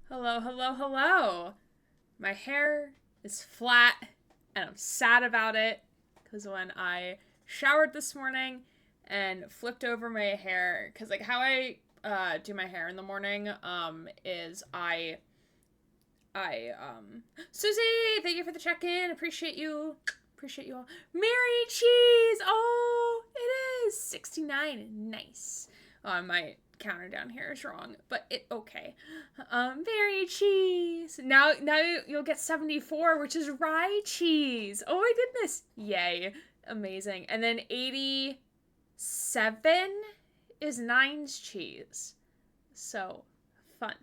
Hello, hello, hello. My hair is flat and I'm sad about it because when I showered this morning and flipped over my hair, because like how I do my hair in the morning is I Susie, thank you for the check-in. Appreciate you all. Mary Cheese! Oh, it is 69. Nice. My counter down here is wrong, but okay. Mary Cheese. Now you'll get 74, which is rye cheese. Oh my goodness. Yay. Amazing. And then 87 is Nine's cheese. So fun.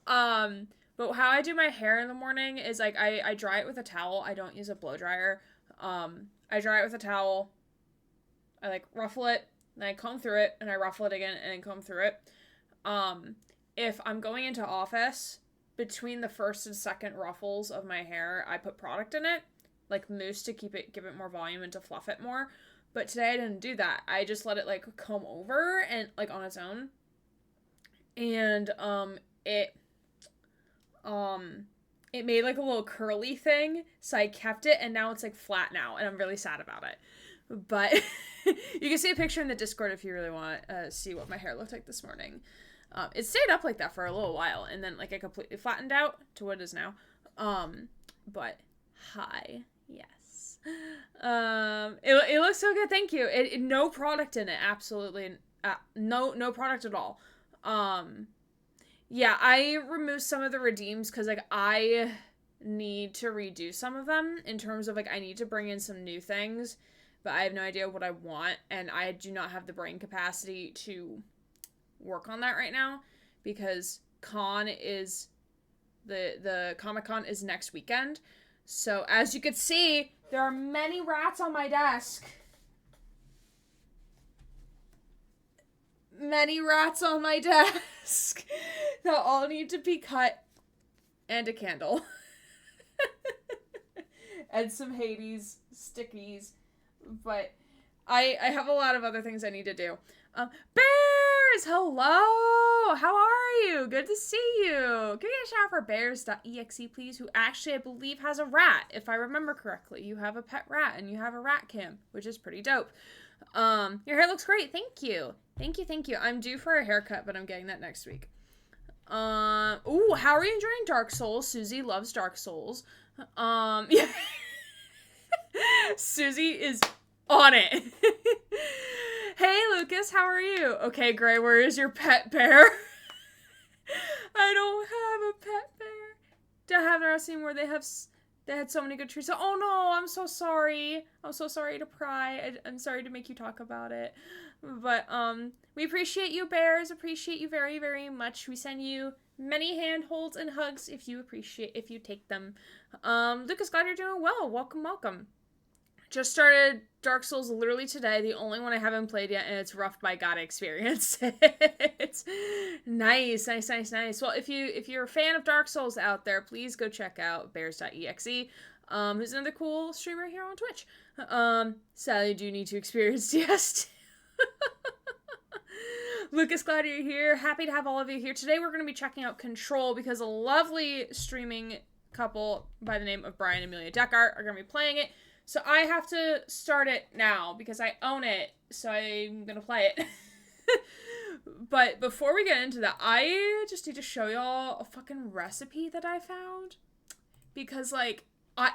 But how I do my hair in the morning is like I dry it with a towel. I don't use a blow dryer. I dry it with a towel. I like ruffle it, then I comb through it, and I ruffle it again, and then comb through it. If I'm going into office, between the first and second ruffles of my hair, I put product in it, like mousse to give it more volume and to fluff it more. But today I didn't do that. I just let it like comb over and like on its own. And it made like a little curly thing, so I kept it, and now it's like flat now, and I'm really sad about it. But you can see a picture in the Discord if you really want to see what my hair looked like this morning. It stayed up like that for a little while, and then like it completely flattened out to what it is now. But hi, yes. It looks so good. Thank you. It no product in it. Absolutely, no product at all. Yeah, I removed some of the redeems because like I need to redo some of them in terms of like I need to bring in some new things, but I have no idea what I want, and I do not have the brain capacity to work on that right now because the Comic-Con is next weekend. So as you can see, there are many rats on my desk. Many rats on my desk that all need to be cut, and a candle. And some Hades stickies. But I have a lot of other things I need to do. Bears! Hello! How are you? Good to see you. Can we get a shout out for bears.exe, please? Who actually, I believe, has a rat. If I remember correctly, you have a pet rat and you have a rat cam, which is pretty dope. Your hair looks great. Thank you. Thank you. I'm due for a haircut, but I'm getting that next week. Ooh, how are you enjoying Dark Souls? Susie loves Dark Souls. Yeah. Susie is on it. Hey, Lucas, how are you? Okay, Gray, where is your pet bear? I don't have a pet bear. I haven't seen where they had so many good trees. Oh no, I'm so sorry. I'm so sorry to pry. I'm sorry to make you talk about it. But we appreciate you, bears. Appreciate you very, very much. We send you many handholds and hugs if you take them. Lucas, glad you're doing well. Welcome. Just started Dark Souls literally today, the only one I haven't played yet, and it's rough, but I gotta experience it. Nice. Well, if you're a fan of Dark Souls out there, please go check out bears.exe, who's another cool streamer here on Twitch. Sadly, I do need to experience DS. Lucas, glad you're here. Happy to have all of you here. Today we're going to be checking out Control because a lovely streaming couple by the name of Brian and Amelia Deckard are going to be playing it. So I have to start it now because I own it, so I'm going to play it. But before we get into that, I just need to show y'all a fucking recipe that I found. Because, like,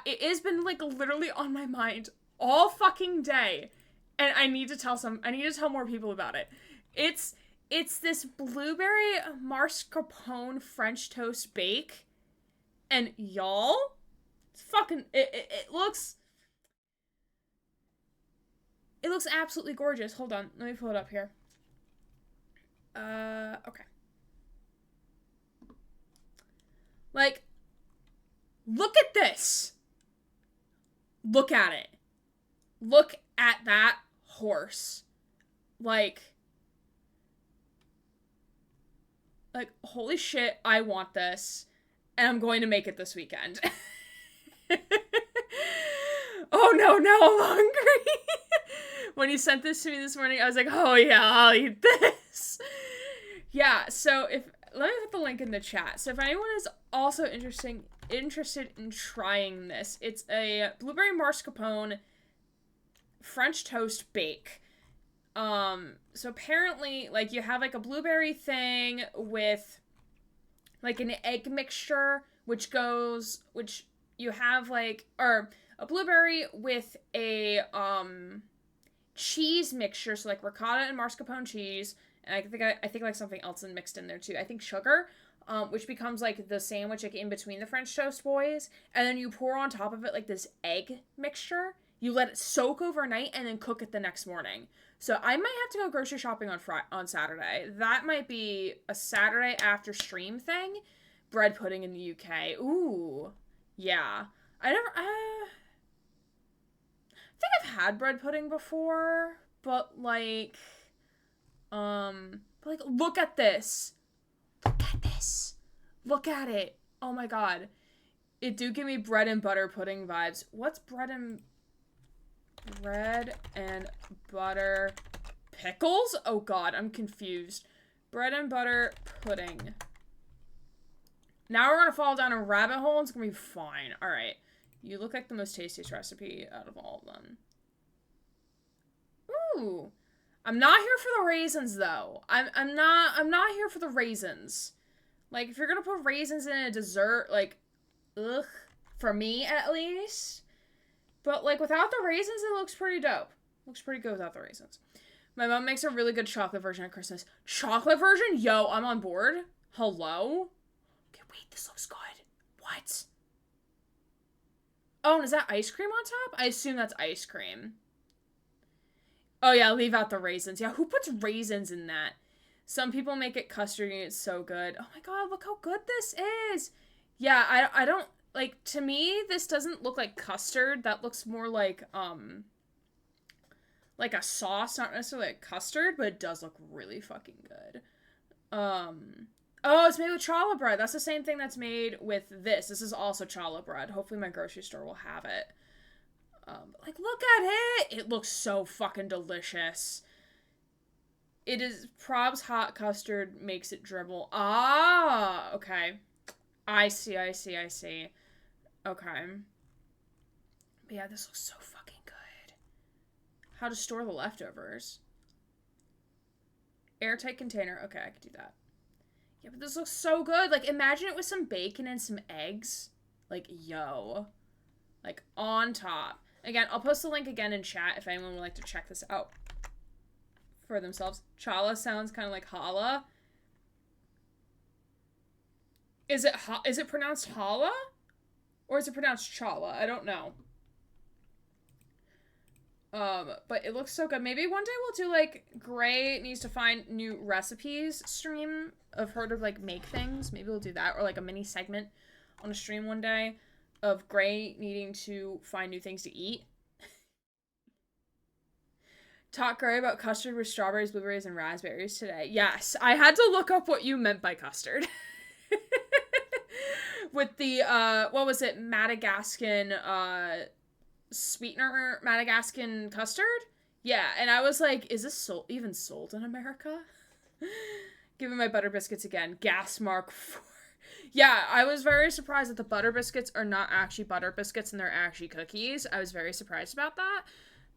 it has been, like, literally on my mind all fucking day. And I need to tell more people about it. It's this blueberry mascarpone French toast bake. And y'all, it's fucking, it looks absolutely gorgeous. Hold on, let me pull it up here. Okay. Like, look at this. Look at it. Look at that horse. Like, holy shit, I want this. And I'm going to make it this weekend. Oh no, now I'm hungry. When you sent this to me this morning, I was like, oh yeah, I'll eat this. Yeah, so if let me put the link in the chat. So if anyone is also interested in trying this, it's a blueberry mascarpone French toast bake. So apparently, like, you have, like, a blueberry thing with, like, an egg mixture, which you have, like, or a blueberry with a, cheese mixture, so, like, ricotta and mascarpone cheese, and I think, like, something else mixed in there, too. I think sugar, which becomes, like, the sandwich, like, in between the French toast boys, and then you pour on top of it, like, this egg mixture. You let it soak overnight and then cook it the next morning. So I might have to go grocery shopping on Saturday. That might be a Saturday after stream thing. Bread pudding in the UK. Ooh. Yeah. I think I've had bread pudding before, but like, look at this. Look at this. Look at it. Oh my god. It do give me bread and butter pudding vibes. What's bread and butter pickles? Oh god, I'm confused. Bread and butter pudding. Now we're gonna fall down a rabbit hole and it's gonna be fine. Alright. You look like the most tastiest recipe out of all of them. Ooh. I'm not here for the raisins though. I'm not here for the raisins. Like, if you're gonna put raisins in a dessert, like, ugh. For me at least. But, like, without the raisins, it looks pretty dope. Looks pretty good without the raisins. My mom makes a really good chocolate version at Christmas. Chocolate version? Yo, I'm on board. Hello? Okay, wait, this looks good. What? Oh, and is that ice cream on top? I assume that's ice cream. Oh, yeah, leave out the raisins. Yeah, who puts raisins in that? Some people make it custardy and it's so good. Oh my god, look how good this is. Yeah, I don't... Like, to me, this doesn't look like custard. That looks more like a sauce, not necessarily like custard, but it does look really fucking good. Oh, it's made with challah bread. That's the same thing that's made with this. This is also challah bread. Hopefully my grocery store will have it. Like, look at it! It looks so fucking delicious. It is, Prob's hot custard makes it dribble. Ah, okay. I see. Okay. But yeah, this looks so fucking good. How to store the leftovers. Airtight container. Okay, I could do that. Yeah, but this looks so good. Like, imagine it with some bacon and some eggs. Like, yo. Like, on top. Again, I'll post the link again in chat if anyone would like to check this out for themselves. Challah sounds kind of like challah. Is it pronounced challah? Or is it pronounced challah? I don't know. But it looks so good. Maybe one day we'll do, like, Gray needs to find new recipes stream of her to, like, make things. Maybe we'll do that. Or, like, a mini segment on a stream one day of Gray needing to find new things to eat. Talk Gray about custard with strawberries, blueberries, and raspberries today. Yes, I had to look up what you meant by custard. With the, what was it, Madagascan, sweetener, Madagascan custard? Yeah, and I was like, is this even sold in America? Giving my butter biscuits again. Gas mark 4. Yeah, I was very surprised that the butter biscuits are not actually butter biscuits and they're actually cookies. I was very surprised about that.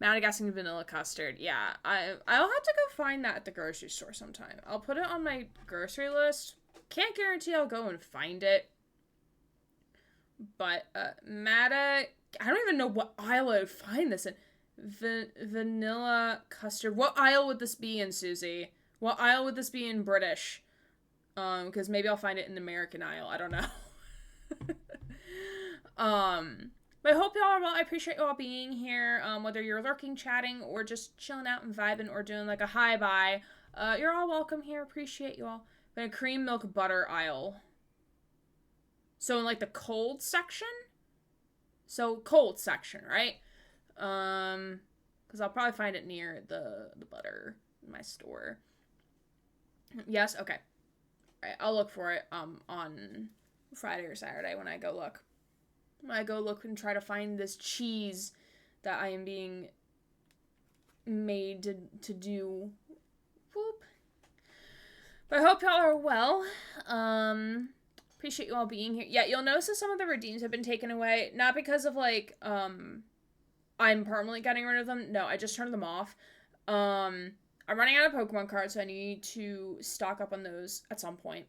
Madagascan vanilla custard. Yeah, I'll have to go find that at the grocery store sometime. I'll put it on my grocery list. Can't guarantee I'll go and find it. But, I don't even know what aisle I would find this in. Vanilla custard. What aisle would this be in, Susie? What aisle would this be in British? Because maybe I'll find it in the American aisle. I don't know. But I hope y'all are well. I appreciate y'all being here. Whether you're lurking, chatting, or just chilling out and vibing, or doing like a hi-bye. You're all welcome here. Appreciate you all. But a cream milk butter aisle. So in like the cold section? So cold section, right? Because I'll probably find it near the butter in my store. Yes? Okay. Alright, I'll look for it on Friday or Saturday when I go look. When I go look and try to find this cheese that I am being made to do. Whoop. But I hope y'all are well. Appreciate you all being here. Yeah, you'll notice that some of the redeems have been taken away, not because of like I'm permanently getting rid of them. No, I just turned them off. I'm running out of Pokemon cards, so I need to stock up on those at some point.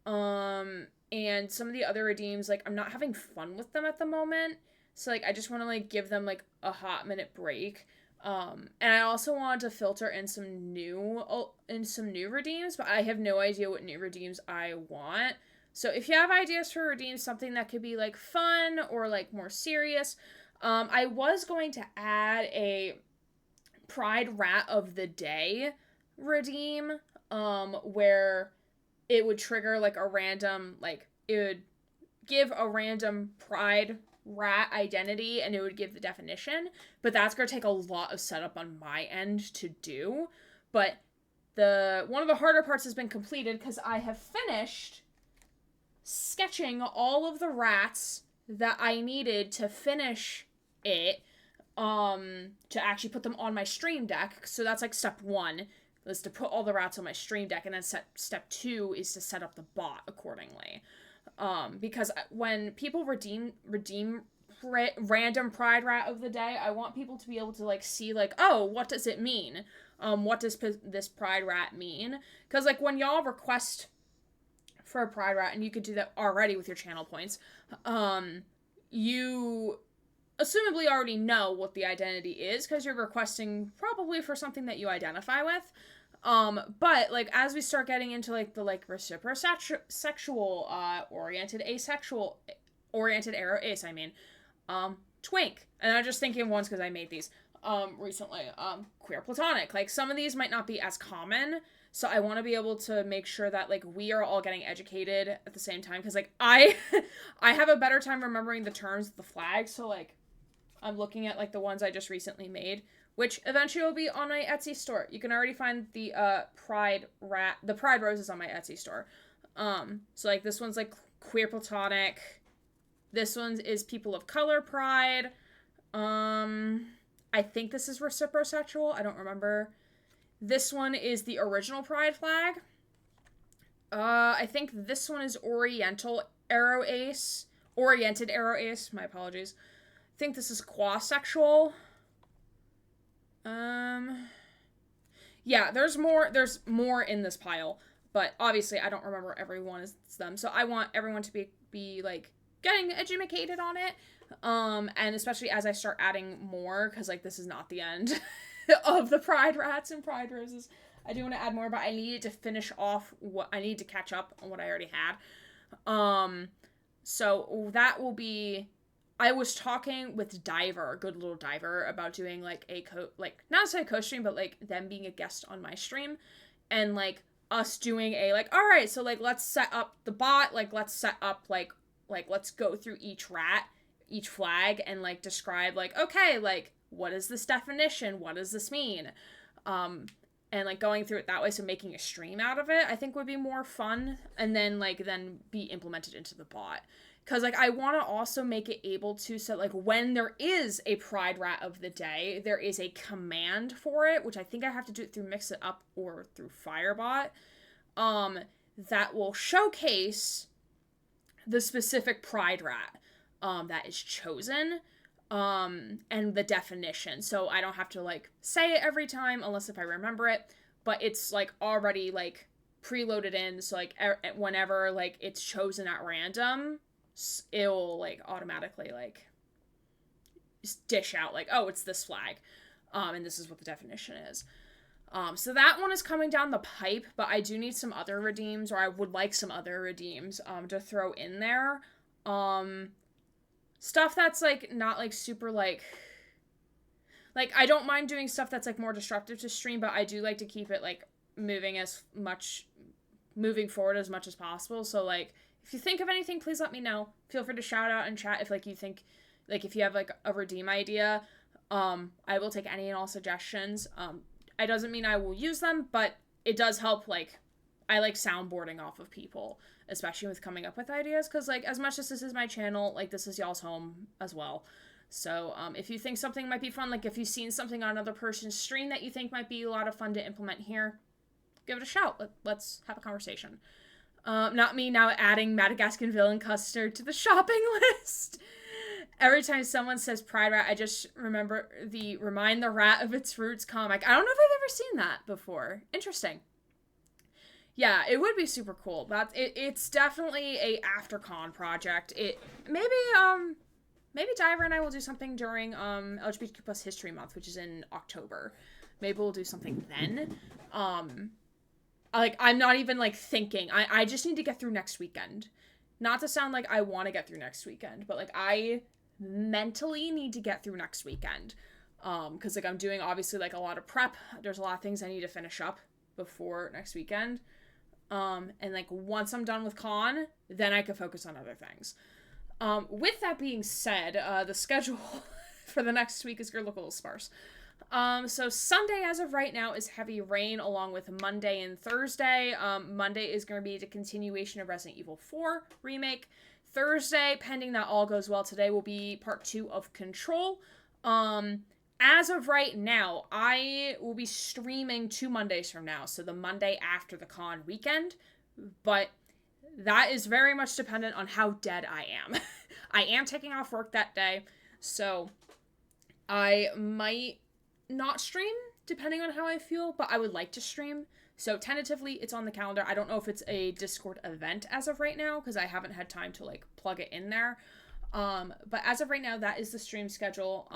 And some of the other redeems, like, I'm not having fun with them at the moment. So, like, I just want to, like, give them, like, a hot minute break. And I also wanted to filter in some new redeems, but I have no idea what new redeems I want. So if you have ideas for redeems, something that could be, like, fun or, like, more serious, I was going to add a Pride Rat of the Day redeem, where it would trigger like a random, like it would give a random Pride Rat identity and it would give the definition, but that's going to take a lot of setup on my end to do. But one of the harder parts has been completed because I have finished sketching all of the rats that I needed to finish it, to actually put them on my stream deck. So that's like step 1 is to put all the rats on my stream deck, and then step 2 is to set up the bot accordingly. Because when people redeem random Pride Rat of the Day, I want people to be able to like see like, oh, what does it mean? What does this Pride Rat mean? Because like when y'all request for a Pride Rat, and you could do that already with your channel points, you assumably already know what the identity is because you're requesting probably for something that you identify with. But like as we start getting into like the like reciprosexual oriented arrow ace, twink. And I'm just thinking once because I made these recently. Queer platonic. Like some of these might not be as common. So I want to be able to make sure that like we are all getting educated at the same time, because like I have a better time remembering the terms of the flag. So like I'm looking at like the ones I just recently made, which eventually will be on my Etsy store. You can already find the Pride roses on my Etsy store. So like this one's like queer platonic. This one is people of color pride. I think this is reciprosexual. I don't remember. This one is the original pride flag. I think this one is oriented arrow ace. My apologies. I think this is quasexual. Yeah, there's more in this pile, but obviously I don't remember every one of them. So I want everyone to be like getting educated on it. And especially as I start adding more, because like this is not the end of the Pride Rats and Pride Roses. I do want to add more, but I needed to finish off what I need to catch up on what I already had. So that will be. I was talking with Diver, a good little Diver, about doing like not necessarily a co-stream, but like them being a guest on my stream, and like us doing a like, all right, so like let's set up the bot, like let's set up like let's go through each flag and like describe like, okay, like what is this definition? What does this mean? And like going through it that way, so making a stream out of it, I think would be more fun, and then be implemented into the bot. Because, like, I want to also make it able to, so, like, when there is a Pride Rat of the Day, there is a command for it, which I think I have to do it through Mix It Up or through Firebot, that will showcase the specific Pride Rat that is chosen, and the definition. So I don't have to, like, say it every time, unless if I remember it, but it's, like, already, like, preloaded in, so, like, whenever, like, it's chosen at random, it'll like automatically like dish out like, oh, it's this flag, and this is what the definition is. So that one is coming down the pipe, but I do need some other redeems, or I would like some other redeems to throw in there. Stuff that's like not like super like I don't mind doing stuff that's like more disruptive to stream, but I do like to keep it like moving forward as much as possible. So like if you think of anything, please let me know. Feel free to shout out in chat if like you think like if you have like a redeem idea. I will take any and all suggestions. It doesn't mean I will use them, but it does help. Like I like soundboarding off of people, especially with coming up with ideas, because like as much as this is my channel, like this is y'all's home as well. So if you think something might be fun, like if you've seen something on another person's stream that you think might be a lot of fun to implement here, give it a shout. Let's have a conversation. Not me now adding Madagascan villain custard to the shopping list. Every time someone says Pride Rat, I just remember the Remind the Rat of Its Roots comic. I don't know if I've ever seen that before. Interesting. Yeah, it would be super cool. It's definitely a after-con project. Maybe Diver and I will do something during LGBTQ plus History Month, which is in October. Maybe we'll do something then. I'm not even, like, thinking. I just need to get through next weekend. Not to sound like I want to get through next weekend, but, like, I mentally need to get through next weekend. Because, like, I'm doing, obviously, like, a lot of prep. There's a lot of things I need to finish up before next weekend. And, like, once I'm done with con, then I can focus on other things. With that being said, the schedule for the next week is going to look a little sparse. So Sunday, as of right now, is heavy rain, along with Monday and Thursday. Monday is going to be the continuation of Resident Evil 4 Remake. Thursday, pending that all goes well today, will be part 2 of Control. As of right now, I will be streaming 2 Mondays from now, so the Monday after the con weekend, but that is very much dependent on how dead I am. I am taking off work that day, so I might not stream, depending on how I feel, but I would like to stream. So tentatively, it's on the calendar. I don't know if it's a Discord event as of right now, because I haven't had time to, like, plug it in there. But as of right now, that is the stream schedule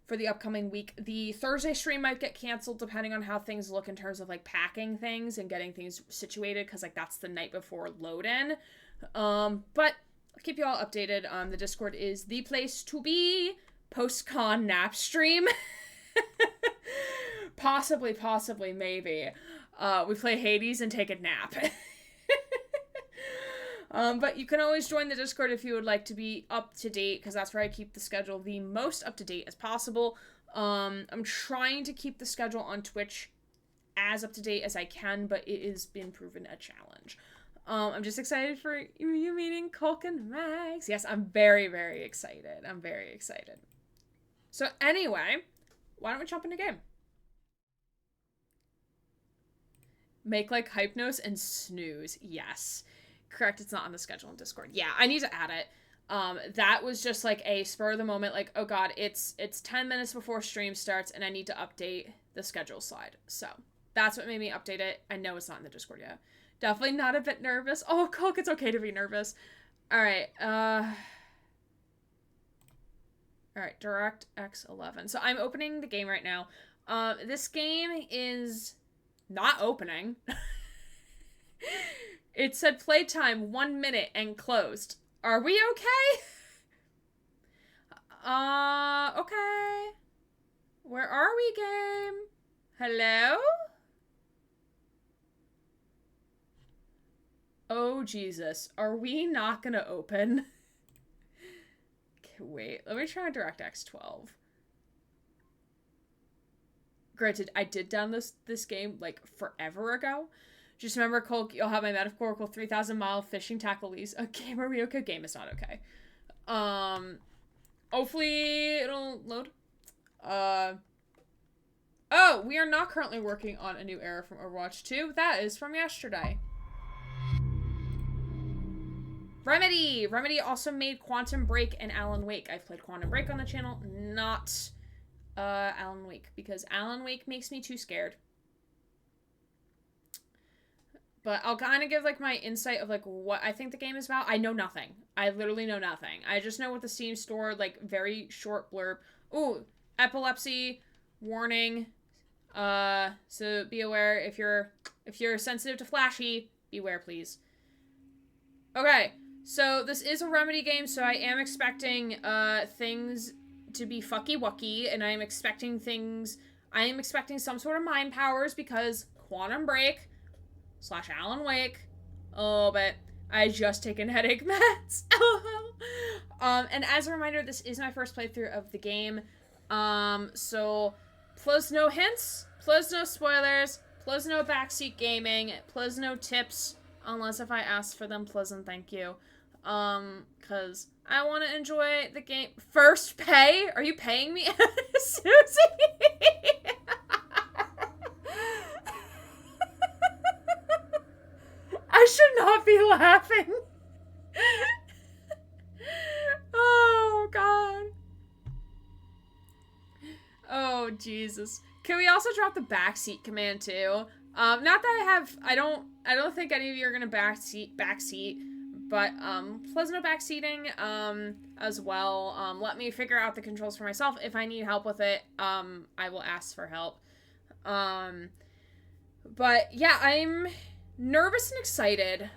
for the upcoming week. The Thursday stream might get canceled depending on how things look in terms of, like, packing things and getting things situated, because, like, that's the night before load-in. But I'll keep you all updated. The Discord is the place to be. Post-con nap stream. Possibly, maybe. We play Hades and take a nap. But you can always join the Discord if you would like to be up to date, because that's where I keep the schedule the most up to date as possible. I'm trying to keep the schedule on Twitch as up to date as I can, but it has been proven a challenge. I'm just excited for you meeting Culk and Max. Yes, I'm very, very excited. I'm very excited. So anyway, why don't we jump into game? Make, like, Hypnos and Snooze. Yes. Correct, it's not on the schedule in Discord. Yeah, I need to add it. That was just, like, a spur of the moment, like, oh god, it's 10 minutes before stream starts, and I need to update the schedule slide. So, that's what made me update it. I know it's not in the Discord yet. Definitely not a bit nervous. Oh, Coke, it's okay to be nervous. Alright, Alright, DirectX 11. So, I'm opening the game right now. This game is not opening. It said playtime 1 minute and closed. Are we okay? Okay. Where are we, game? Hello? Oh, Jesus. Are we not gonna open? Okay, wait. Let me try DirectX 12. Granted, I did download this game, like, forever ago. Just remember, Cole, you'll have my metaphorical 3,000-mile fishing tackle lease. A game, are we okay? Game is not okay. Hopefully it'll load. Oh, we are not currently working on a new era from Overwatch 2. That is from yesterday. Remedy! Remedy also made Quantum Break and Alan Wake. I've played Quantum Break on the channel, not Alan Wake, because Alan Wake makes me too scared. But I'll kind of give, like, my insight of, like, what I think the game is about. I know nothing. I literally know nothing. I just know what the Steam store, like, very short blurb. Ooh, epilepsy, warning. So be aware if you're sensitive to flashy, beware, please. Okay, so this is a Remedy game, so I am expecting, things to be fucky-wucky, and I am expecting some sort of mind powers, because Quantum Break / Alan Wake. Oh, but I just taken headache meds. And as a reminder, this is my first playthrough of the game. So plus no hints, plus no spoilers, plus no backseat gaming, plus no tips, unless if I ask for them, plus and thank you. Cause I want to enjoy the game. First pay? Are you paying me, Susie? should not be laughing. Oh, God. Oh, Jesus. Can we also drop the backseat command, too? Not that I don't think any of you are gonna backseat, but, pleasant no backseating, as well. Let me figure out the controls for myself. If I need help with it, I will ask for help. But, yeah, I'm nervous and excited.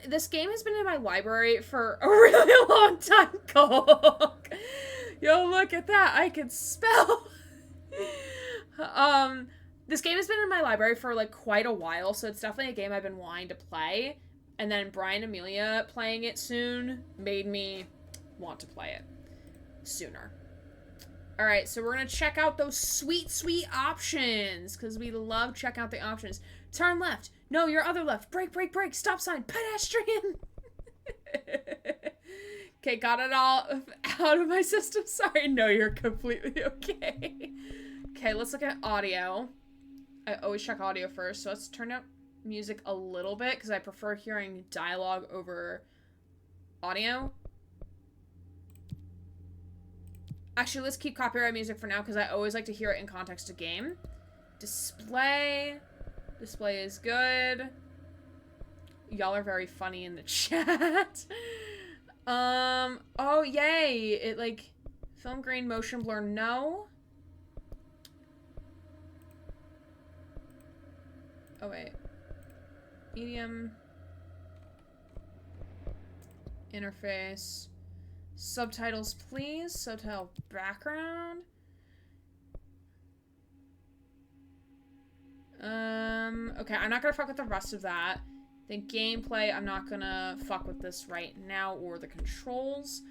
This game has been in my library for a really long time, Cole. Yo, look at that, I can spell. This game has been in my library for, like, quite a while, so it's definitely a game I've been wanting to play. And then Brian and Amelia playing it soon made me want to play it sooner. Alright, so we're gonna check out those sweet, sweet options, because we love checking out the options. Turn left. No, your other left. Brake, brake, brake. Stop sign. Pedestrian. Okay, got it all out of my system. Sorry. No, you're completely okay. Okay, let's look at audio. I always check audio first, so let's turn up music a little bit, because I prefer hearing dialogue over audio. Actually, let's keep copyright music for now, because I always like to hear it in context of game. Display. Display is good. Y'all are very funny in the chat. Oh, yay. It, like, film grain, motion blur, no. Oh, wait. Medium. Interface. Subtitles, please. Subtitle background. Okay, I'm not gonna fuck with the rest of that. Then gameplay, I'm not gonna fuck with this right now, or the controls.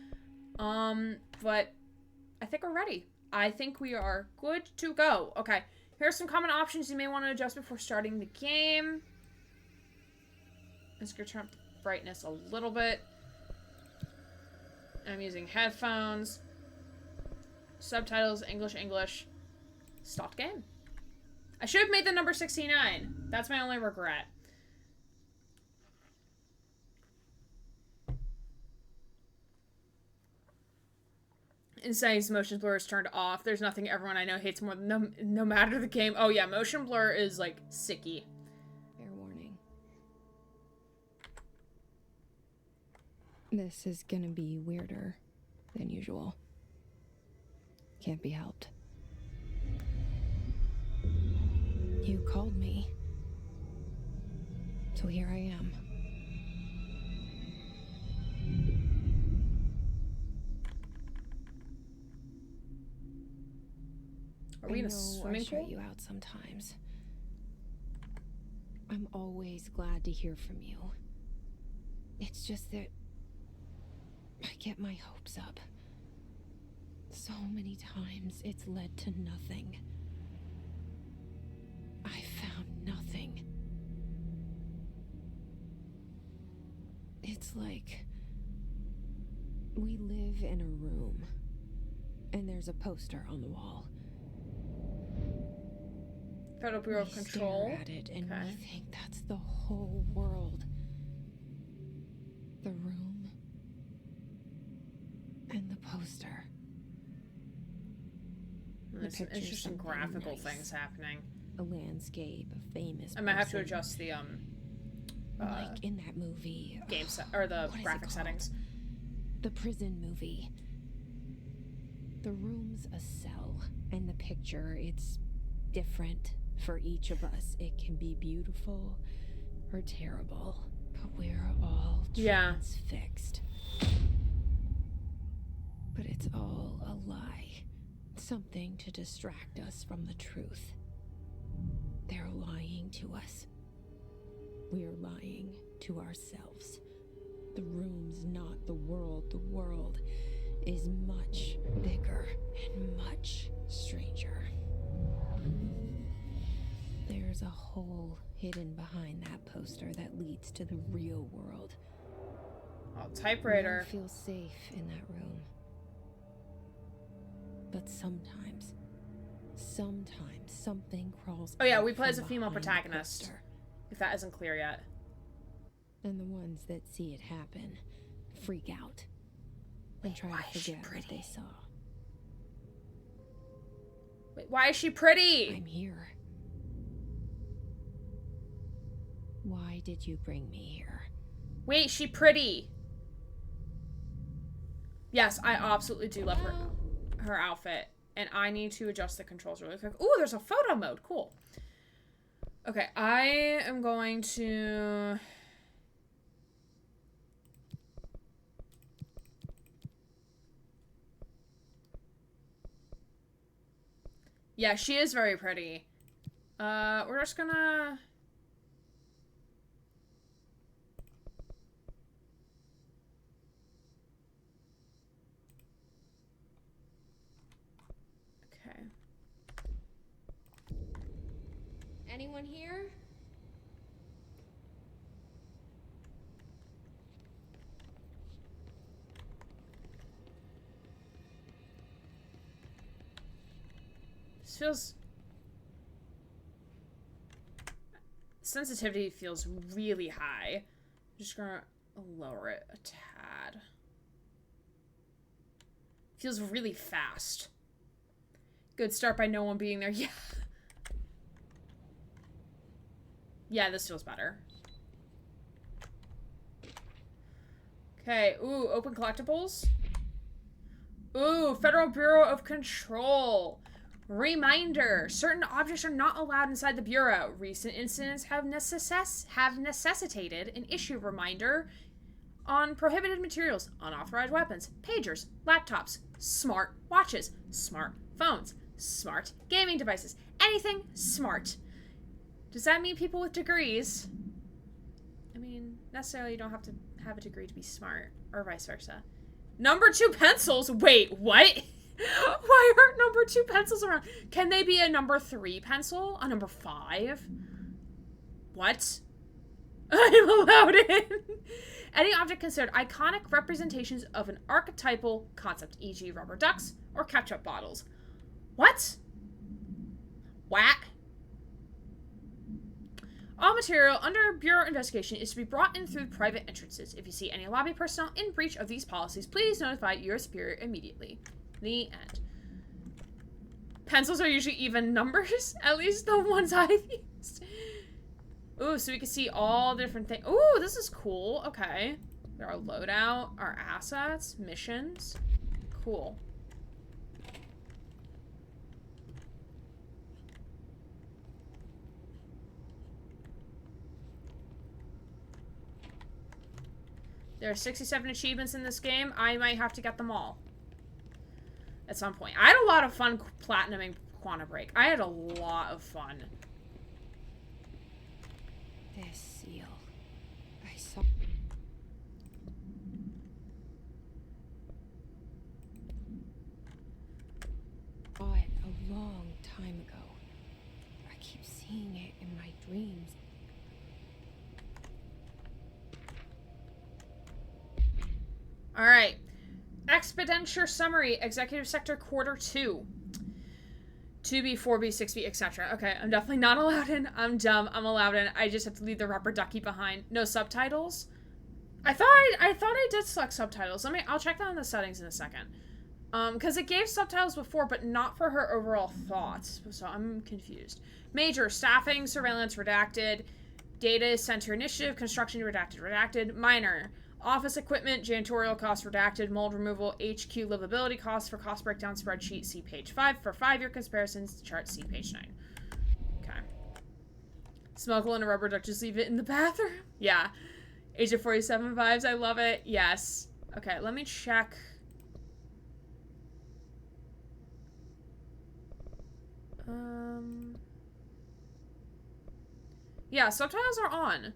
But I think we're ready. I think we are good to go. Okay, here's some common options you may want to adjust before starting the game. I'm just gonna turn up the brightness a little bit. I'm using headphones. Subtitles, English, English. Stopped game. I should have made the number 69. That's my only regret. Insane's motion blur is turned off. There's nothing everyone I know hates more than no matter the game. Oh yeah, motion blur is like sicky. Fair warning. This is gonna be weirder than usual. Can't be helped. You called me. So here I am. Are we in a swimming pool? I shut you out sometimes. I'm always glad to hear from you. It's just that I get my hopes up. So many times it's led to nothing. I found nothing. It's like we live in a room and there's a poster on the wall. Federal Bureau of Control. We stare at it and we think that's the whole world. The room and the poster. There's some interesting graphical things happening. A landscape, a famous. I might have to adjust the like in that movie, game set or the graphic settings. The prison movie. The room's a cell, and the picture, it's different for each of us. It can be beautiful or terrible, but we're all transfixed. But it's all a lie. Something to distract us from the truth. They're lying to us. We're lying to ourselves. The room's not the world. The world is much bigger and much stranger. There's a hole hidden behind that poster that leads to the real world. Oh, typewriter. I feel safe in that room. But sometimes something crawls. Oh yeah, we play as a female protagonist. If that isn't clear yet. And the ones that see it happen freak out and try to forget what they saw. Wait, why is she pretty? I'm here. Why did you bring me here? Wait, she pretty. Yes, I absolutely do love her outfit. And I need to adjust the controls really quick. Ooh, there's a photo mode. Cool. Okay, I am going to... Yeah, she is very pretty. We're just gonna... Okay. Anyone here? This feels... Sensitivity feels really high. I'm just gonna lower it a tad. Feels really fast. Good start by no one being there. Yeah. Yeah, this feels better. Okay, ooh, open collectibles. Ooh, Federal Bureau of Control. Reminder, certain objects are not allowed inside the Bureau. Recent incidents have necessitated an issue reminder on prohibited materials, unauthorized weapons, pagers, laptops, smart watches, smart phones, smart gaming devices, anything smart. Does that mean people with degrees? I mean, necessarily you don't have to have a degree to be smart, or vice versa. Number 2 pencils? Wait, what? Why aren't number 2 pencils around? Can they be a number 3 pencil? A number 5? What? I'm allowed in. Any object considered iconic representations of an archetypal concept, e.g. rubber ducks or ketchup bottles. What? Whack. All material under Bureau investigation is to be brought in through private entrances. If you see any lobby personnel in breach of these policies, please notify your superior immediately. The end. Pencils are usually even numbers, at least the ones I've used. Ooh, so we can see all different things. Ooh, this is cool. Okay. There are loadout, our assets, missions. Cool. There are 67 achievements in this game. I might have to get them all at some point. I had a lot of fun platinuming Quantum Break. I had a lot of fun. This seal. I saw it a long time ago. I keep seeing it in my dreams. All right. Expenditure summary, Executive Sector Quarter 2. 2B, 4B, 6B, etc. Okay, I'm definitely not allowed in. I'm dumb. I'm allowed in. I just have to leave the rubber ducky behind. No subtitles. I thought I did select subtitles. I'll check that in the settings in a second. Because it gave subtitles before, but not for her overall thoughts. So I'm confused. Major, staffing, surveillance, redacted. Data center initiative, construction, redacted. Minor, office equipment, janitorial costs, redacted. Mold removal, HQ livability costs. For cost breakdown spreadsheet, see page 5. For 5-year comparisons, chart, see page 9. Okay. Smuggle in a rubber duck, just leave it in the bathroom? Yeah. Agent 47 vibes, I love it. Yes. Okay, let me check. Yeah, subtitles are on.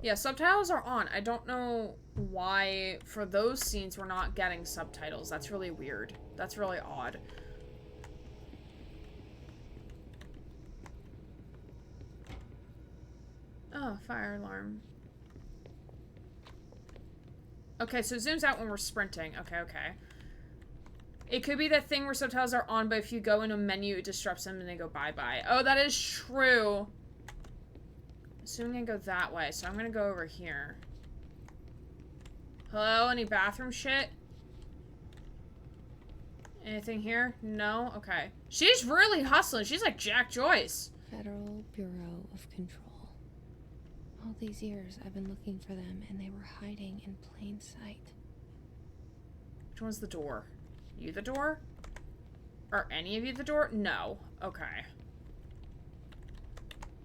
Yeah, subtitles are on. I don't know why for those scenes we're not getting subtitles. That's really weird. That's really odd. Oh, fire alarm. Okay, so it zooms out when we're sprinting. Okay, okay. It could be that thing where subtitles are on, but if you go in a menu, it disrupts them and they go bye-bye. Oh, that is true. Assuming I go that way, so I'm gonna go over here. Hello? Any bathroom shit? Anything here? No? Okay. She's really hustling. She's like Jack Joyce. Federal Bureau of Control. All these years I've been looking for them and they were hiding in plain sight. Which one's the door? You the door? Are any of you the door? No. Okay.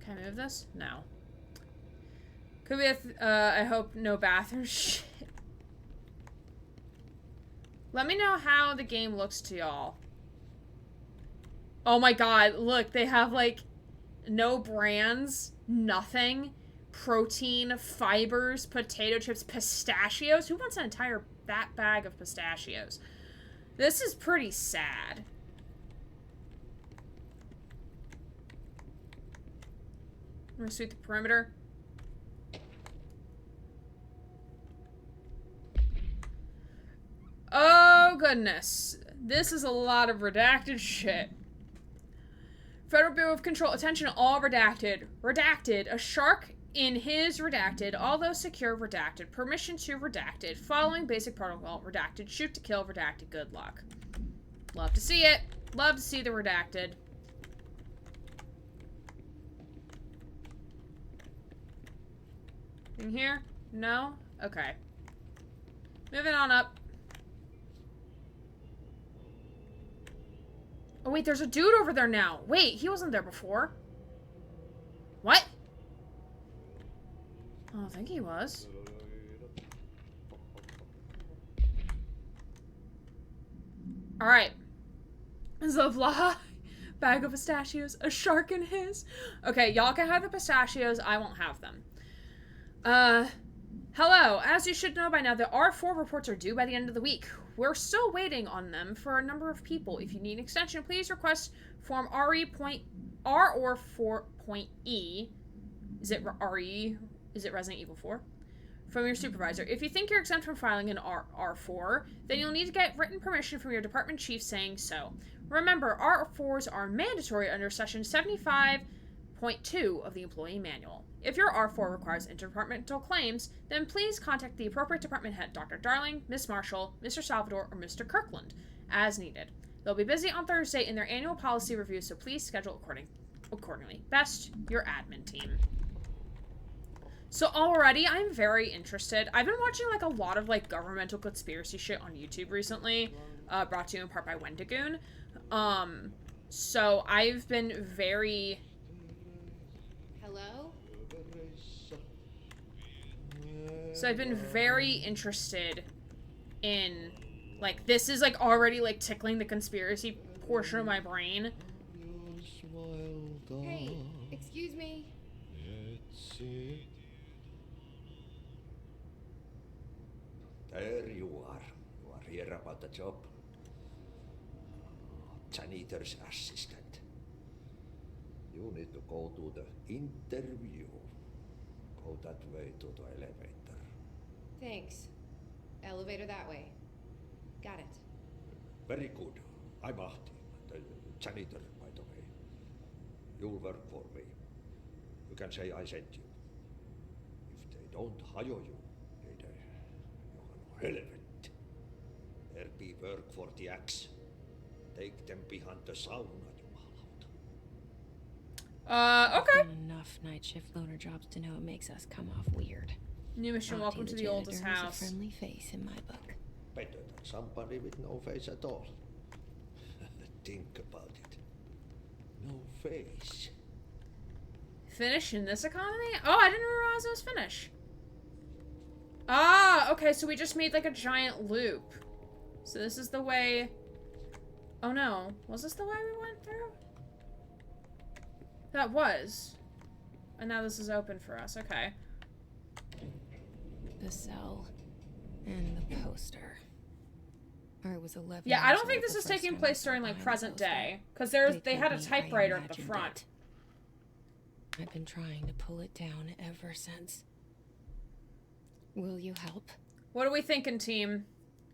Can I move this? No. Could be I hope no bathroom shit. Let me know how the game looks to y'all. Oh my god, look, they have like no brands, nothing. Protein, fibers, potato chips, pistachios. Who wants an entire that bag of pistachios? This is pretty sad. I'm gonna sweep the perimeter. Oh, goodness. This is a lot of redacted shit. Federal Bureau of Control. Attention, all redacted. Redacted. A shark in his redacted. Although secure, redacted. Permission to redacted. Following basic protocol. Redacted. Shoot to kill. Redacted. Good luck. Love to see it. Love to see the redacted. In here? No? Okay. Moving on up. Oh, wait, there's a dude over there now. Wait, he wasn't there before. What? Oh, I think he was. Alright. Zavla. Bag of pistachios. A shark in his. Okay, y'all can have the pistachios. I won't have them. Hello. As you should know by now, the R4 reports are due by the end of the week. We're still waiting on them for a number of people. If you need an extension, please request form R or 4.E. Is it RE? Is it Resident Evil 4? From your supervisor. If you think you're exempt from filing an R4, then you'll need to get written permission from your department chief saying so. Remember, R4s are mandatory under section 75.2 of the Employee Manual. If your R4 requires interdepartmental claims, then please contact the appropriate department head, Dr. Darling, Miss Marshall, Mr. Salvador, or Mr. Kirkland, as needed. They'll be busy on Thursday in their annual policy review, so please schedule accordingly. Best, your admin team. So already, I'm very interested. I've been watching like a lot of like governmental conspiracy shit on YouTube recently, brought to you in part by Wendigoon. So I've been very... Hello? So I've been very interested in, like, this is, like, already, like, tickling the conspiracy portion of my brain. Hey, excuse me. There you are. You are here about the job. Janitor's assistant. You need to go to the interview. Go that way to the elevator. Thanks. Elevator that way. Got it. Very good. I'm Ahti, the janitor, by the way. You'll work for me. You can say I sent you. If they don't hire you, niin johan helvet. There be work for the axe. Take them behind the sauna, jumalauta. Okay. Enough night shift loner jobs to know it makes us come off weird. New mission, Ahti, welcome to the oldest janitor, is house. a friendly face in my book. Better than somebody with no face at all. Think about it. No face. Finish in this economy? Oh, I didn't realize it was finish. Ah, okay, so we just made like a giant loop. So this is the way... Oh no, was this the way we went through? That was. And now this is open for us, okay. The cell and the poster. I was 11. Yeah, I years don't think old this the is first taking time I place saw during like behind the present poster. day. Because they told had a me I typewriter at the imagined front. it. I've been trying to pull it down ever since. Will you help? What are we thinking, team?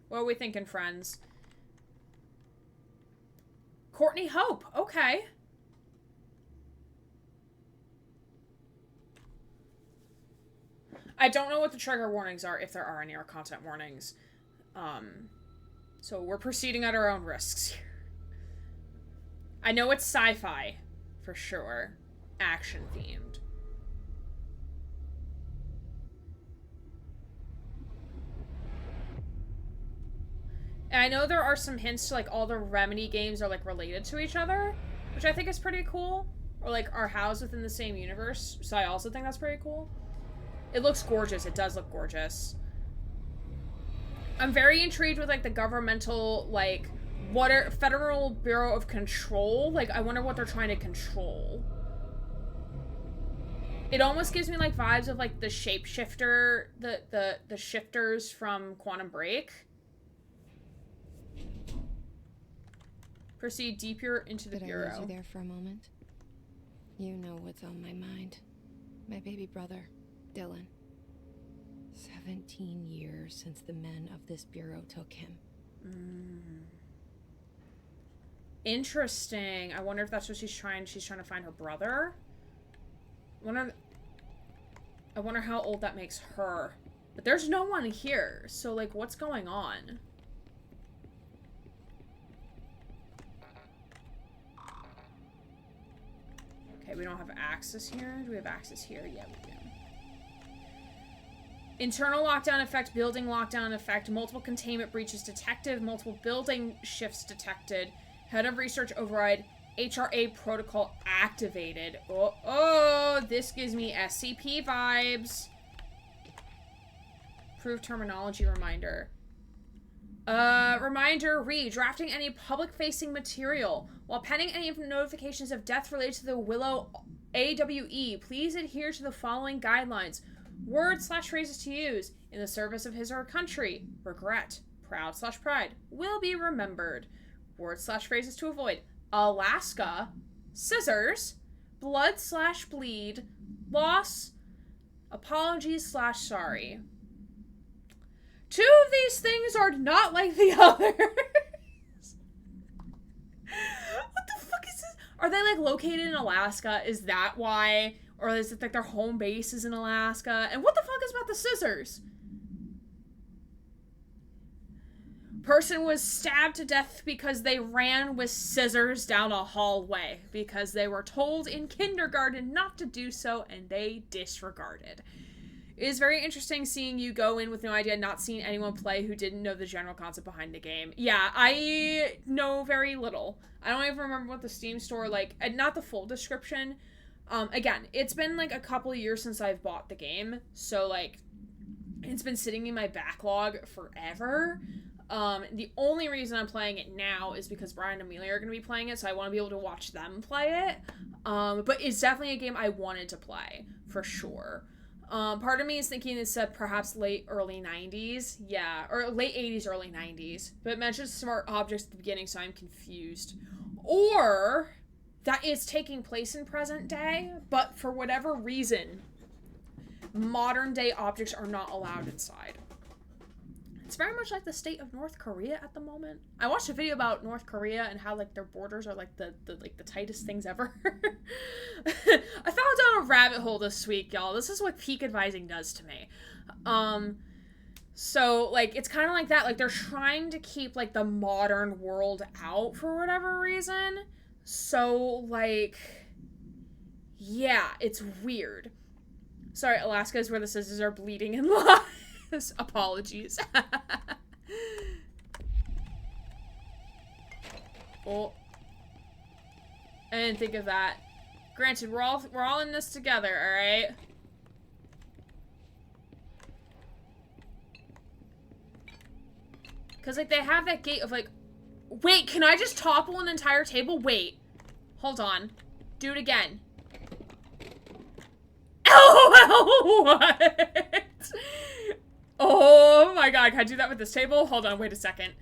What are we thinking, friends? Courtney Hope. Okay. I don't know what the trigger warnings are, if there are any, or content warnings. So we're proceeding at our own risks here. I know it's sci-fi, for sure. Action themed. And I know there are some hints to, like, all the Remedy games are, like, related to each other, which I think is pretty cool. Or, like, are housed within the same universe, so I also think that's pretty cool. It looks gorgeous. It does look gorgeous. I'm very intrigued with, like, the governmental, like, what are Federal Bureau of Control? Like, I wonder what they're trying to control. It almost gives me, like, vibes of, like, the shapeshifter, the shifters from Quantum Break. Proceed deeper into the Bureau. Did I lose you there for a moment? You know what's on my mind. My baby brother, Dylan. 17 years since the men of this Bureau took him. Interesting. I wonder if that's what she's trying to find her brother. I wonder how old that makes her. But there's no one here, so, like, what's going on? Okay, we don't have access here. Do we have access here? Yeah, we do. Internal lockdown effect, building lockdown effect, multiple containment breaches detected, multiple building shifts detected, head of research override, HRA protocol activated. Oh, this gives me SCP vibes. Approved terminology reminder. Reminder, drafting any public-facing material. While pending any notifications of death related to the Willow AWE, please adhere to the following guidelines. Words/phrases to use in the service of his or her country. Regret. Proud/pride. Will be remembered. Words/phrases to avoid. Alaska. Scissors. Blood/bleed. Loss. Apologies/sorry. Two of these things are not like the others. What the fuck is this? Are they, like, located in Alaska? Is that why? Or is it, like, their home base is in Alaska? And what the fuck is about the scissors? Person was stabbed to death because they ran with scissors down a hallway. Because they were told in kindergarten not to do so, and they disregarded. It is very interesting seeing you go in with no idea, not seeing anyone play who didn't know the general concept behind the game. Yeah, I know very little. I don't even remember what the Steam store, like, not the full description. Again, it's been, like, a couple of years since I've bought the game, so, like, it's been sitting in my backlog forever. The only reason I'm playing it now is because Brian and Amelia are going to be playing it, so I want to be able to watch them play it. But it's definitely a game I wanted to play, for sure. Part of me is thinking it's perhaps early 90s. Yeah, or late 80s, early 90s. But it mentions smart objects at the beginning, so I'm confused. Or that is taking place in present day, but for whatever reason, modern day objects are not allowed inside. It's very much like the state of North Korea at the moment. I watched a video about North Korea and how, like, their borders are, like, the tightest things ever. I fell down a rabbit hole this week, y'all. This is what peak advising does to me. So, like, it's kind of like that. Like, they're trying to keep, like, the modern world out for whatever reason. So, like, yeah, it's weird. Sorry, Alaska is where the scissors are bleeding in lies. Apologies. Oh. I didn't think of that. Granted, we're all in this together, alright? Because, like, they have that gate of, like... Wait, can I just topple an entire table? Wait. Hold on. Do it again. Oh, what? Oh my god, can I do that with this table? Hold on, wait a second.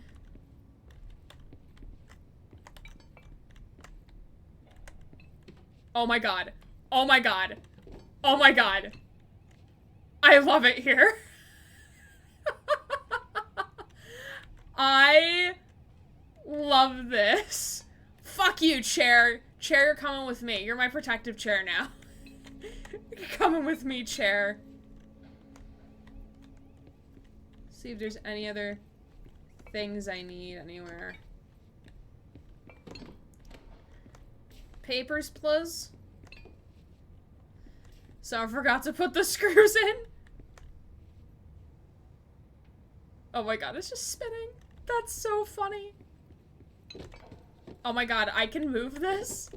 Oh my god. Oh my god. Oh my god. I love it here. I love this. Fuck you, chair. Chair, you're coming with me. You're my protective chair now. You're coming with me, chair. See if there's any other things I need anywhere. Papers, please. So I forgot to put the screws in. Oh my god, it's just spinning. That's so funny. Oh my god, I can move this?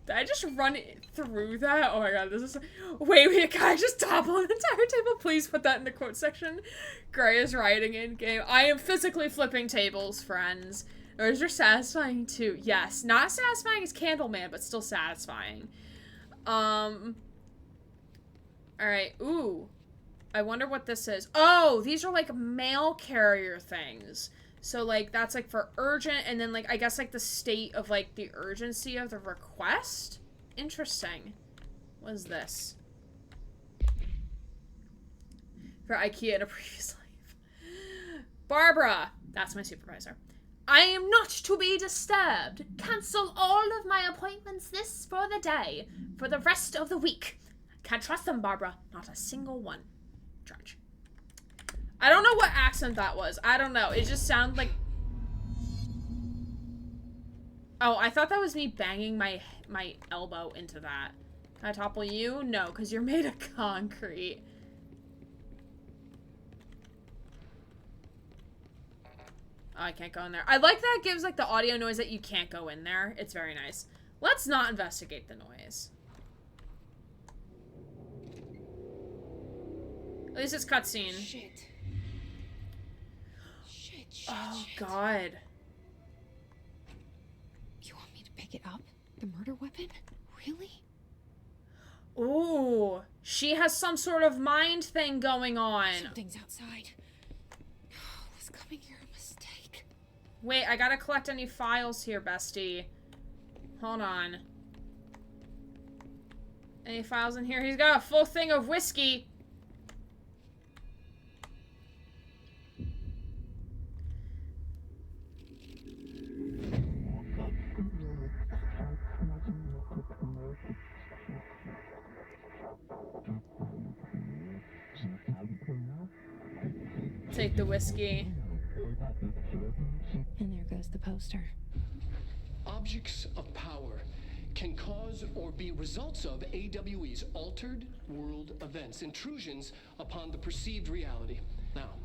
Did I just run through that? Oh my god, this is... Wait, can I just topple an entire table? Please put that in the quote section. Gray is writing in game. I am physically flipping tables, friends. Those are satisfying too. Yes, not as satisfying as Candleman, but still satisfying. Alright, ooh. I wonder what this is. Oh, these are like mail carrier things. So, like, that's, like, for urgent, and then, like, I guess, like, the state of, like, the urgency of the request? Interesting. What is this? For IKEA in a previous life. Barbara! That's my supervisor. I am not to be disturbed. Cancel all of my appointments this for the day. For the rest of the week. Can't trust them, Barbara. Not a single one. Charge. I don't know what accent that was. I don't know. It just sounded like... Oh, I thought that was me banging my elbow into that. Can I topple you? No, because you're made of concrete. Oh, I can't go in there. I like that it gives, like, the audio noise that you can't go in there. It's very nice. Let's not investigate the noise. At least it's cutscene. Shit. Oh, God. You want me to pick it up? The murder weapon? Really? Ooh. She has some sort of mind thing going on. Something's outside. Was coming here a mistake? Wait, I gotta collect any files here, bestie. Hold on. Any files in here? He's got a full thing of whiskey. Take the whiskey. And there goes the poster. Objects of power can cause or be results of AWE's altered world events, intrusions upon the perceived reality. Now,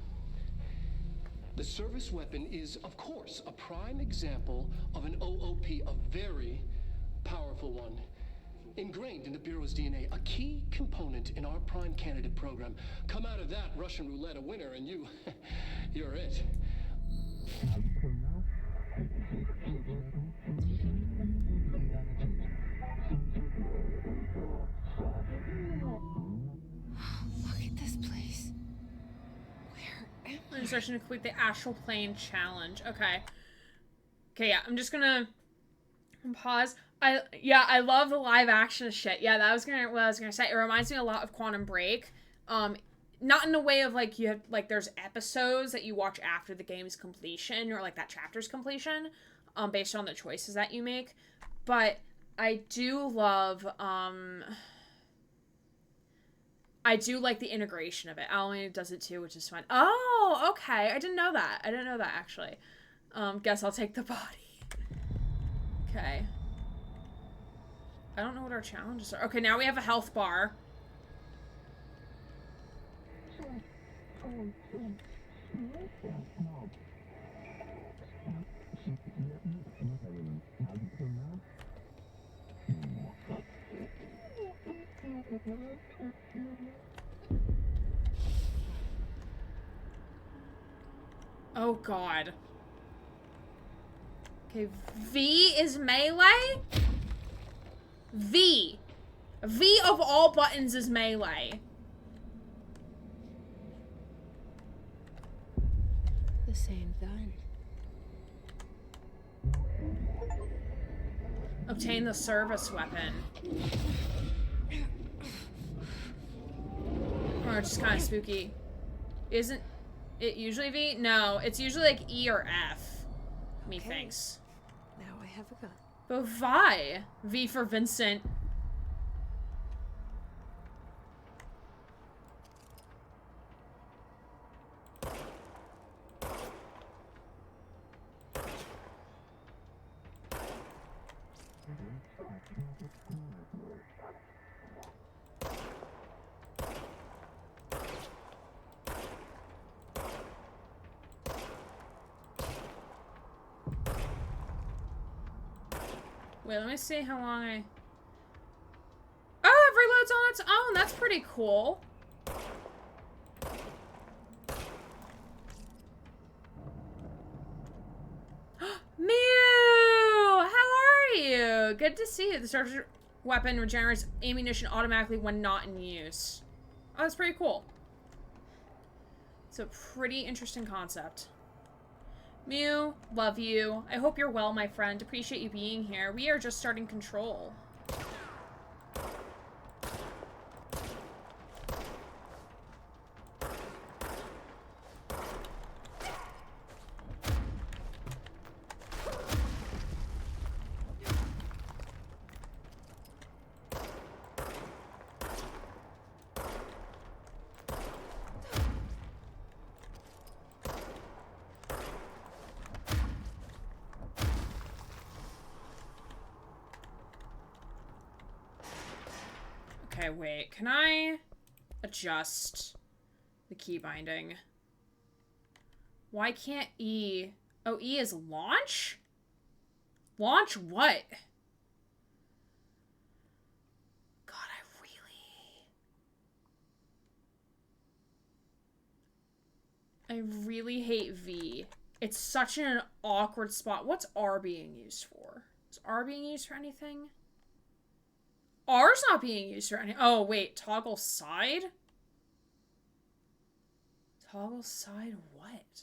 the service weapon is, of course, a prime example of an OOP, a very powerful one. Ingrained in the Bureau's DNA, a key component in our prime candidate program. Come out of that Russian roulette a winner and you're it. Look at this place. Where am I? Insertion to complete the astral plane challenge. Okay. Okay, yeah, I'm just gonna pause. I love the live action shit. Yeah, what I was gonna say. It reminds me a lot of Quantum Break. Not in a way of like you have like there's episodes that you watch after the game's completion or like that chapter's completion, based on the choices that you make. But I do love I do like the integration of it. Alan does it too, which is fun. Oh, okay. I didn't know that. Actually. Guess I'll take the body. Okay. I don't know what our challenges are. Okay, now we have a health bar. Oh, God. Okay, V is melee? V. V of all buttons is melee. The same gun. Obtain the service weapon. which is kind of spooky. Isn't it usually V? No, it's usually like E or F. Methinks. Now I have a gun. But Vi. V for Vincent. Wait, let me see how long I... Oh, it reloads on its own. That's pretty cool. Mew! How are you? Good to see you. The starter weapon regenerates ammunition automatically when not in use. Oh, that's pretty cool. It's a pretty interesting concept. Mew, love you. I hope you're well, my friend. Appreciate you being here. We are just starting control. Okay, wait. Can I adjust the key binding? Why can't E... Oh, E is launch? Launch what? God, I really hate V. It's such an awkward spot. What's R being used for? Is R being used for anything? R's not being used for any. Oh, wait. Toggle side? Toggle side what?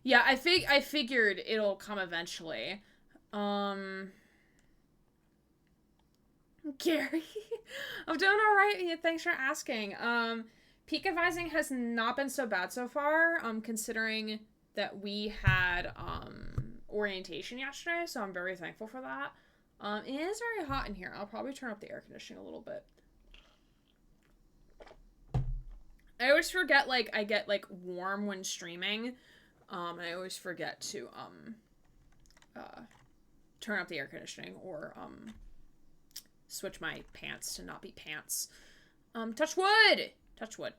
Yeah, I figured it'll come eventually. Gary? I'm doing alright. Yeah, thanks for asking. Peak advising has not been so bad so far, considering that we had, orientation yesterday, so I'm very thankful for that. It is very hot in here. I'll probably turn up the air conditioning a little bit. I always forget, like, I get, like, warm when streaming. And I always forget to, turn up the air conditioning or, switch my pants to not be pants. Touch wood! Touch wood.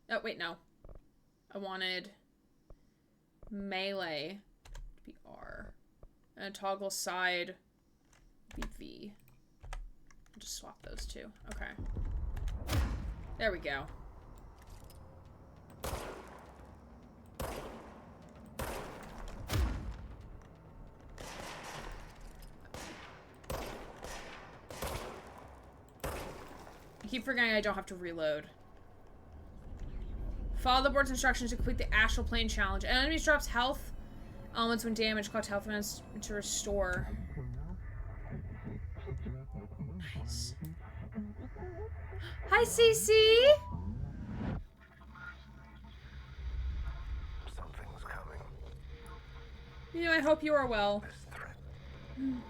Oh, wait, no. I wanted melee to be R. And toggle side be V. I'll just swap those two. Okay. There we go. I keep forgetting I don't have to reload. Follow the board's instructions to complete the astral plane challenge. Enemies drops health elements when damaged. Collect health elements to restore. Nice. Hi, CC! Something's coming. You know, I hope you are well. This threat. An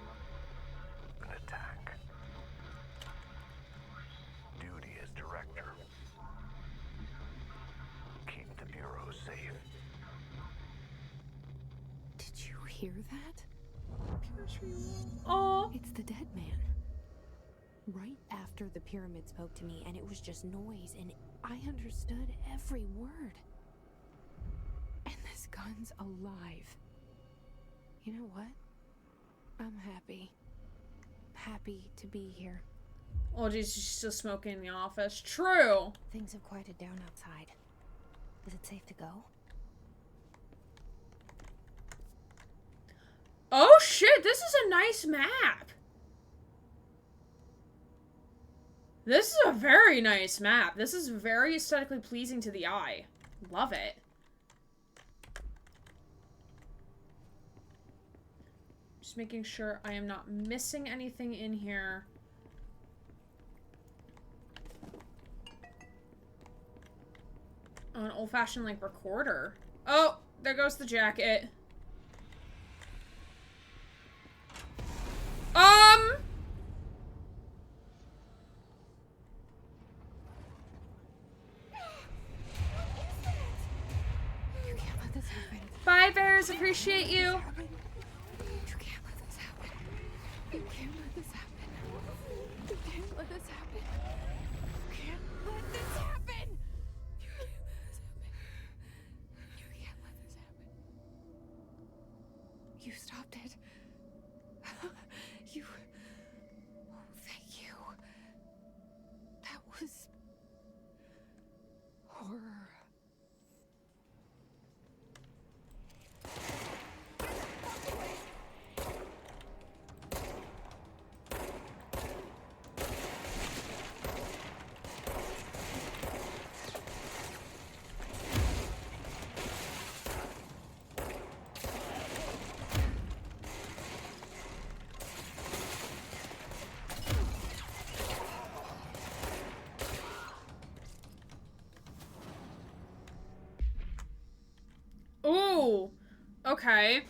attack. Duty as director. Keep the Bureau safe. Did you hear that? Aw. It's the dead man. Right after the pyramid spoke to me, and it was just noise, and I understood every word. And this gun's alive. You know what? I'm happy. Happy to be here. Oh, geez, she's still smoking in the office. True. Things have quieted down outside. Is it safe to go? Oh, shit, this is a nice map. This is a very nice map. This is very aesthetically pleasing to the eye. Love it. Just Just making sure I am not missing anything in here. Oh, an old-fashioned, like, recorder. Oh, there goes the jacket. You can't let this happen. Bye, bears. Appreciate you. You can't let this happen. You can't let this happen. You can't let this happen. You can't let this happen. You can't let this happen. You can't let this happen. You stopped it. You. Oh, thank you. That was horror. Ooh. Okay.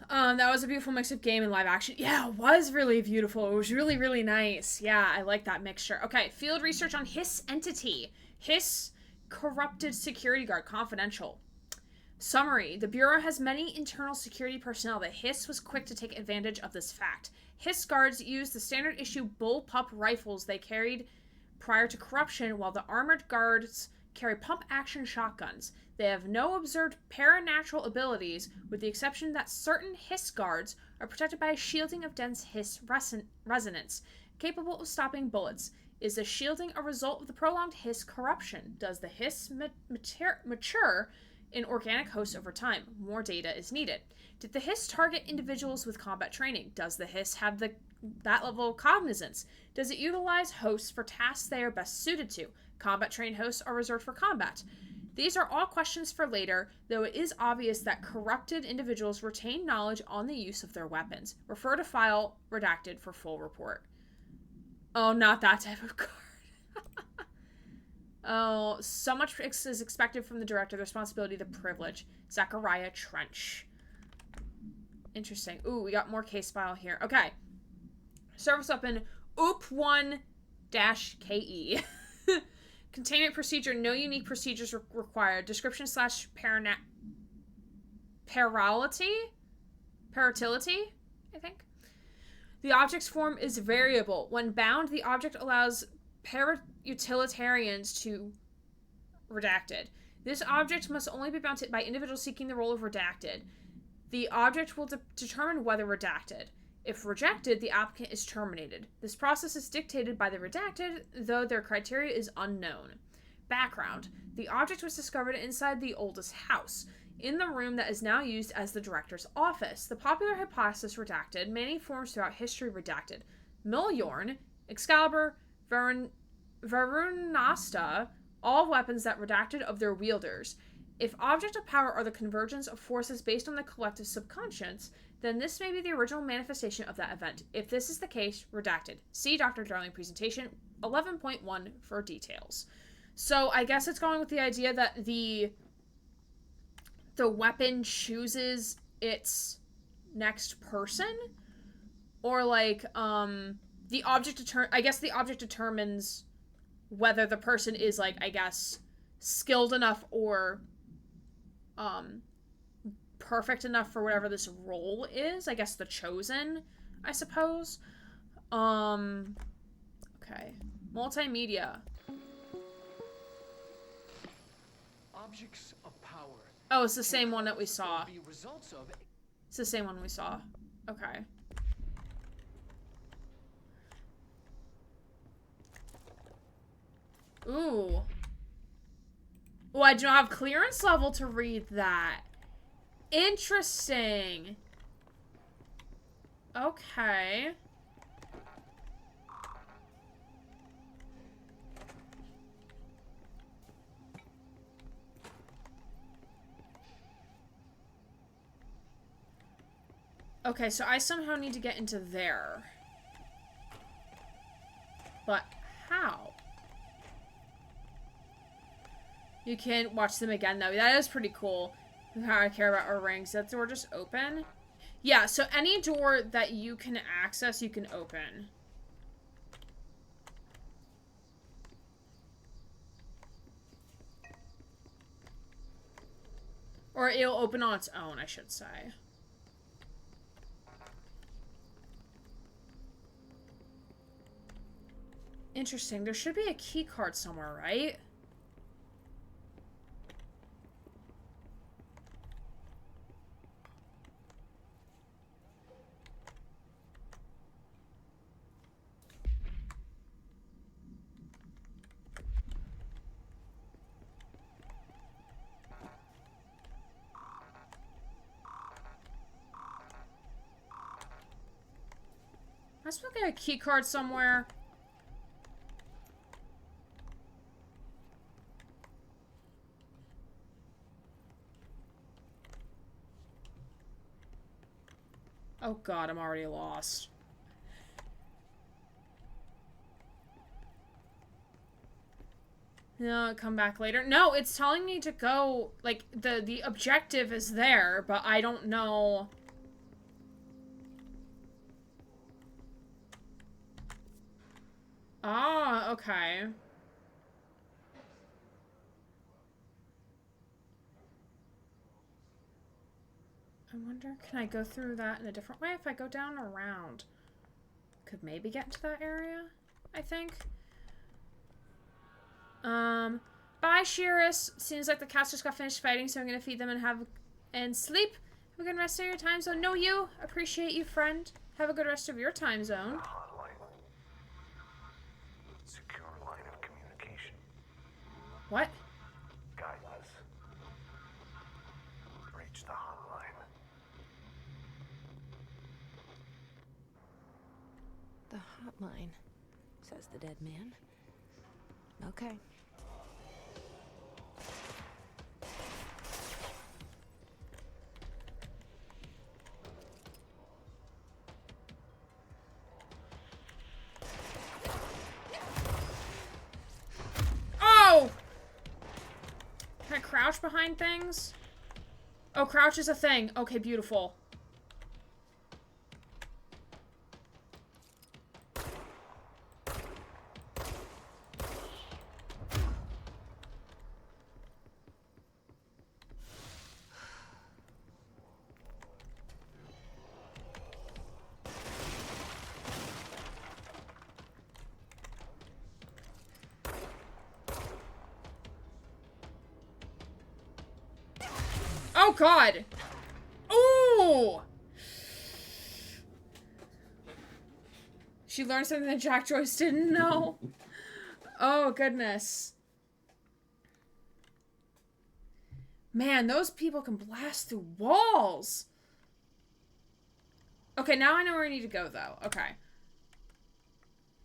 That was a beautiful mix of game and live action. Yeah, it was really beautiful. It was really, really nice. Yeah, I like that mixture. Okay, field research on Hiss entity. Hiss corrupted security guard. Confidential. Summary. The Bureau has many internal security personnel, but Hiss was quick to take advantage of this fact. Hiss guards used the standard issue bullpup rifles they carried prior to corruption, while the armored guards carry pump-action shotguns. They have no observed paranatural abilities, with the exception that certain Hiss guards are protected by a shielding of dense Hiss resonance, capable of stopping bullets. Is the shielding a result of the prolonged Hiss corruption? Does the Hiss mature in organic hosts over time? More data is needed. Did the Hiss target individuals with combat training? Does the Hiss have that level of cognizance? Does it utilize hosts for tasks they are best suited to? Combat-trained hosts are reserved for combat. These are all questions for later, though it is obvious that corrupted individuals retain knowledge on the use of their weapons. Refer to file redacted for full report. Oh, not that type of card. Oh, so much is expected from the director. The responsibility, the privilege. Zachariah Trench. Interesting. Ooh, we got more case file here. Okay. Service weapon OOP1-KE. Containment procedure. No unique procedures required. Description / paratility, I think. The object's form is variable. When bound, the object allows para-utilitarians to redacted. This object must only be bound by individuals seeking the role of redacted. The object will determine whether redacted. If rejected, the applicant is terminated. This process is dictated by the redacted, though their criteria is unknown. Background. The object was discovered inside the oldest house, in the room that is now used as the director's office. The popular hypothesis redacted, many forms throughout history redacted. Milyorn, Excalibur, Varunasta, all weapons that redacted of their wielders. If object of power are the convergence of forces based on the collective subconscious, then this may be the original manifestation of that event. If this is the case, redacted. See Dr. Darling presentation 11.1 for details. So I guess it's going with the idea that the weapon chooses its next person, or like the object the object determines whether the person is, like, I guess, skilled enough or perfect enough for whatever this role is. I guess the chosen, I suppose. Okay. Multimedia. Objects of power. Oh, it's the same one that we saw. Be results of. It's the same one we saw. Okay. Ooh. Oh, I do not have clearance level to read that. Interesting. Okay. Okay, so I somehow need to get into there. But how? You can watch them again, though. That is pretty cool. How I care about our rings. That door just open? Yeah, so any door that you can access, you can open. Or it'll open on its own, I should say. Interesting. There should be a key card somewhere, right? Am I supposed to get a key card somewhere? Oh god, I'm already lost. No, come back later. No, it's telling me to go, like, the objective is there, but I don't know. Ah, okay. I wonder, can I go through that in a different way if I go down around? Could maybe get into that area, I think. Bye, Shiris. Seems like the cats just got finished fighting, so I'm gonna feed them and sleep. Have a good rest of your time zone. No, you. Appreciate you, friend. Have a good rest of your time zone. Hotline. Secure line of communication. What? Guidance. Reach the hotline. The hotline, says the dead man. Okay. Oh! Can I crouch behind things? Oh, crouch is a thing. Okay, beautiful. Oh, God. Ooh. She learned something that Jack Joyce didn't know. Oh, goodness. Man, those people can blast through walls. Okay, now I know where I need to go, though. Okay.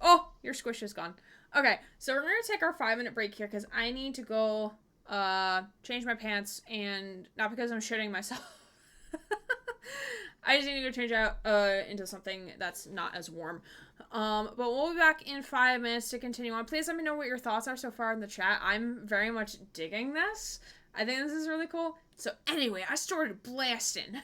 Oh, your squish is gone. Okay, so we're going to take our 5-minute break here because I need to go change my pants, and not because I'm shitting myself. I just need to go change out into something that's not as warm. But we'll be back in 5 minutes to continue on. Please let me know what your thoughts are so far in the chat. I'm very much digging this. I think this is really cool. So anyway, I started blasting.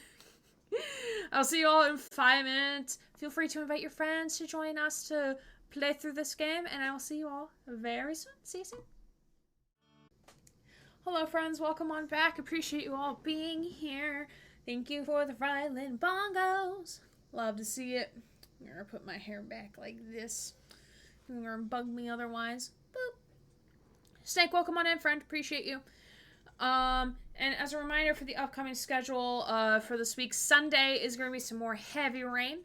I'll see you all in 5 minutes. Feel free to invite your friends to join us to play through this game, and I will see you all very soon. See you soon. Hello, friends. Welcome on back. Appreciate you all being here. Thank you for the violin bongos. Love to see it. I'm gonna put my hair back like this. You're gonna bug me otherwise. Boop. Snake, welcome on in, friend. Appreciate you. And as a reminder for the upcoming schedule for this week, Sunday is going to be some more heavy rain.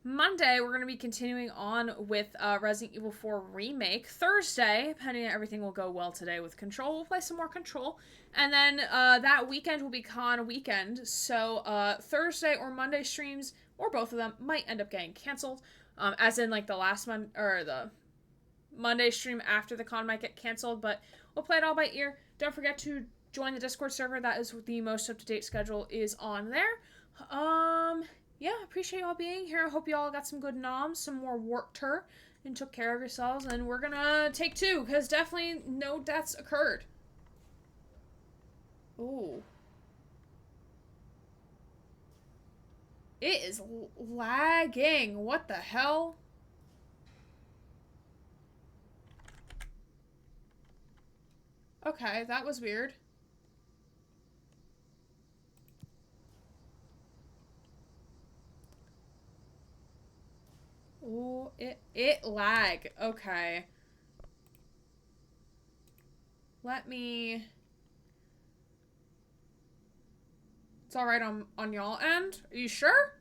Monday, we're going to be continuing on with Resident Evil 4 Remake. Thursday, depending on everything will go well today with Control, we'll play some more Control. And then that weekend will be Con weekend. So Thursday or Monday streams, or both of them, might end up getting canceled. As in, like, the last month, or the Monday stream after the Con might get canceled. But we'll play it all by ear. Don't forget to join the Discord server. That is the most up-to-date schedule is on there. yeah, appreciate y'all being here. I hope y'all got some good noms, some more water, and took care of yourselves. And we're gonna take 2, because definitely no deaths occurred. Ooh. It is lagging. What the hell? Okay, that was weird. Oh, it lag. Okay. Let me... It's alright on y'all end? Are you sure?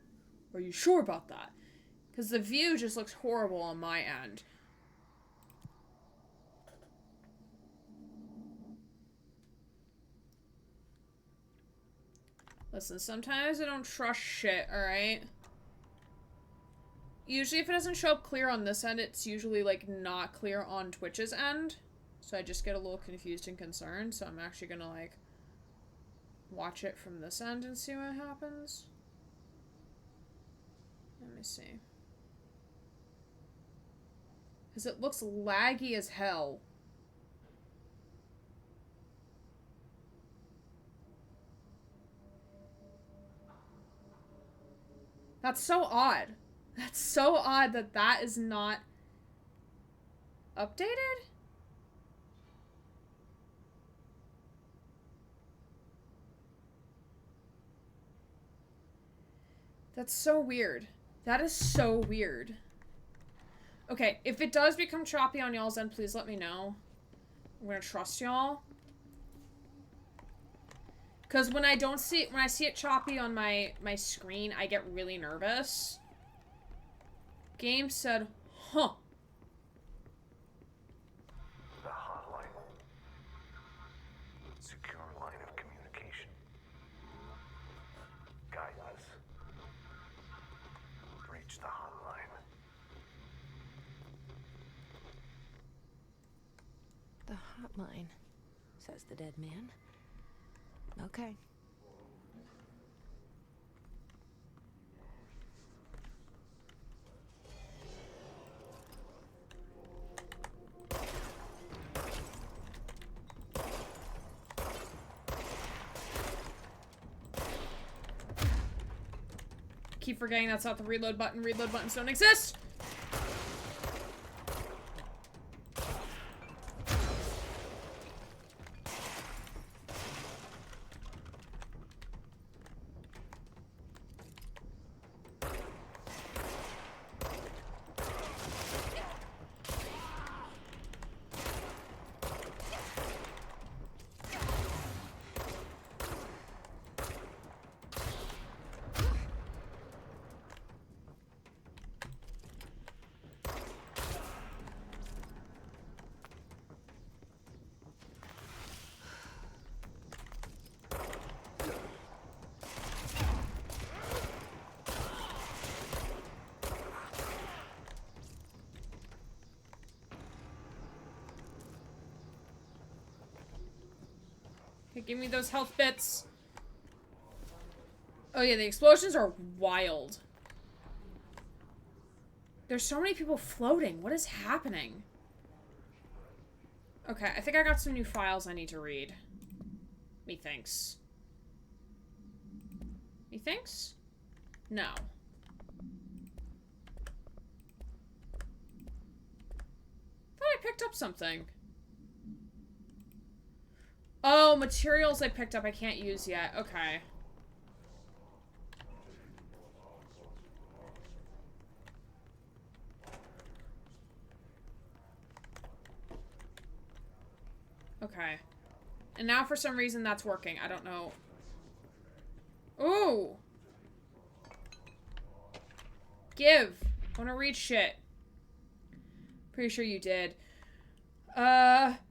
Are you sure about that? Because the view just looks horrible on my end. Listen, sometimes I don't trust shit, alright? Usually if it doesn't show up clear on this end, it's usually, like, not clear on Twitch's end. So I just get a little confused and concerned, so I'm actually gonna, like, watch it from this end and see what happens. Let me see. Because it looks laggy as hell. That's so odd. That's so odd that that is not updated? That's so weird. That is so weird. Okay, if it does become choppy on y'all's end, please let me know. I'm gonna trust y'all. Because when I see it choppy on my screen, I get really nervous. Game said, huh. The hotline. Secure line of communication. Guidance. Reach the hotline. The hotline, says the dead man. Okay. Keep forgetting that's not the reload button. Reload buttons don't exist. Okay, give me those health bits. Oh yeah, the explosions are wild. There's so many people floating. What is happening? Okay, I think I got some new files I need to read. Methinks. Methinks? No. Thought I picked up something. Oh, materials I picked up I can't use yet. Okay. Okay. And now for some reason that's working. I don't know. Ooh! Give! I wanna read shit. Pretty sure you did.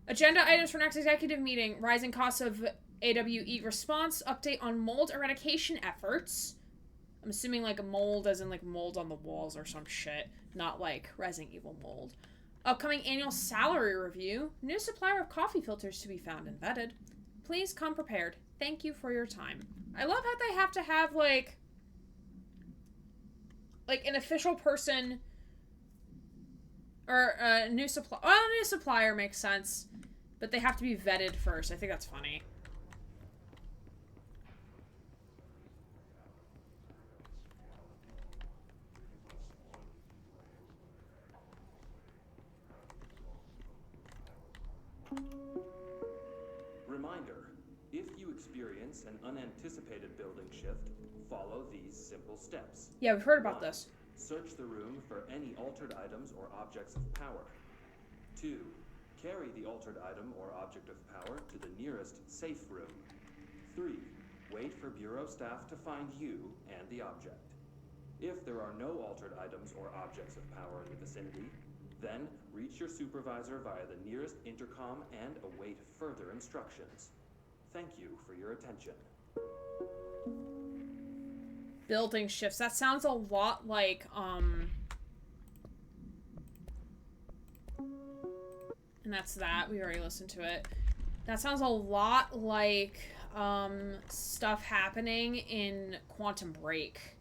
Agenda items for next executive meeting. Rising costs of AWE response. Update on mold eradication efforts. I'm assuming like a mold as in like mold on the walls or some shit. Not like Resident Evil mold. Upcoming annual salary review. New supplier of coffee filters to be found and vetted. Please come prepared. Thank you for your time. I love how they have to have like like an official person or a new supply. Well, a new supplier makes sense, but they have to be vetted first. I think that's funny. Reminder, if you experience an unanticipated building shift, follow these simple steps. Yeah, we've heard about 1. this. Search the room for any altered items or objects of power. 2. Carry the altered item or object of power to the nearest safe room. 3. Wait for Bureau staff to find you and the object. If there are no altered items or objects of power in the vicinity, then reach your supervisor via the nearest intercom and await further instructions. Thank you for your attention. Building shifts. That sounds a lot like, and that's that. We already listened to it. That sounds a lot like, stuff happening in Quantum Break.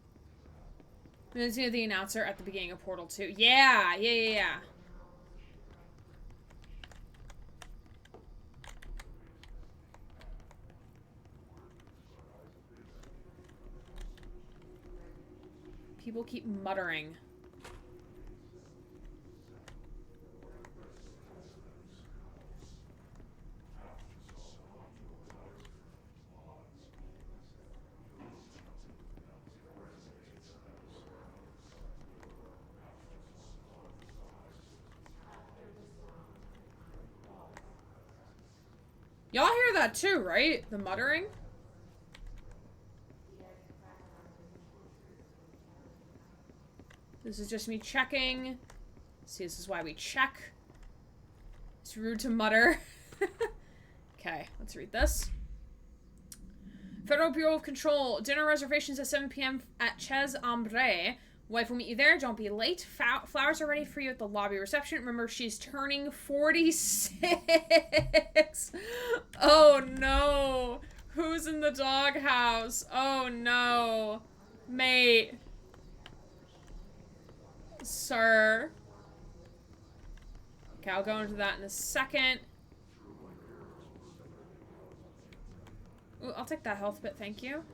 Let's do the announcer at the beginning of Portal 2. Yeah. People keep muttering. Y'all hear that too, right? The muttering? This is just me checking. See, this is why we check. It's rude to mutter. Okay, let's read this. Federal Bureau of Control. Dinner reservations at 7 p.m. at Chez Ambre. Wife will meet you there. Don't be late. Flowers are ready for you at the lobby reception. Remember, she's turning 46. Oh, no. Who's in the doghouse? Oh, no. Mate. Sir. Okay, I'll go into that in a second. Ooh, I'll take that health bit, thank you.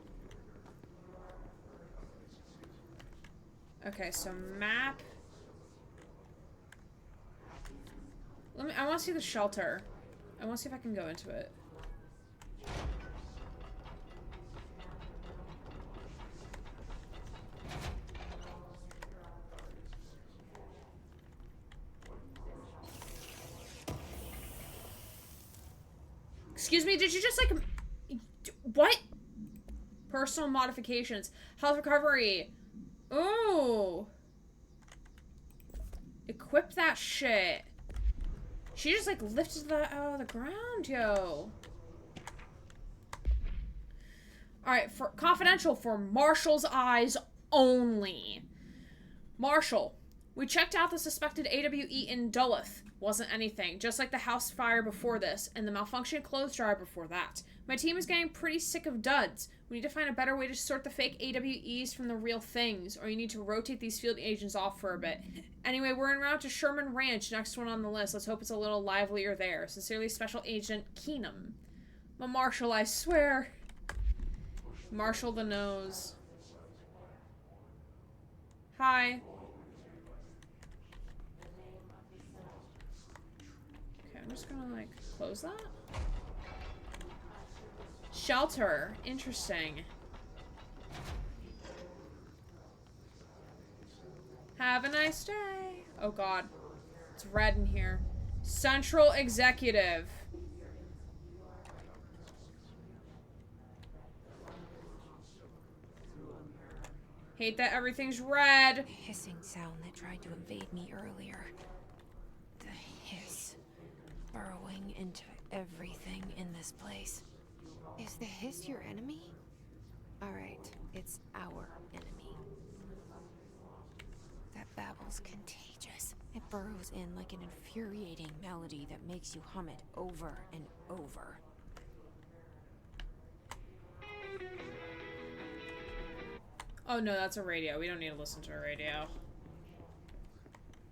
Okay, so map. I want to see the shelter. I want to see if I can go into it. Excuse me, did you just like... What? Personal modifications. Health recovery. Ooh. Equip that shit. She just like lifted that out of the ground, yo. Alright, for confidential for Marshall's eyes only. Marshall, we checked out the suspected AWE in Duluth. Wasn't anything, just like the house fire before this, and the malfunctioning clothes dryer before that. My team is getting pretty sick of duds. We need to find a better way to sort the fake AWEs from the real things, or you need to rotate these field agents off for a bit. Anyway, we're en route to Sherman Ranch, next one on the list. Let's hope it's a little livelier there. Sincerely, Special Agent Keenum. But Marshall, I swear. Marshall the nose. Hi. I'm just gonna, like, close that. Shelter. Interesting. Have a nice day. Oh, God. It's red in here. Central Executive. Hate that everything's red. The hissing sound that tried to invade me earlier. The hiss. Burrowing into everything in this place. Is the hiss your enemy? Alright, it's our enemy. That babble's contagious. It burrows in like an infuriating melody that makes you hum it over and over. Oh no, that's a radio. We don't need to listen to a radio.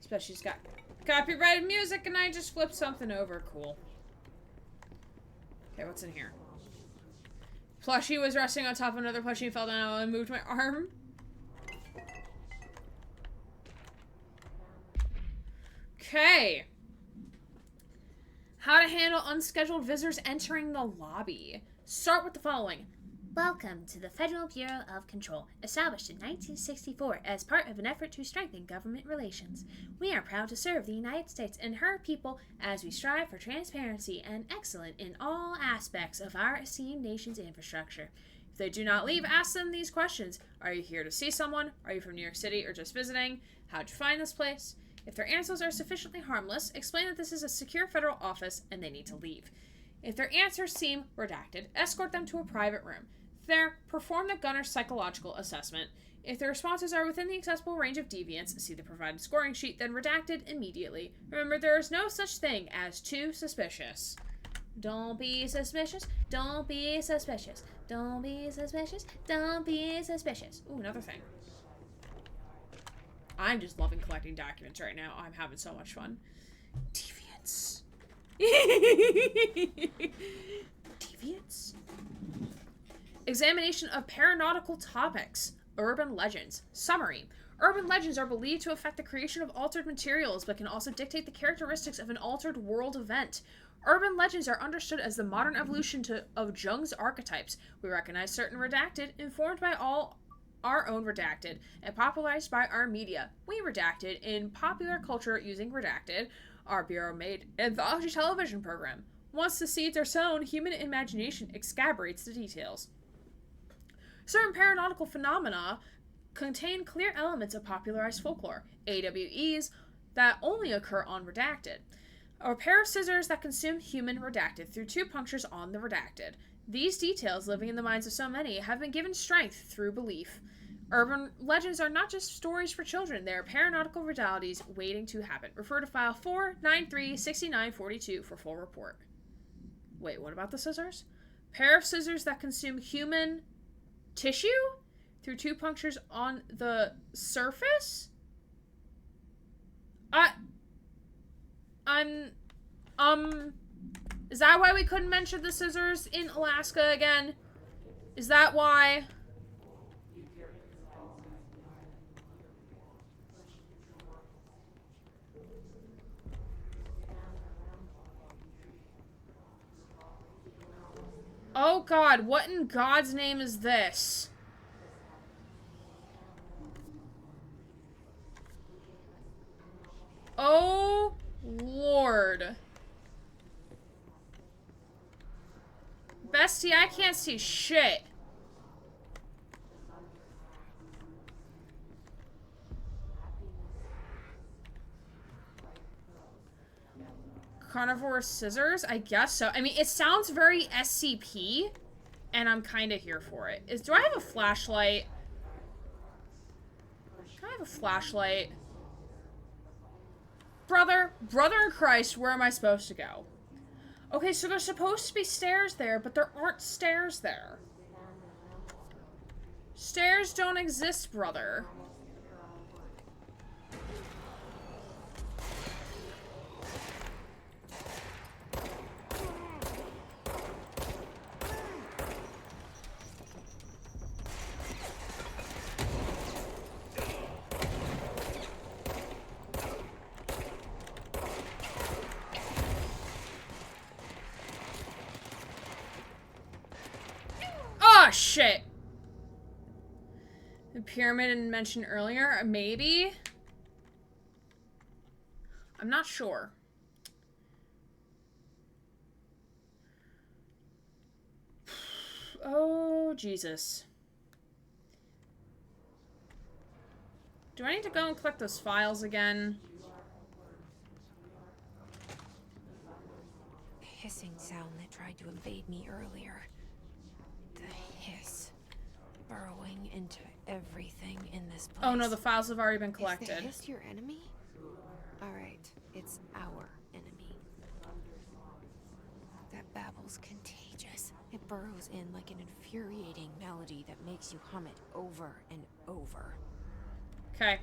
Especially it's got copyrighted music and I just flipped something over. Cool. Okay, what's in here? Plushie was resting on top of another plushie and fell down and moved my arm. Okay. How to handle unscheduled visitors entering the lobby. Start with the following. Welcome to the Federal Bureau of Control, established in 1964 as part of an effort to strengthen government relations. We are proud to serve the United States and her people as we strive for transparency and excellence in all aspects of our esteemed nation's infrastructure. If they do not leave, ask them these questions. Are you here to see someone? Are you from New York City or just visiting? How'd you find this place? If their answers are sufficiently harmless, explain that this is a secure federal office and they need to leave. If their answers seem redacted, escort them to a private room. There, perform the gunner's psychological assessment. If the responses are within the acceptable range of deviance, see the provided scoring sheet, then redacted immediately. Remember, there is no such thing as too suspicious. Don't be suspicious. Don't be suspicious. Don't be suspicious. Don't be suspicious. Ooh, another thing. I'm just loving collecting documents right now. I'm having so much fun. Deviance. Deviance? Examination of paranautical topics. Urban legends. Summary. Urban legends are believed to affect the creation of altered materials, but can also dictate the characteristics of an altered world event. Urban legends are understood as the modern evolution of Jung's archetypes. We recognize certain redacted, informed by all our own redacted, and popularized by our media. We redacted in popular culture using redacted. Our bureau made anthology television program. Once the seeds are sown, human imagination excavates the details. Certain paranautical phenomena contain clear elements of popularized folklore, AWEs that only occur on redacted, or a pair of scissors that consume human redacted through two punctures on the redacted. These details, living in the minds of so many, have been given strength through belief. Urban legends are not just stories for children, they are paranautical realities waiting to happen. Refer to file 4936942 for full report. Wait, what about the scissors? Pair of scissors that consume human tissue through two punctures on the surface? Is that why we couldn't mention the scissors in Alaska again? Is that why? Oh God, what in God's name is this? Oh Lord. Bestie, I can't see shit. Carnivore scissors? I guess so. I mean, it sounds very SCP, and I'm kind of here for it. Do I have a flashlight? Can I have a flashlight? Brother in Christ, where am I supposed to go? Okay, so there's supposed to be stairs there, but there aren't stairs there. Stairs don't exist, brother. Oh, shit. The pyramid mentioned earlier, maybe? I'm not sure. Oh, Jesus. Do I need to go and collect those files again? The hissing sound that tried to invade me earlier. The hiss burrowing into everything in this place. Oh no, the files have already been collected. Is the hiss your enemy? Alright, it's our enemy. That babble's contagious. contagious. It burrows in like an infuriating melody that makes you hum it over and over. Okay.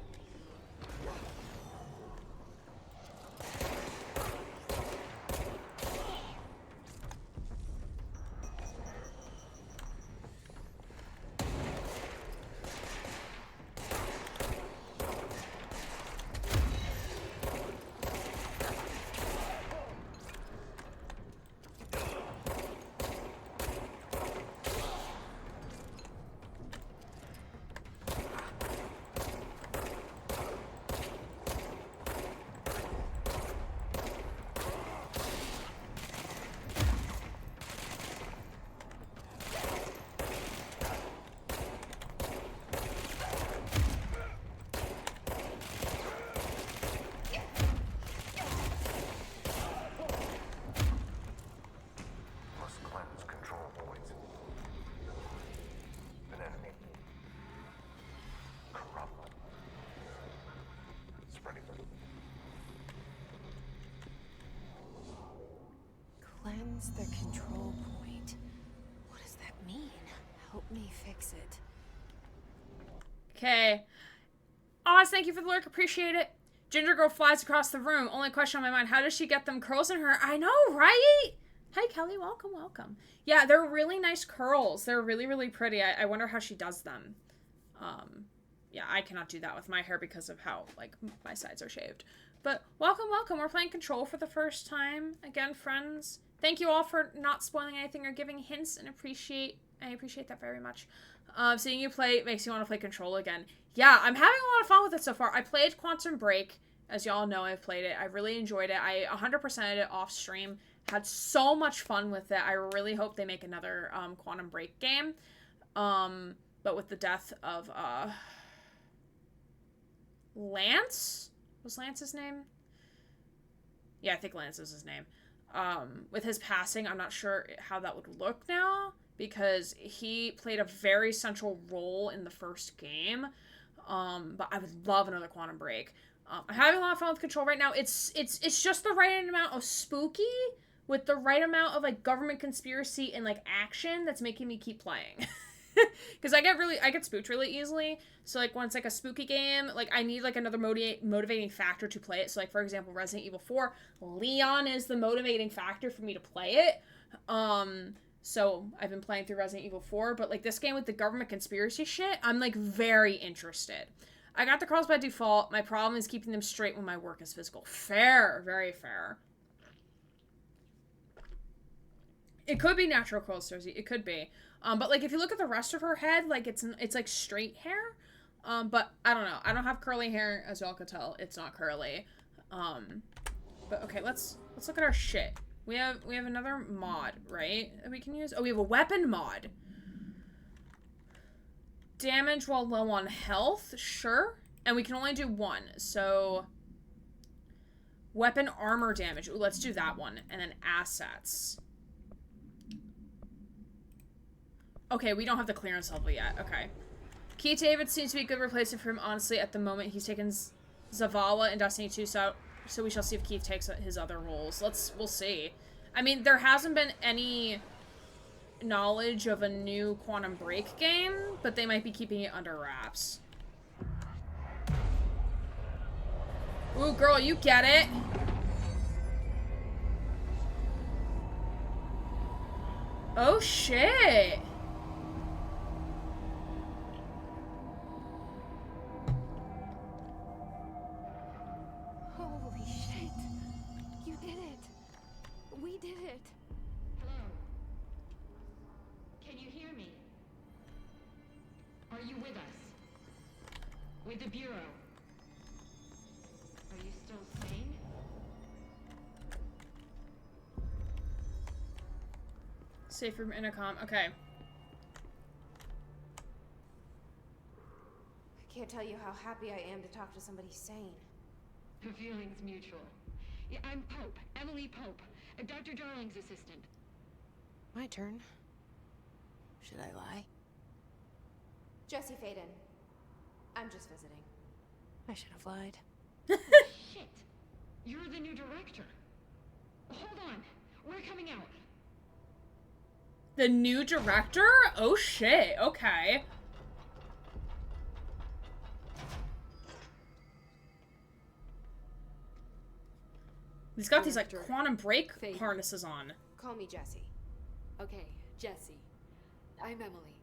Must cleanse control points. An enemy. Corrupt. Spreading. Cleanse the control point. What does that mean? Help me fix it. Okay. Oz, thank you for the lurk. Appreciate it. Ginger girl flies across the room. Only question on my mind: how does she get them curls in her? I know, right? Hey, Kelly, welcome, welcome. Yeah, they're really nice curls. They're really, really pretty. I wonder how she does them. Yeah, I cannot do that with my hair because of how, like, my sides are shaved. But welcome, welcome. We're playing Control for the first time. Again, friends. Thank you all for not spoiling anything or giving hints, and I appreciate that very much. Seeing you play makes you want to play Control again. Yeah, I'm having a lot of fun with it so far. I played Quantum Break. As y'all know, I've played it. I really enjoyed it. I 100%ed it off stream. Had so much fun with it. I really hope they make another Quantum Break game. But with the death of Lance? Was Lance his name? Yeah, I think Lance is his name. With his passing, I'm not sure how that would look now, because he played a very central role in the first game. But I would love another Quantum Break. I'm having a lot of fun with Control right now. It's just the right amount of spooky with the right amount of, like, government conspiracy and, like, action that's making me keep playing. Because I get spooked really easily. So, like, when it's, like, a spooky game, like, I need, like, another motivating factor to play it. So, like, for example, Resident Evil 4, Leon is the motivating factor for me to play it. So I've been playing through Resident Evil 4, but, like, this game with the government conspiracy shit, I'm, like, very interested. I got the curls by default. My problem is keeping them straight when my work is physical. Fair. Very fair. It could be natural curls, Cersei. It could be. But, like, if you look at the rest of her head, like, it's like, straight hair. But, I don't know. I don't have curly hair, as y'all could tell. It's not curly. But, okay, let's look at our shit. We have another mod, right? That we can use? Oh, we have a weapon mod. Damage while low on health, sure. And we can only do one, so weapon armor damage. Ooh, let's do that one. And then assets. Okay, we don't have the clearance level yet. Okay. Keith David seems to be a good replacement for him, honestly. At the moment, he's taken Zavala in Destiny 2, so we shall see if Keith takes his other roles. We'll see. I mean, there hasn't been any knowledge of a new Quantum Break game, but they might be keeping it under wraps. Ooh, girl, you get it. Oh, shit. Holy shit. You did it. We did it. Hello? Can you hear me? Are you with us? With the Bureau? Are you still sane? Safe room intercom. Okay. I can't tell you how happy I am to talk to somebody sane. The feeling's mutual. Yeah, I'm Pope. Emily Pope. Dr. Darling's assistant. My turn. Should I lie? Jesse Faden. I'm just visiting. I should have lied. Shit! You're the new director. Hold on. We're coming out. The new director? Oh shit, okay. He's got these, like, quantum break harnesses on. Call me Jessie. Okay, Jessie. I'm Emily.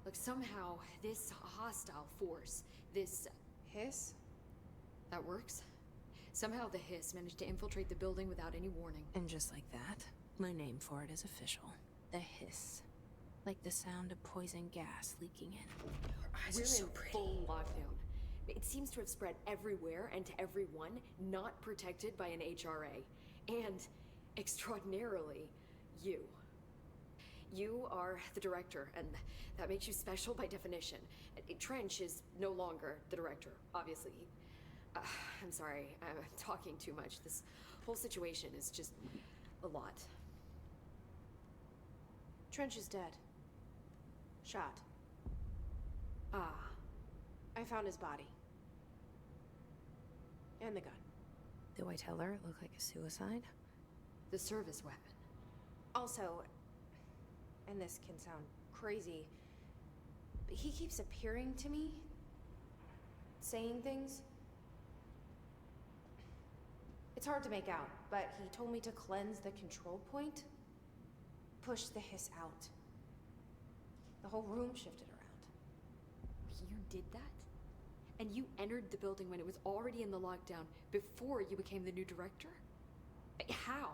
Look, somehow, this hostile force, this... Hiss? That works? Somehow the hiss managed to infiltrate the building without any warning. And just like that, my name for it is official. The hiss. Like the sound of poison gas leaking in. We're in full lockdown. It seems to have spread everywhere and to everyone not protected by an HRA. And, extraordinarily, you. You are the director, and that makes you special by definition. Trench is no longer the director, obviously. I'm sorry, I'm talking too much. This whole situation is just a lot. Trench is dead. Shot. Ah. I found his body. And the gun. Do I tell her it looked like a suicide? The service weapon. Also, and this can sound crazy, but he keeps appearing to me, saying things. It's hard to make out, but he told me to cleanse the control point, push the hiss out. The whole room shifted around. You did that? And you entered the building when it was already in the lockdown before you became the new director? How?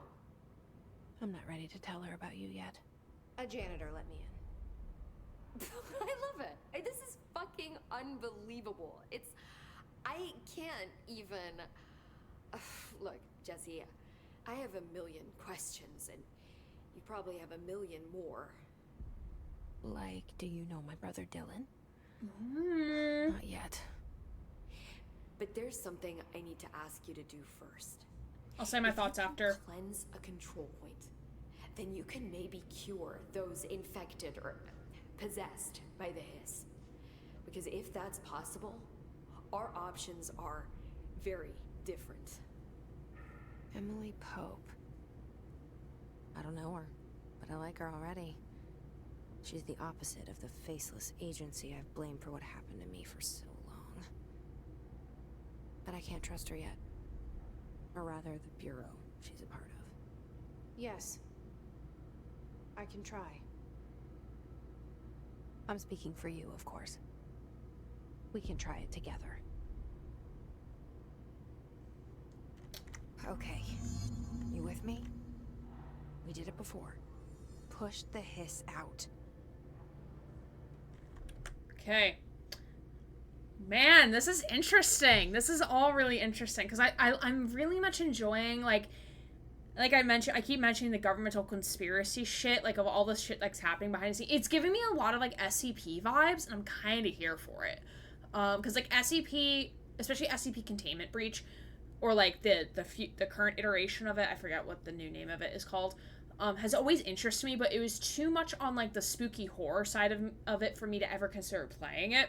I'm not ready to tell her about you yet. A janitor let me in. I love it. This is fucking unbelievable. I can't even... Look, Jessie, I have a million questions, and you probably have a million more. Like, do you know my brother Dylan? Not yet. But there's something I need to ask you to do first. I'll say my thoughts after. Cleanse a control point. Then you can maybe cure those infected or possessed by the hiss. Because if that's possible, our options are very different. Emily Pope. I don't know her, but I like her already. She's the opposite of the faceless agency I've blamed for what happened to me for so long. But I can't trust her yet. Or rather, the bureau she's a part of. Yes. I can try. I'm speaking for you, of course. We can try it together. Okay. You with me? We did it before. Push the hiss out. Okay. Man, this is interesting. This is all really interesting because I'm really much enjoying like I mentioned, I keep mentioning the governmental conspiracy shit, like of all this shit that's happening behind the scenes. It's giving me a lot of like SCP vibes, and I'm kind of here for it. Because like SCP, especially SCP Containment Breach, or like the current iteration of it, I forget what the new name of it is called, has always interested me, but it was too much on like the spooky horror side of it for me to ever consider playing it.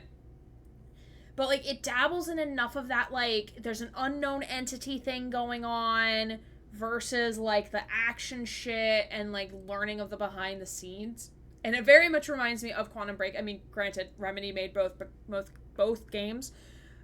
But like it dabbles in enough of that, like there's an unknown entity thing going on versus like the action shit and like learning of the behind the scenes. And it very much reminds me of Quantum Break. I mean, granted, Remedy made both games.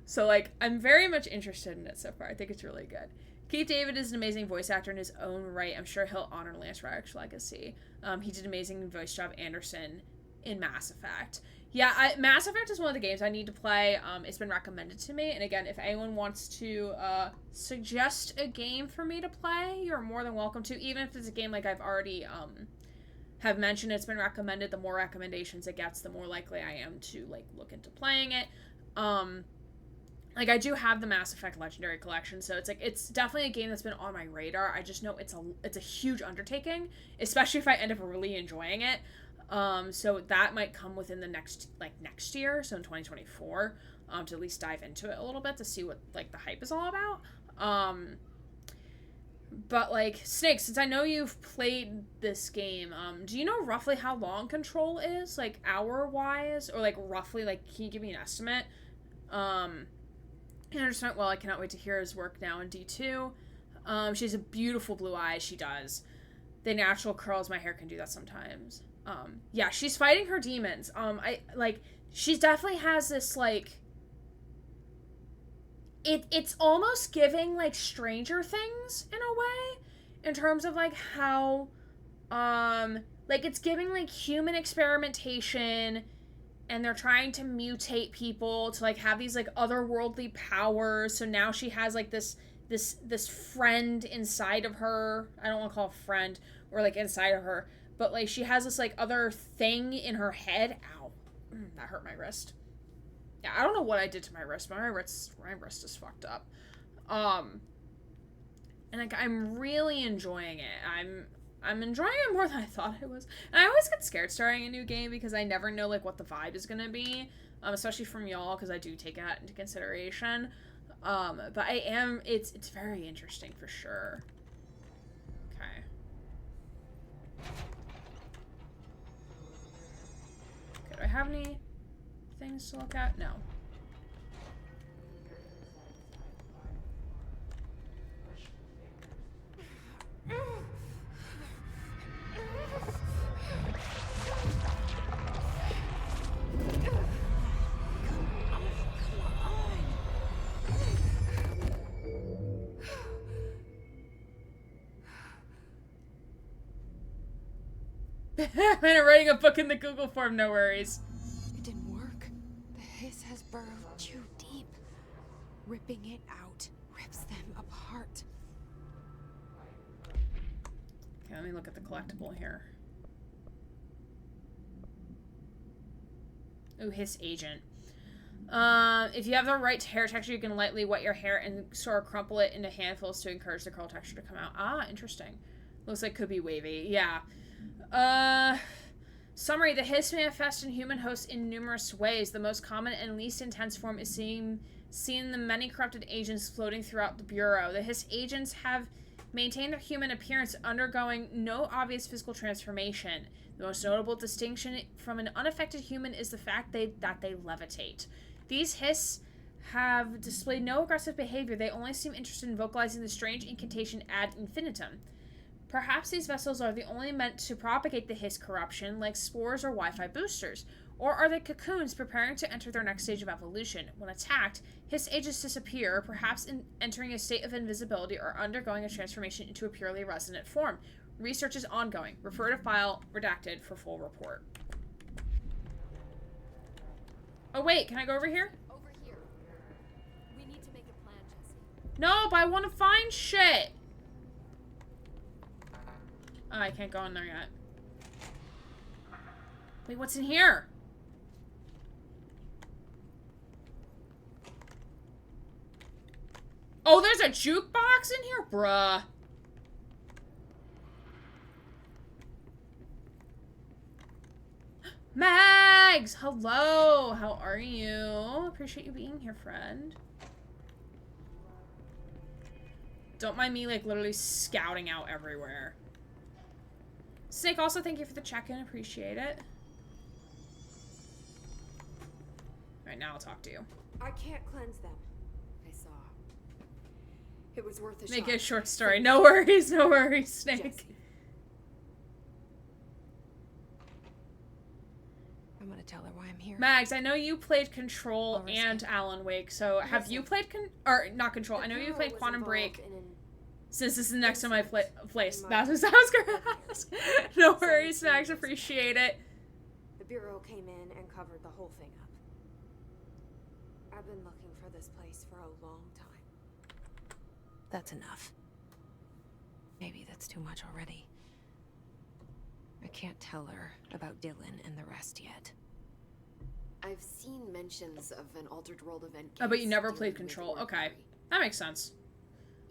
So like I'm very much interested in it so far. I think it's really good. Keith David is an amazing voice actor in his own right. I'm sure he'll honor Lance Reddick's legacy. He did an amazing voice job Anderson in Mass Effect. Yeah, Mass Effect is one of the games I need to play. It's been recommended to me. And again, if anyone wants to suggest a game for me to play, you're more than welcome to. Even if it's a game like I've already have mentioned, it's been recommended. The more recommendations it gets, the more likely I am to like look into playing it. Like I do have the Mass Effect Legendary Collection, so it's definitely a game that's been on my radar. I just know it's a huge undertaking, especially if I end up really enjoying it. So that might come within the next year, so in 2024, to at least dive into it a little bit to see what like the hype is all about. But like Snake, since I know you've played this game, do you know roughly how long Control is, like hour-wise, or like roughly, like can you give me an estimate? Anderson, well, I cannot wait to hear his work now in D2. She has a beautiful blue eye, she does. the natural curls. My hair can do that sometimes. Yeah, she's fighting her demons. She definitely has this, like, it's almost giving, like, Stranger Things in a way, in terms of, like, how, like, it's giving, like, human experimentation, and they're trying to mutate people to, like, have these, like, otherworldly powers. So now she has, like, this friend inside of her. I don't want to call it friend, or, like, inside of her, but, like, she has this, like, other thing in her head. Ow. That hurt my wrist. Yeah, I don't know what I did to my wrist, but my wrist is fucked up. And, like, I'm really enjoying it. I'm enjoying it more than I thought I was. And I always get scared starting a new game because I never know, like, what the vibe is gonna be. Especially from y'all, because I do take that into consideration. But it's very interesting for sure. Okay. Do I have any things to look at? No. I'm writing a book in the Google form, no worries. It didn't work. The hiss has burrowed too deep. Ripping it out rips them apart. Okay, let me look at the collectible here. Ooh, hiss agent. If you have the right hair texture, you can lightly wet your hair and sort of crumple it into handfuls to encourage the curl texture to come out. Ah, interesting. Looks like could be wavy. Yeah. Summary. The hiss manifests in human hosts in numerous ways. The most common and least intense form is seen in the many corrupted agents floating throughout the Bureau. The hiss agents have maintained their human appearance, undergoing no obvious physical transformation. The most notable distinction from an unaffected human is the fact that they levitate. These hiss have displayed no aggressive behavior. They only seem interested in vocalizing the strange incantation ad infinitum. Perhaps these vessels are the only meant to propagate the hiss corruption, like spores or Wi-Fi boosters. Or are they cocoons preparing to enter their next stage of evolution? When attacked, hiss agents disappear, perhaps entering a state of invisibility or undergoing a transformation into a purely resonant form. Research is ongoing. Refer to file redacted for full report. Oh wait, can I go over here? Over here. We need to make a plan, Jesse. No, but I want to find shit. Oh, I can't go in there yet. Wait, what's in here? Oh, there's a jukebox in here? Bruh. Mags! Hello! How are you? Appreciate you being here, friend. Don't mind me, like, literally scouting out everywhere. Snake, also thank you for the check-in. Appreciate it. Alright, now I'll talk to you. I can't cleanse them. I saw. It was worth a shot. Make it a short story. No worries, no worries, Snake. Jesse. I'm gonna tell her why I'm here. Mags, I know you played Control I'll risk and it. Alan Wake, so have Listen. you played or not Control? The I know you Bureau played was Quantum involved Break. in an Since this is next to my place. in That's my what I was gonna ask. No worries, 17 Mags. years Appreciate it. The Bureau came in and covered the whole thing up. I've been looking for this place for a long time. That's enough. Maybe that's too much already. I can't tell her about Dylan and the rest yet. I've seen mentions of an Altered World event. Oh, but you case never dealing played with Control. Okay, ordinary. that makes sense.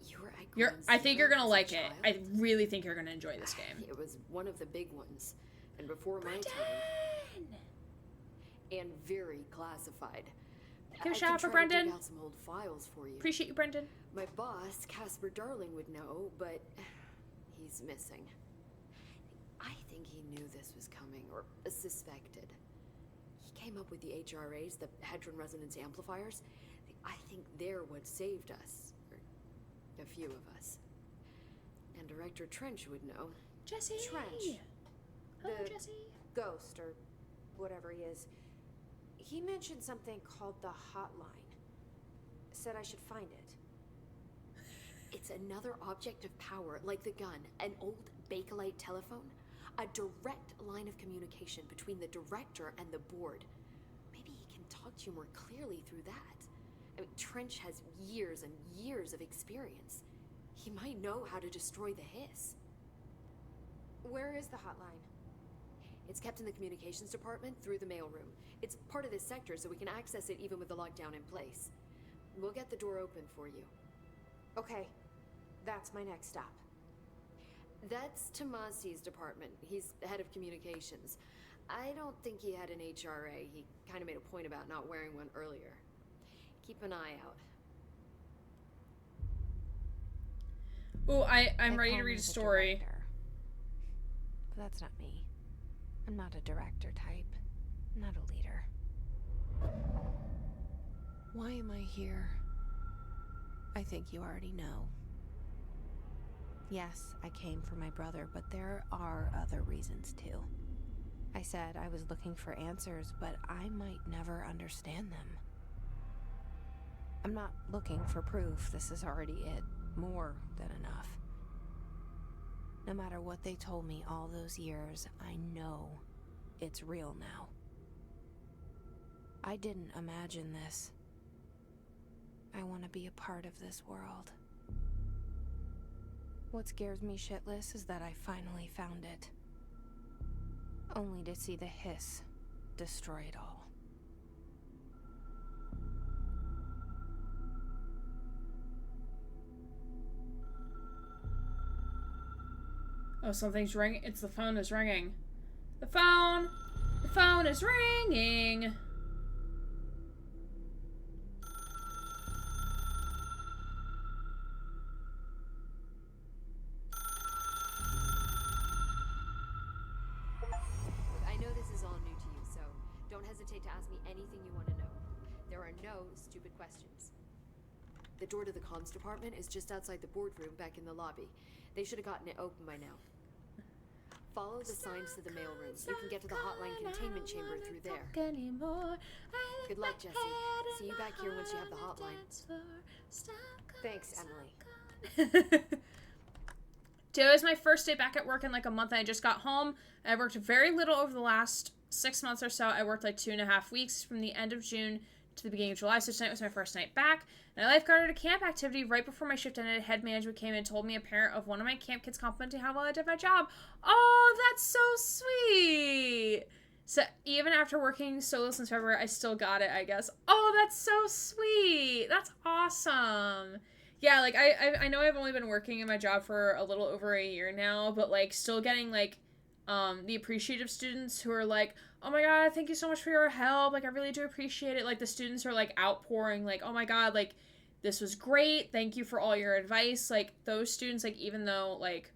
You were at Ground I think you're Zero gonna as a like it. child? I really think you're gonna enjoy this game. It was one of the big ones, and before my time, and very classified. Give a I shout out could for try to dig Brendan. out some old files for you. Appreciate you, Brendan. My boss, Casper Darling, would know, but he's missing. I think he knew this was coming, or suspected. He came up with the HRAs, the Hadron Resonance Amplifiers. I think they're what saved us, or a few of us. And and Director Trench would know. Jesse! Trench. Hello, The Jesse. Ghost, or whatever he is. He mentioned something called the hotline. Said I should find it. It's another object of power, like the gun, an old Bakelite telephone. A direct line of communication between the director and the board. Maybe he can talk to you more clearly through that. I mean, Trench has years and years of experience. He might know how to destroy the hiss. Where is the hotline? It's kept in the communications department through the mailroom. It's part of this sector, so we can access it even with the lockdown in place. We'll get the door open for you. Okay, that's my next stop. That's Tomasi's department. He's the head of communications. I don't think he had an HRA. He kind of made a point about not wearing one earlier. Keep an eye out. Ooh, I'm They ready call to me read a the story. director. But that's not me. I'm not a director type. I'm not a leader. Why am I here? I think you already know. Yes, I came for my brother, but there are other reasons too. I said I was looking for answers, but I might never understand them. I'm not looking for proof. This is already it. More than enough. No matter what they told me all those years, I know it's real now. I didn't imagine this. I want to be a part of this world. What scares me shitless is that I finally found it. Only to see the hiss destroy it all. Oh, something's ringing. It's the phone is ringing. The phone! The phone is ringing! I know this is all new to you, so don't hesitate to ask me anything you want to know. There are no stupid questions. The door to the comms department is just outside the boardroom back in the lobby. They should have gotten it open by now. Follow the signs to the mailroom. You can get to the hotline containment chamber through there. Good luck, Jesse. See you back here once you have the hotline. Thanks, Emily. Today was my first day back at work in like a month, and I just got home. I worked very little over the last 6 months or so. I worked like 2.5 weeks from the end of June to the beginning of July, so tonight was my first night back. And I lifeguarded a camp activity right before my shift ended. Head management came in and told me a parent of one of my camp kids complimenting how well I did my job. Oh, that's so sweet! So even after working solo since February, I still got it, I guess. Oh, that's so sweet! That's awesome! Yeah, like, I know I've only been working in my job for a little over a year now, but, like, still getting, like, the appreciative students who are like, oh my god, thank you so much for your help, like, I really do appreciate it. Like, the students are, like, outpouring, like, oh my god, like, this was great, thank you for all your advice. Like, those students, like, even though, like,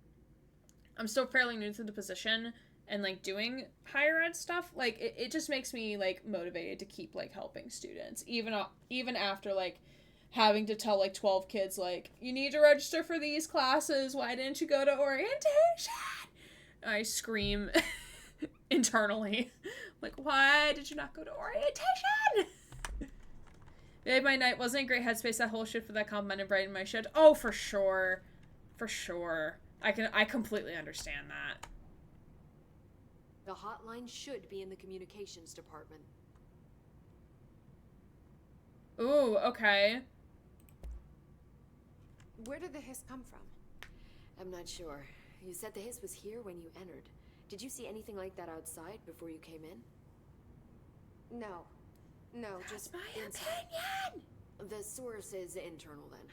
I'm still fairly new to the position and, like, doing higher ed stuff, like, it just makes me, like, motivated to keep, like, helping students, even after, like, having to tell, like, 12 kids, like, you need to register for these classes, why didn't you go to orientation? I scream internally, like, why did you not go to orientation? Maybe my night wasn't a great headspace that whole shift for that compliment and brightened my shift. Oh, for sure. For sure. I completely understand that. The hotline should be in the communications department. Ooh, okay. Where did the hiss come from? I'm not sure. You said the hiss was here when you entered. Did you see anything like that outside before you came in? No. No, just my inside. opinion! The source is internal then.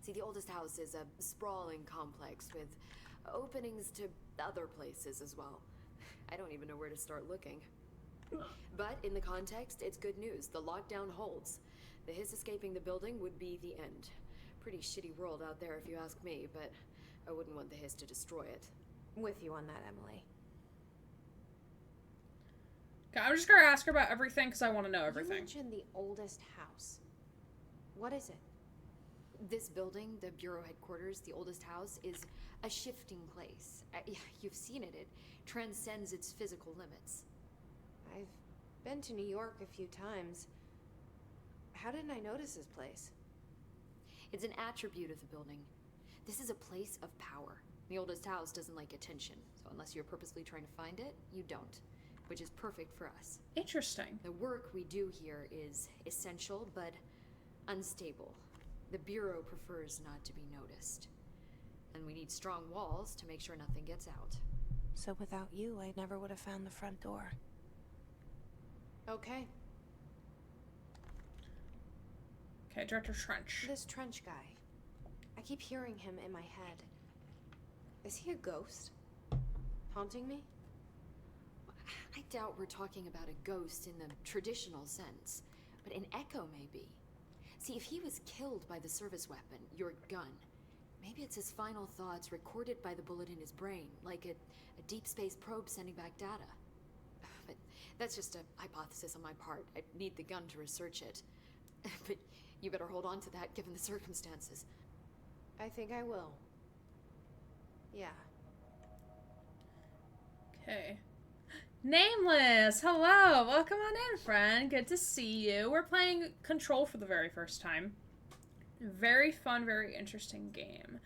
See, the oldest house is a sprawling complex with openings to other places as well. I don't even know where to start looking. But in the context, it's good news. The lockdown holds. The hiss escaping the building would be the end. Pretty shitty world out there if you ask me, but I wouldn't want the hiss to destroy it. With you on that, Emily. Okay, I'm just gonna ask her about everything because I want to know You everything. mentioned the oldest house. What is it? This building, the Bureau headquarters, the oldest house, is a shifting place. You've seen it. It transcends its physical limits. I've been to New York a few times. How didn't I notice this place? It's an attribute of the building. This is a place of power. The oldest house doesn't like attention, so unless you're purposely trying to find it, you don't, which is perfect for us. Interesting. The work we do here is essential, but unstable. The Bureau prefers not to be noticed. And we need strong walls to make sure nothing gets out. So without you, I never would have found the front door. Okay. Okay, Director Trench. This Trench guy. I keep hearing him in my head. Is he a ghost? Haunting me? I doubt we're talking about a ghost in the traditional sense, but an echo maybe. See, if he was killed by the service weapon, your gun, maybe it's his final thoughts recorded by the bullet in his brain, like a deep space probe sending back data. But that's just a hypothesis on my part. I'd need the gun to research it. But you better hold on to that given the circumstances. I think I will. Yeah. Okay. Nameless! Hello! Welcome on in, friend. Good to see you. We're playing Control for the very first time. Very fun, very interesting game.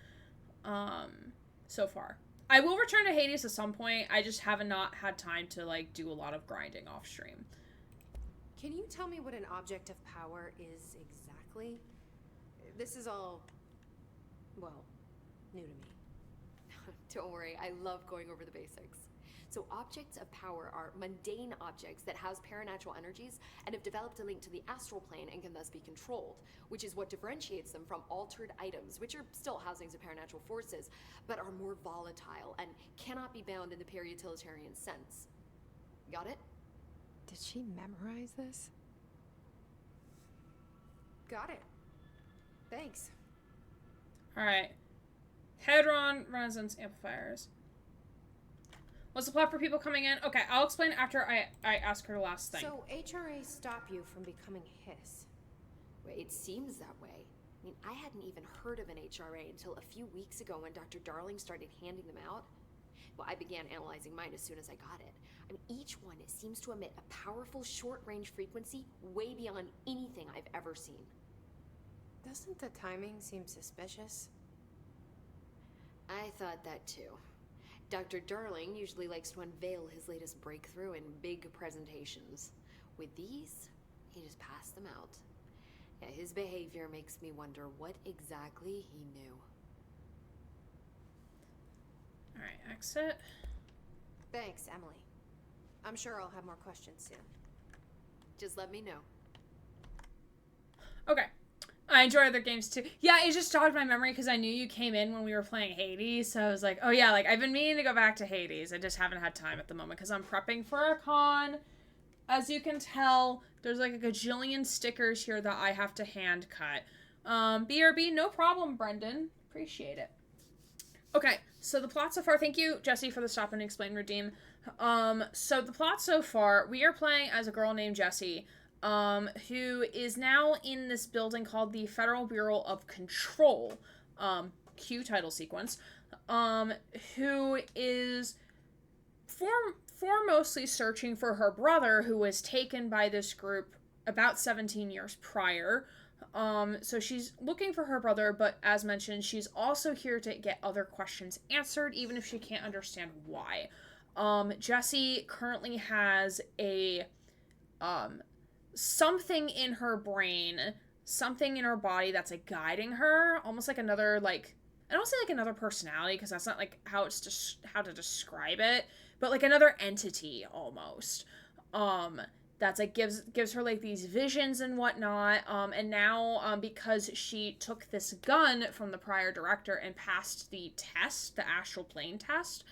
So far. I will return to Hades at some point. I just have not had time to, like, do a lot of grinding off stream. Can you tell me what an object of power is exactly? This is all, well, new to me. Don't worry, I love going over the basics. So objects of power are mundane objects that house paranatural energies and have developed a link to the astral plane and can thus be controlled, which is what differentiates them from altered items, which are still housings of paranatural forces, but are more volatile and cannot be bound in the peri-utilitarian sense. Got it? Did she memorize this? Got it. Thanks. Alright. Hadron Resonance Amplifiers. What's the plot for people coming in? Okay, I'll explain after I ask her the last thing. So HRA stop you from becoming Hiss? Well, it seems that way. I mean, I hadn't even heard of an HRA until a few weeks ago when Dr. Darling started handing them out. Well, I began analyzing mine as soon as I got it. I mean, each one seems to emit a powerful short-range frequency way beyond anything I've ever seen. Doesn't the timing seem suspicious? I thought that too. Dr. Darling usually likes to unveil his latest breakthrough in big presentations. With these, he just passed them out. Yeah, his behavior makes me wonder what exactly he knew. Alright, exit. Thanks, Emily. I'm sure I'll have more questions soon. Just let me know. Okay. I enjoy other games too. Yeah, it just jogged my memory because I knew you came in when we were playing Hades, so I was like, oh yeah, like I've been meaning to go back to Hades. I just haven't had time at the moment because I'm prepping for a con. As you can tell, there's like a gajillion stickers here that I have to hand cut. BRB, no problem, Brendan. Appreciate it. Okay, so the plot so far, thank you, Jesse, for the stop and explain redeem. So the plot so far, we are playing as a girl named Jessie, who is now in this building called the Federal Bureau of Control, cue title sequence, who is foremostly searching for her brother, who was taken by this group about 17 years prior. So she's looking for her brother, but as mentioned, she's also here to get other questions answered, even if she can't understand why. Jessie currently has a, something in her brain, something in her body that's, like, guiding her, almost like another, like, I don't say, like, another personality, because that's not, like, how to describe it, but, like, another entity, almost, that's, like, gives her, like, these visions and whatnot, and now, because she took this gun from the prior director and passed the test, the astral plane test,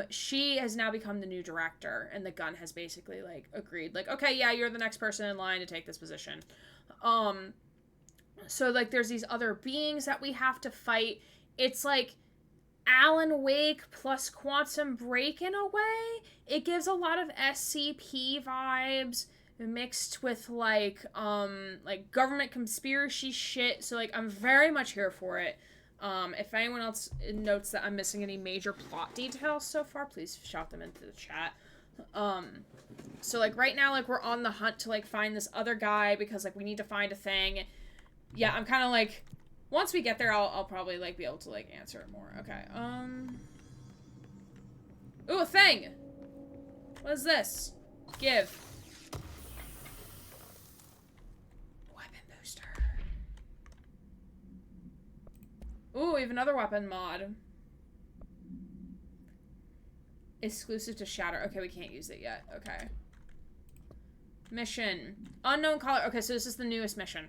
she has now become the new director, and the gun has basically, like, agreed, like, okay, yeah, you're the next person in line to take this position. So, like, there's these other beings that we have to fight. It's, like, Alan Wake plus Quantum Break in a way. It gives a lot of SCP vibes, mixed with like government conspiracy shit. So like I'm very much here for it. If anyone else notes that I'm missing any major plot details so far, please shout them into the chat. So like right now, like we're on the hunt to like find this other guy because like we need to find a thing. Yeah, I'm kind of like, once we get there, I'll probably like be able to like answer it more. Okay. Ooh, a thing. What is this? Give. Weapon booster. Ooh, we have another weapon mod. Exclusive to Shatter. Okay, we can't use it yet. Okay. Mission. Unknown caller. Okay, so this is the newest mission.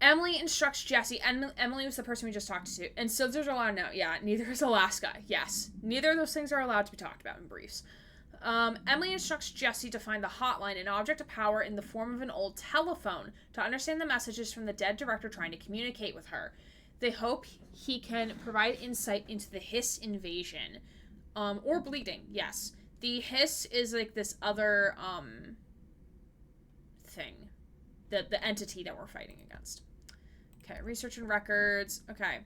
Emily instructs Jesse. Emily was the person we just talked to. And Scissors are allowed now. Yeah, neither is Alaska. Yes. Neither of those things are allowed to be talked about in briefs. Emily instructs Jesse to find the hotline, an object of power in the form of an old telephone, to understand the messages from the dead director trying to communicate with her. They hope he can provide insight into the Hiss invasion. Or bleeding, yes. The Hiss is like this other, thing. The entity that we're fighting against. Okay, research and records. Okay.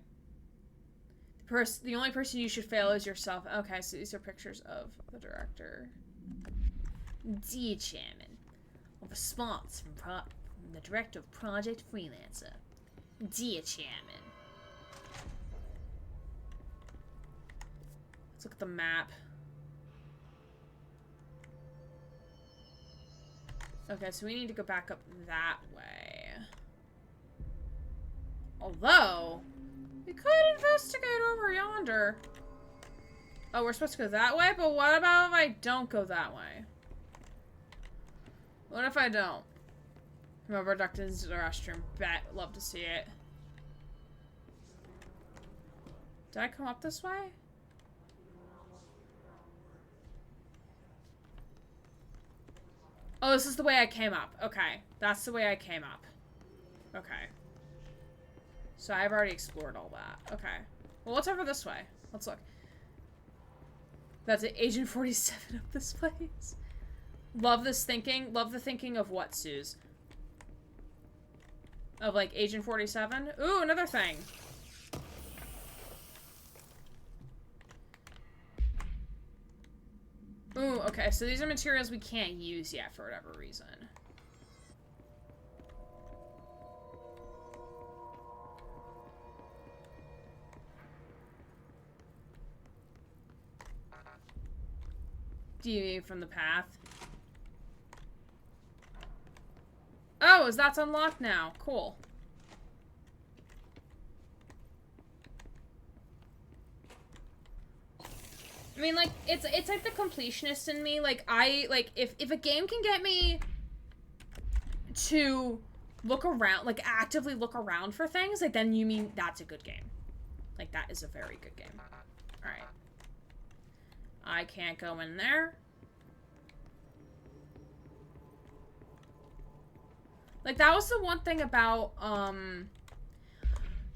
The only person you should fail is yourself. Okay, so these are pictures of the director. Dear Chairman, a response from the director of Project Freelancer. Dear Chairman. Let's look at the map. Okay, so we need to go back up that way. Although, we could investigate over yonder. Oh, we're supposed to go that way? But what about if I don't go that way? What if I don't? Remember, ducked into the restroom. Bet. Love to see it. Did I come up this way? Oh, this is the way I came up. Okay. That's the way I came up. Okay. So I've already explored all that. Okay. Well, what's over this way? Let's look. That's it. Agent 47 of this place. Love this thinking. Love the thinking of what, Suze? Of, like, Agent 47? Ooh, another thing. Ooh, okay, so these are materials we can't use yet for whatever reason. Deviate from the path. Oh, that's unlocked now. Cool. I mean, like, it's like the completionist in me. Like, if a game can get me to look around, like, actively look around for things, like, then you mean that's a good game. Like, that is a very good game. Alright. I can't go in there. Like, that was the one thing about,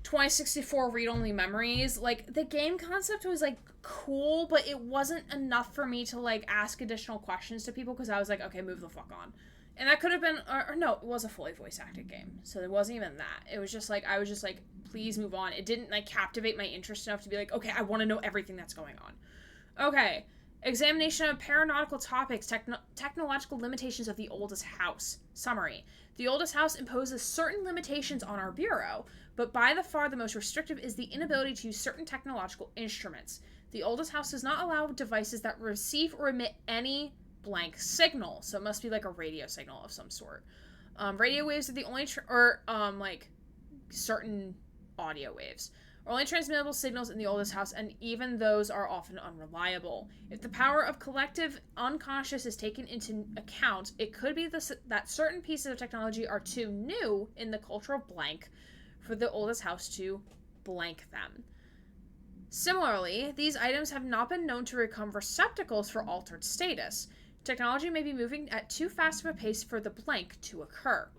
2064 read-only memories. Like, the game concept was, like, cool, but it wasn't enough for me to, like, ask additional questions to people, because I was like, okay, move the fuck on. And that could have been, or no, it was a fully voice-acted game, so it wasn't even that. It was just, like, I was just like, please move on. It didn't, like, captivate my interest enough to be like, okay, I want to know everything that's going on. Okay. Examination of paranautical topics, technological limitations of the oldest house. Summary. The oldest house imposes certain limitations on our bureau, but by the far the most restrictive is the inability to use certain technological instruments. The oldest house does not allow devices that receive or emit any blank signal, so it must be like a radio signal of some sort. Radio waves are the only, like, certain audio waves. Only transmittable signals in the oldest house, and even those are often unreliable. If the power of collective unconscious is taken into account, it could be that certain pieces of technology are too new in the cultural blank for the oldest house to blank them. Similarly, these items have not been known to become receptacles for altered status. Technology may be moving at too fast of a pace for the blank to occur.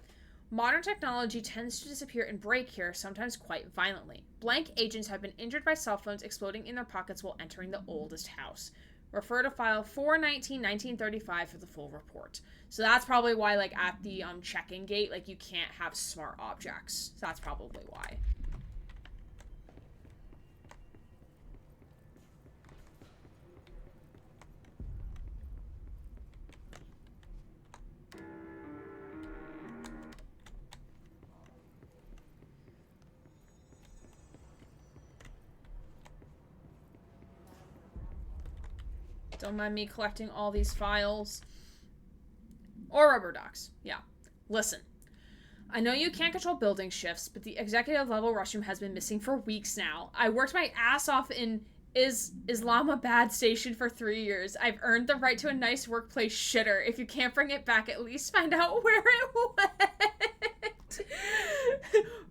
Modern technology tends to disappear and break here, sometimes quite violently. Blank agents have been injured by cell phones exploding in their pockets while entering the oldest house. Refer to file 4/19/1935 for the full report. So that's probably why, like, at the check-in gate, like, you can't have smart objects. So that's probably why. Don't mind me collecting all these files. Or rubber ducks. Yeah. Listen. I know you can't control building shifts, but the executive level restroom has been missing for weeks now. I worked my ass off in Islamabad station for 3 years. I've earned the right to a nice workplace shitter. If you can't bring it back, at least find out where it went.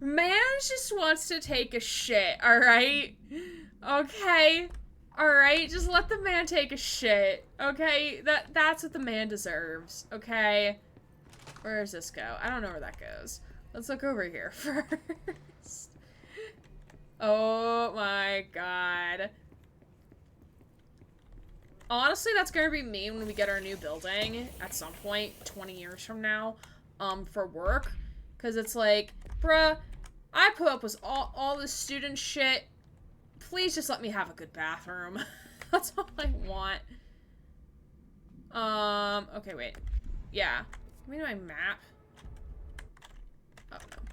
Man just wants to take a shit, alright? Okay? Alright, just let the man take a shit, okay? That's what the man deserves, okay? Where does this go? I don't know where that goes. Let's look over here first. Oh my god. Honestly, that's gonna be me when we get our new building at some point, 20 years from now, for work. Because it's like, bruh, I put up with all this student shit. Please just let me have a good bathroom. That's all I want. Okay, wait. Yeah. Give me my map. Oh, no.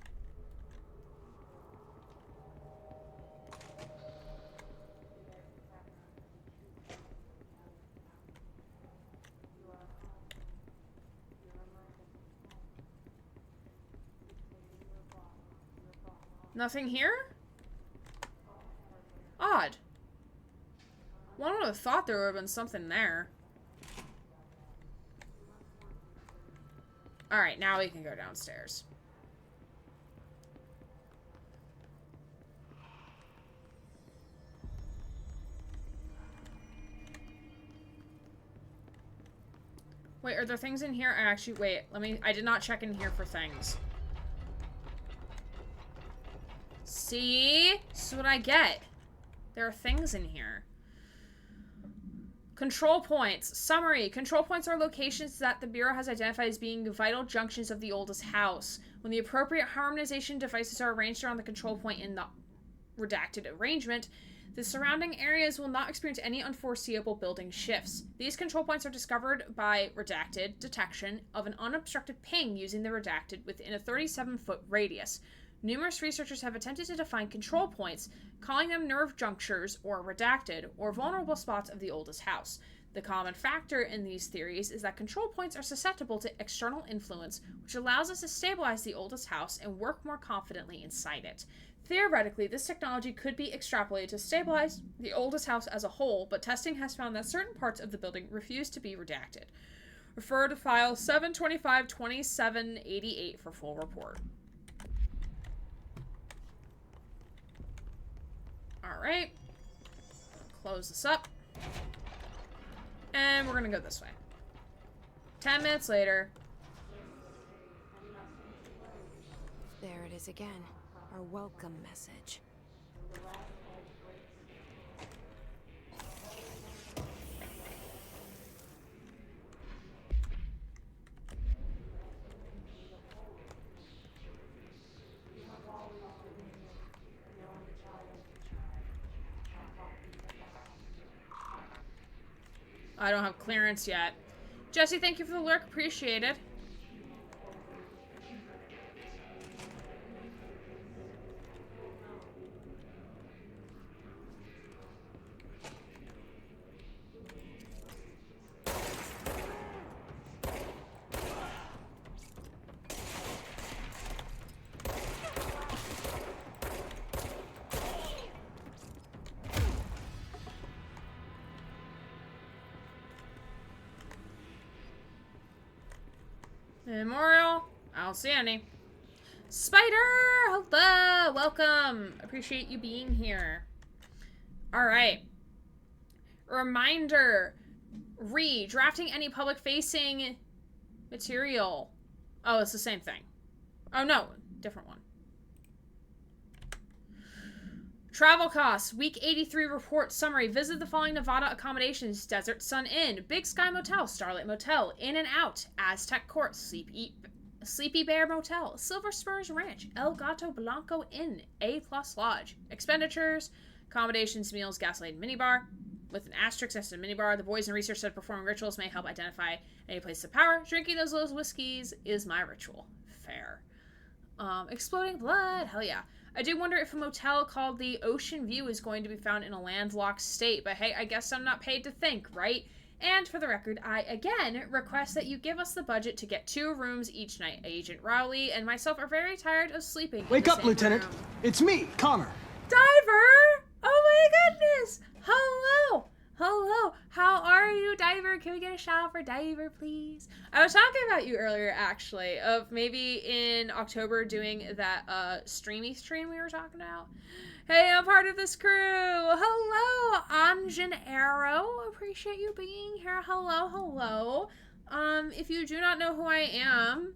Nothing here? Odd. One would have thought there would have been something there. Alright, now we can go downstairs. Wait, are there things in here? Wait, I did not check in here for things. See? This is what I get. There are things in here. Control points. Summary. Control points are locations that the Bureau has identified as being vital junctions of the oldest house. When the appropriate harmonization devices are arranged around the control point in the redacted arrangement, the surrounding areas will not experience any unforeseeable building shifts. These control points are discovered by redacted detection of an unobstructed ping using the redacted within a 37-foot radius. Numerous researchers have attempted to define control points, calling them nerve junctures or redacted, or vulnerable spots of the oldest house. The common factor in these theories is that control points are susceptible to external influence, which allows us to stabilize the oldest house and work more confidently inside it. Theoretically, this technology could be extrapolated to stabilize the oldest house as a whole, but testing has found that certain parts of the building refuse to be redacted. Refer to file 725-2788 for full report. Alright. Close this up. And we're gonna go this way. 10 minutes later. There it is again. Our welcome message. I don't have clearance yet. Jesse, thank you for the lurk. Appreciate it. Memorial. I don't see any. Spider! Hello! Welcome! Appreciate you being here. Alright. Reminder. Drafting any public-facing material. Oh, it's the same thing. Oh, no. Different one. Travel costs. Week 83 report summary. Visit the following Nevada accommodations: Desert Sun Inn, Big Sky Motel, Starlight Motel, In and Out, Aztec Court, Sleepy Bear Motel, Silver Spurs Ranch, El Gato Blanco Inn, A+ Lodge. Expenditures: accommodations, meals, gasoline, minibar. With an asterisk next to the minibar, the boys in research said performing rituals may help identify any place of power. Drinking those whiskeys is my ritual. Fair. Exploding blood. Hell yeah. I do wonder if a motel called the Ocean View is going to be found in a landlocked state, but hey, I guess I'm not paid to think, right? And for the record, I again request that you give us the budget to get 2 rooms each night. Agent Rowley and myself are very tired of sleeping. Wake up, Lieutenant. Room. It's me, Connor. Diver! Oh my goodness! Hello! Hello! How are you, Diver? Can we get a shout out for Diver, please? I was talking about you earlier, actually, of maybe in October doing that stream we were talking about. Hey, I'm part of this crew! Hello, Anjan Arrow. Appreciate you being here. Hello, hello. If you do not know who I am,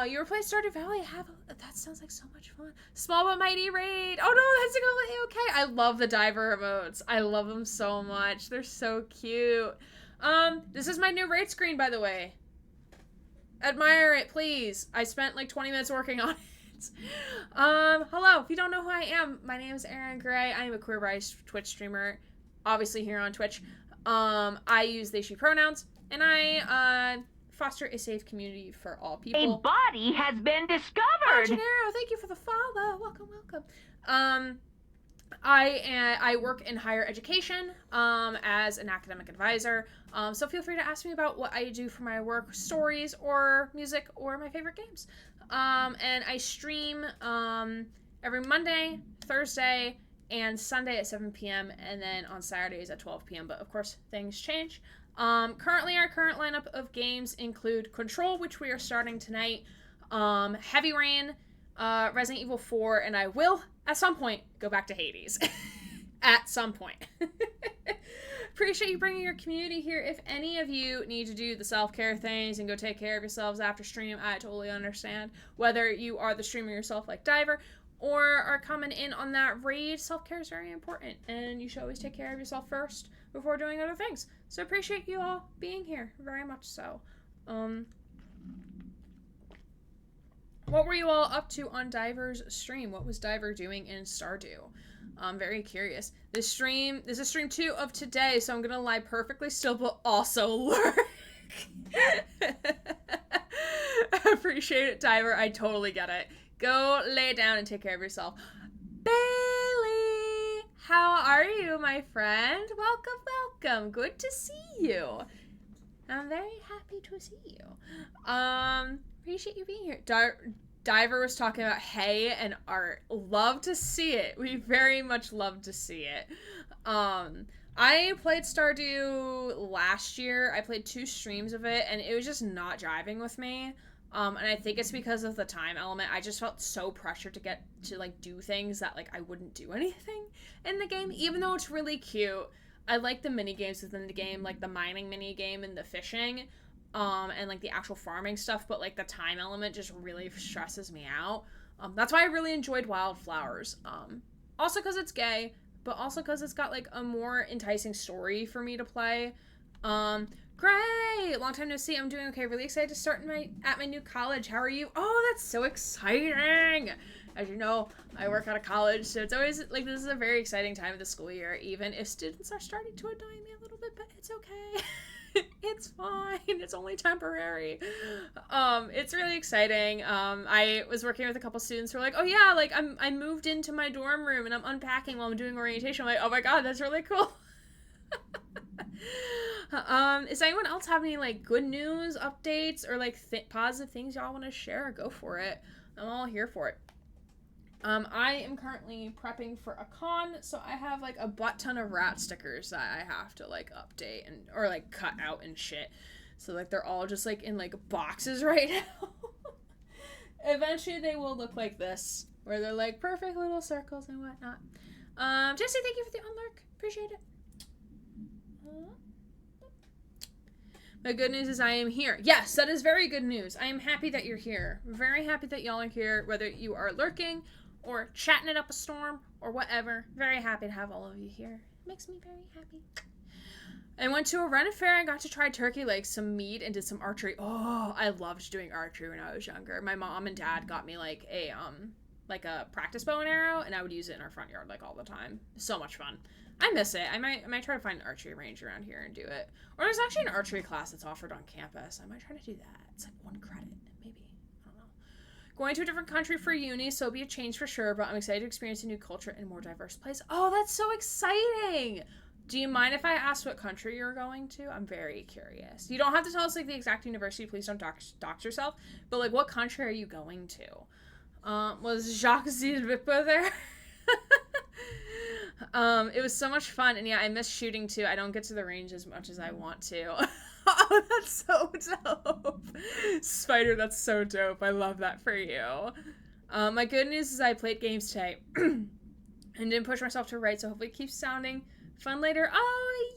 you were playing Stardew Valley. That sounds like so much fun. Small but mighty raid. Oh no, that's completely okay. I love the diver emotes. I love them so much. They're so cute. This is my new raid screen, by the way. Admire it, please. I spent like 20 minutes working on it. Hello. If you don't know who I am, my name is Erin Gray. I am a queer biased Twitch streamer, obviously here on Twitch. I use they, she pronouns, and I foster a safe community for all people. A body has been discovered! Gennaro, thank you for the follow. Welcome, welcome. I work in higher education as an academic advisor, so feel free to ask me about what I do for my work, stories, or music, or my favorite games. And I stream every Monday, Thursday, and Sunday at 7 p.m., and then on Saturdays at 12 p.m., but of course, things change. Currently, our current lineup of games include Control, which we are starting tonight, Heavy Rain, Resident Evil 4, and I will, at some point, go back to Hades. At some point. Appreciate you bringing your community here. If any of you need to do the self-care things and go take care of yourselves after stream, I totally understand. Whether you are the streamer yourself like Diver, or are coming in on that raid, self-care is very important, and you should always take care of yourself first before doing other things. So appreciate you all being here, very much so. What were you all up to on Diver's stream? What was Diver doing in Stardew? I'm very curious. This is stream 2 of today, so I'm gonna lie perfectly still, but also lurk. Appreciate it, Diver. I totally get it. Go lay down and take care of yourself. Bailey! How are you, my friend? Welcome, welcome. Good to see you. I'm very happy to see you. Appreciate you being here. Diver was talking about hay and art. Love to see it. We very much love to see it. I played Stardew last year. I played 2 streams of it, and it was just not jiving with me. And I think it's because of the time element. I just felt so pressured to get to, like, do things that, like, I wouldn't do anything in the game. Even though it's really cute, I like the mini games within the game, like the mining mini game and the fishing, and, like, the actual farming stuff. But, like, the time element just really stresses me out. That's why I really enjoyed Wildflowers. Also because it's gay, but also because it's got, like, a more enticing story for me to play. Great! Long time no see. I'm doing okay. Really excited to start at my new college. How are you? Oh, that's so exciting! As you know, I work out of college, so it's always, like, this is a very exciting time of the school year, even if students are starting to annoy me a little bit, but it's okay. It's fine. It's only temporary. It's really exciting. I was working with a couple students who were like, oh yeah, like, I moved into my dorm room and I'm unpacking while I'm doing orientation. I'm like, oh my god, that's really cool. Does anyone else have any, like, good news, updates, or, like, positive things y'all want to share? Go for it. I'm all here for it. I am currently prepping for a con, so I have, like, a butt ton of rat stickers that I have to, like, update or, like, cut out and shit. So, like, they're all just, like, in, like, boxes right now. Eventually they will look like this, where they're, like, perfect little circles and whatnot. Jesse, thank you for the unlurk. Appreciate it. The good news is I am here. Yes, that is very good news. I am happy that you're here. Very happy that y'all are here, whether you are lurking, or chatting it up a storm, or whatever. Very happy to have all of you here. It makes me very happy. I went to a rent fair and got to try turkey legs, some meat, and did some archery. Oh, I loved doing archery when I was younger. My mom and dad got me like a practice bow and arrow, and I would use it in our front yard like all the time. So much fun. I miss it. I might try to find an archery range around here and do it. Or there's actually an archery class that's offered on campus. I might try to do that. It's like 1 credit, maybe. I don't know. Going to a different country for uni, so it'll be a change for sure, but I'm excited to experience a new culture in a more diverse place. Oh, that's so exciting! Do you mind if I ask what country you're going to? I'm very curious. You don't have to tell us like the exact university. Please don't dox yourself. But like, what country are you going to? Was Jacques Zilvipa there? It was so much fun, and yeah, I miss shooting too. I don't get to the range as much as I want to. Oh, that's so dope. Spider, that's so dope. I love that for you. My good news is I played games today and didn't push myself to write, so hopefully it keeps sounding fun later. Oh,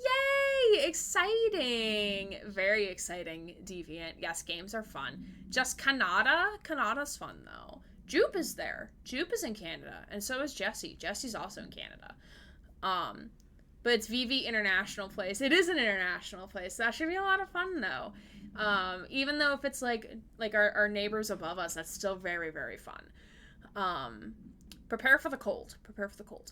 yay! Exciting. Very exciting, Deviant. Yes, games are fun. Just Canada? Canada's fun, though. Jupe is there. Jupe is in Canada, and so is Jesse. Jesse's also in Canada. But it's VV International Place. It is an international place. That should be a lot of fun, though. Even though if it's like our neighbors above us, that's still very, very fun. Prepare for the cold. Prepare for the cold.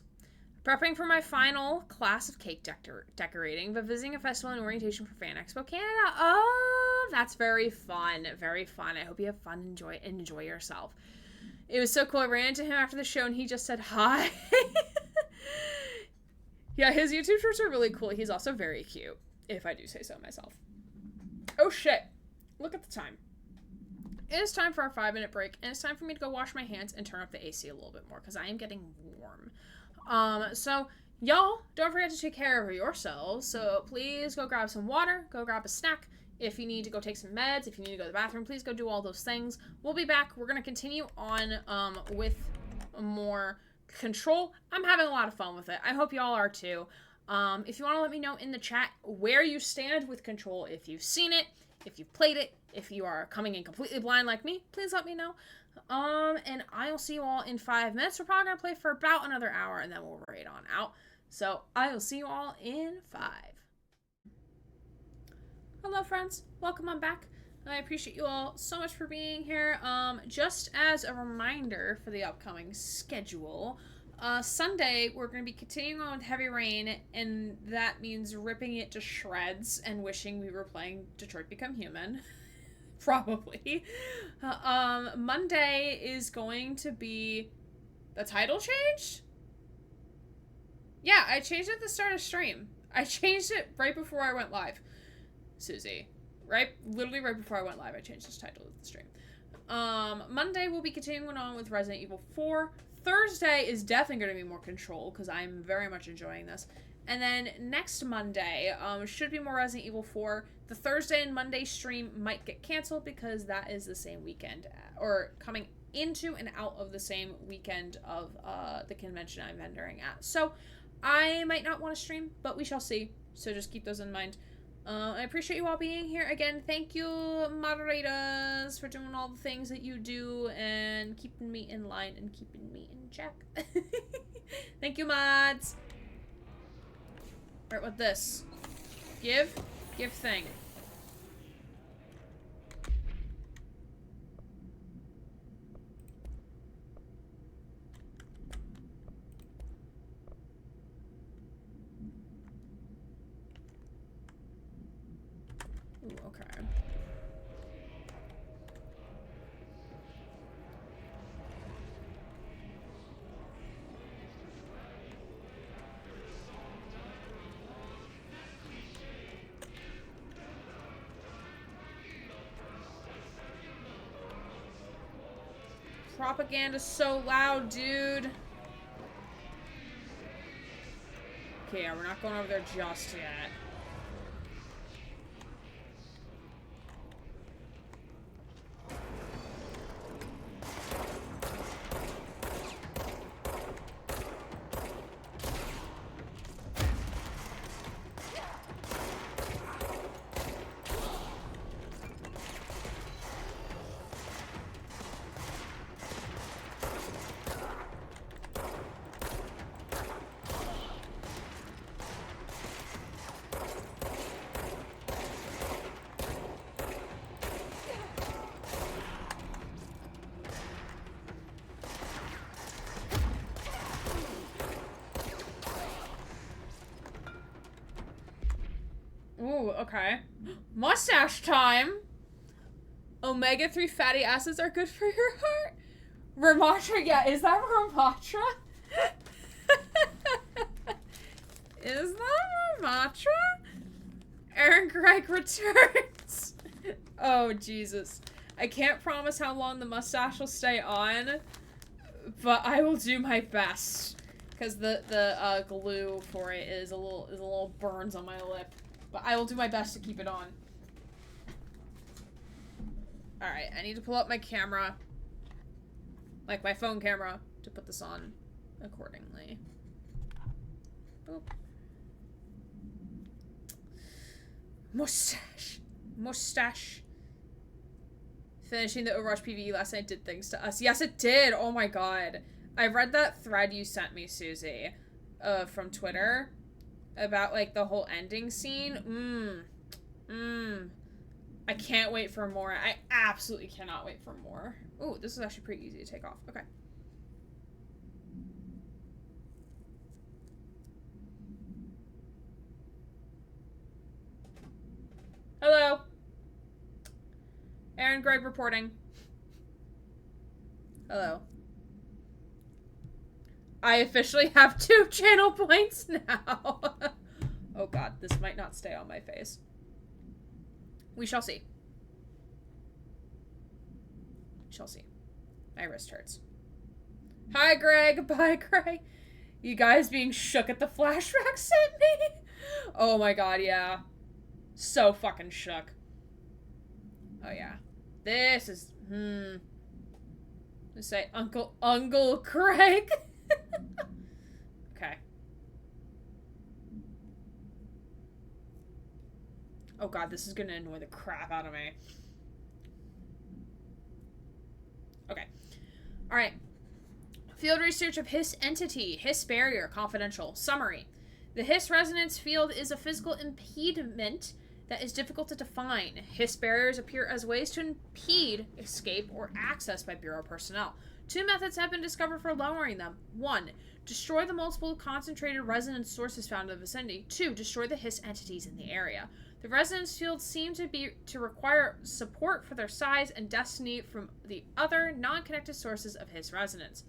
Prepping for my final class of cake decorating, but visiting a festival and orientation for Fan Expo Canada. Oh, that's very fun. Very fun. I hope you have fun. Enjoy yourself. It was so cool. I ran into him after the show and he just said hi. Yeah, his YouTube shorts are really cool. He's also very cute, if I do say so myself. Oh shit. Look at the time. It is time for our 5-minute break, and it's time for me to go wash my hands and turn up the AC a little bit more because I am getting warm. So y'all don't forget to take care of yourselves. So please go grab some water, go grab a snack. If you need to go take some meds, if you need to go to the bathroom, please go do all those things. We'll be back. We're going to continue on with more Control. I'm having a lot of fun with it. I hope y'all are too. If you want to let me know in the chat where you stand with Control, if you've seen it, if you've played it, if you are coming in completely blind like me, please let me know. And I'll see you all in 5 minutes. We're probably going to play for about another hour and then we'll raid on out. So I will see you all in 5. Hello friends, welcome on back. I appreciate you all so much for being here. Just as a reminder for the upcoming schedule, Sunday we're going to be continuing on with Heavy Rain, and that means ripping it to shreds and wishing we were playing Detroit Become Human. Probably. Monday is going to be... The title changed? Yeah, I changed it at the start of stream. I changed it right before I went live. Susie. Literally right before I went live, I changed this title of the stream. Monday, we'll be continuing on with Resident Evil 4. Thursday is definitely going to be more Control, because I'm very much enjoying this. And then next Monday, should be more Resident Evil 4. The Thursday and Monday stream might get canceled, because that is the same weekend, or coming into and out of the same weekend of the convention I'm vendoring at. So, I might not want to stream, but we shall see. So just keep those in mind. I appreciate you all being here. Again, thank you, moderators, for doing all the things that you do and keeping me in line and keeping me in check. Thank you, mods. Alright, what this? Give thing. Ooh, okay. Propaganda's so loud, dude. Okay, yeah, we're not going over there just yet. Ooh, okay. Mustache time! Omega-3 fatty acids are good for your heart. Ramatra, yeah, is that Ramatra? Is that Ramatra? Aaron Gregg returns. Oh, Jesus. I can't promise how long the mustache will stay on, but I will do my best. Because the glue for it is a little burns on my lip. But I will do my best to keep it on. Alright, I need to pull up my camera. Like my phone camera, to put this on accordingly. Boop. Mustache. Mustache. Finishing the Overwatch PvE last night did things to us. Yes, it did! Oh my god. I read that thread you sent me, Susie, from Twitter, about, like, the whole ending scene. I can't wait for more. I absolutely cannot wait for more. Ooh, this is actually pretty easy to take off. Okay. Hello. Aaron Gregg reporting. Hello. I officially have 2 channel points now. Oh god, this might not stay on my face. We shall see. Shall see. My wrist hurts. Hi, Greg. Bye, Greg. You guys being shook at the flashback sent me? Oh my god, yeah. So fucking shook. Oh yeah. This is, Let's say Uncle Craig. Okay. Oh god, this is gonna annoy the crap out of me. Okay. Alright. Field research of Hiss entity. Hiss barrier. Confidential. Summary. The Hiss resonance field is a physical impediment that is difficult to define. Hiss barriers appear as ways to impede escape or access by Bureau personnel. 2 methods have been discovered for lowering them. 1. Destroy the multiple concentrated resonance sources found in the vicinity. 2. Destroy the Hiss entities in the area. The resonance fields seem to require support for their size and destiny from the other non-connected sources of Hiss resonance.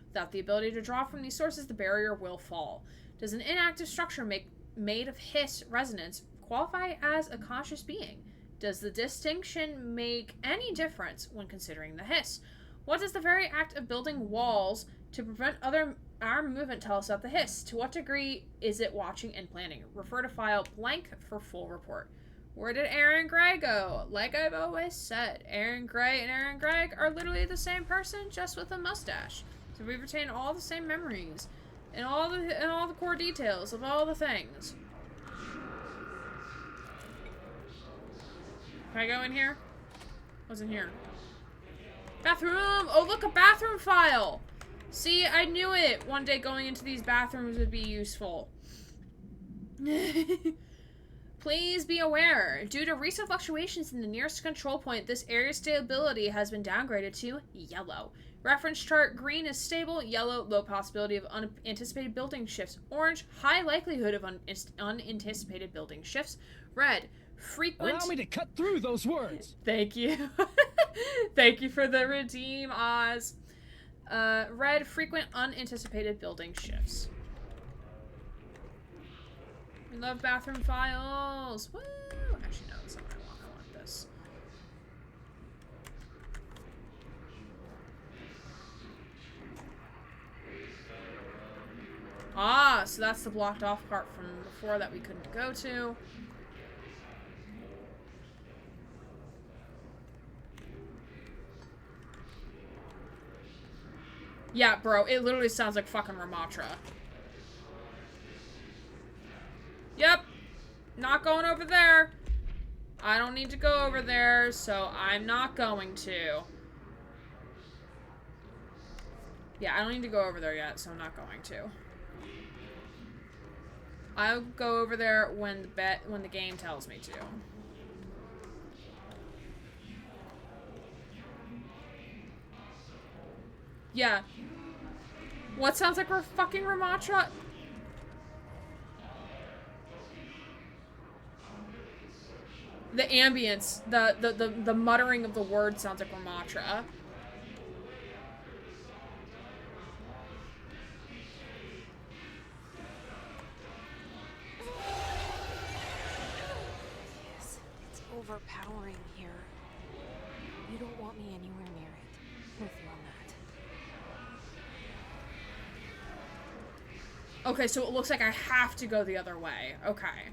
Without the ability to draw from these sources, the barrier will fall. Does an inactive structure made of Hiss resonance qualify as a conscious being? Does the distinction make any difference when considering the Hiss? What does the very act of building walls to prevent other armed movement tell us about the Hiss? To what degree is it watching and planning? Refer to file blank for full report. Where did Aaron Gray go? Like I've always said, Aaron Gray and Aaron Gregg are literally the same person, just with a mustache. So we retain all the same memories and all the core details of all the things. Can I go in here? What's in here? Bathroom! Oh, look, a bathroom file! See, I knew it! One day going into these bathrooms would be useful. Please be aware, due to recent fluctuations in the nearest control point, this area's stability has been downgraded to yellow. Reference chart: green is stable, yellow, low possibility of unanticipated building shifts, orange, high likelihood of unanticipated building shifts, red, frequent... Allow me to cut through those words! Thank you. Thank you for the redeem, Oz. Red, frequent unanticipated building shifts. We love bathroom files. Woo! Actually, no, that's not what I want. I want this. Ah, so that's the blocked off part from before that we couldn't go to. Yeah, bro, it literally sounds like fucking Ramatra. Yep. Not going over there. I don't need to go over there, so I'm not going to. Yeah, I don't need to go over there yet, so I'm not going to. I'll go over there when the game tells me to. Yeah. What sounds like we're fucking Ramatra? The ambience, the muttering of the word sounds like Ramatra. Yes, it's overpowering here. You don't want me anywhere near it. With you on that. Okay, so it looks like I have to go the other way. Okay.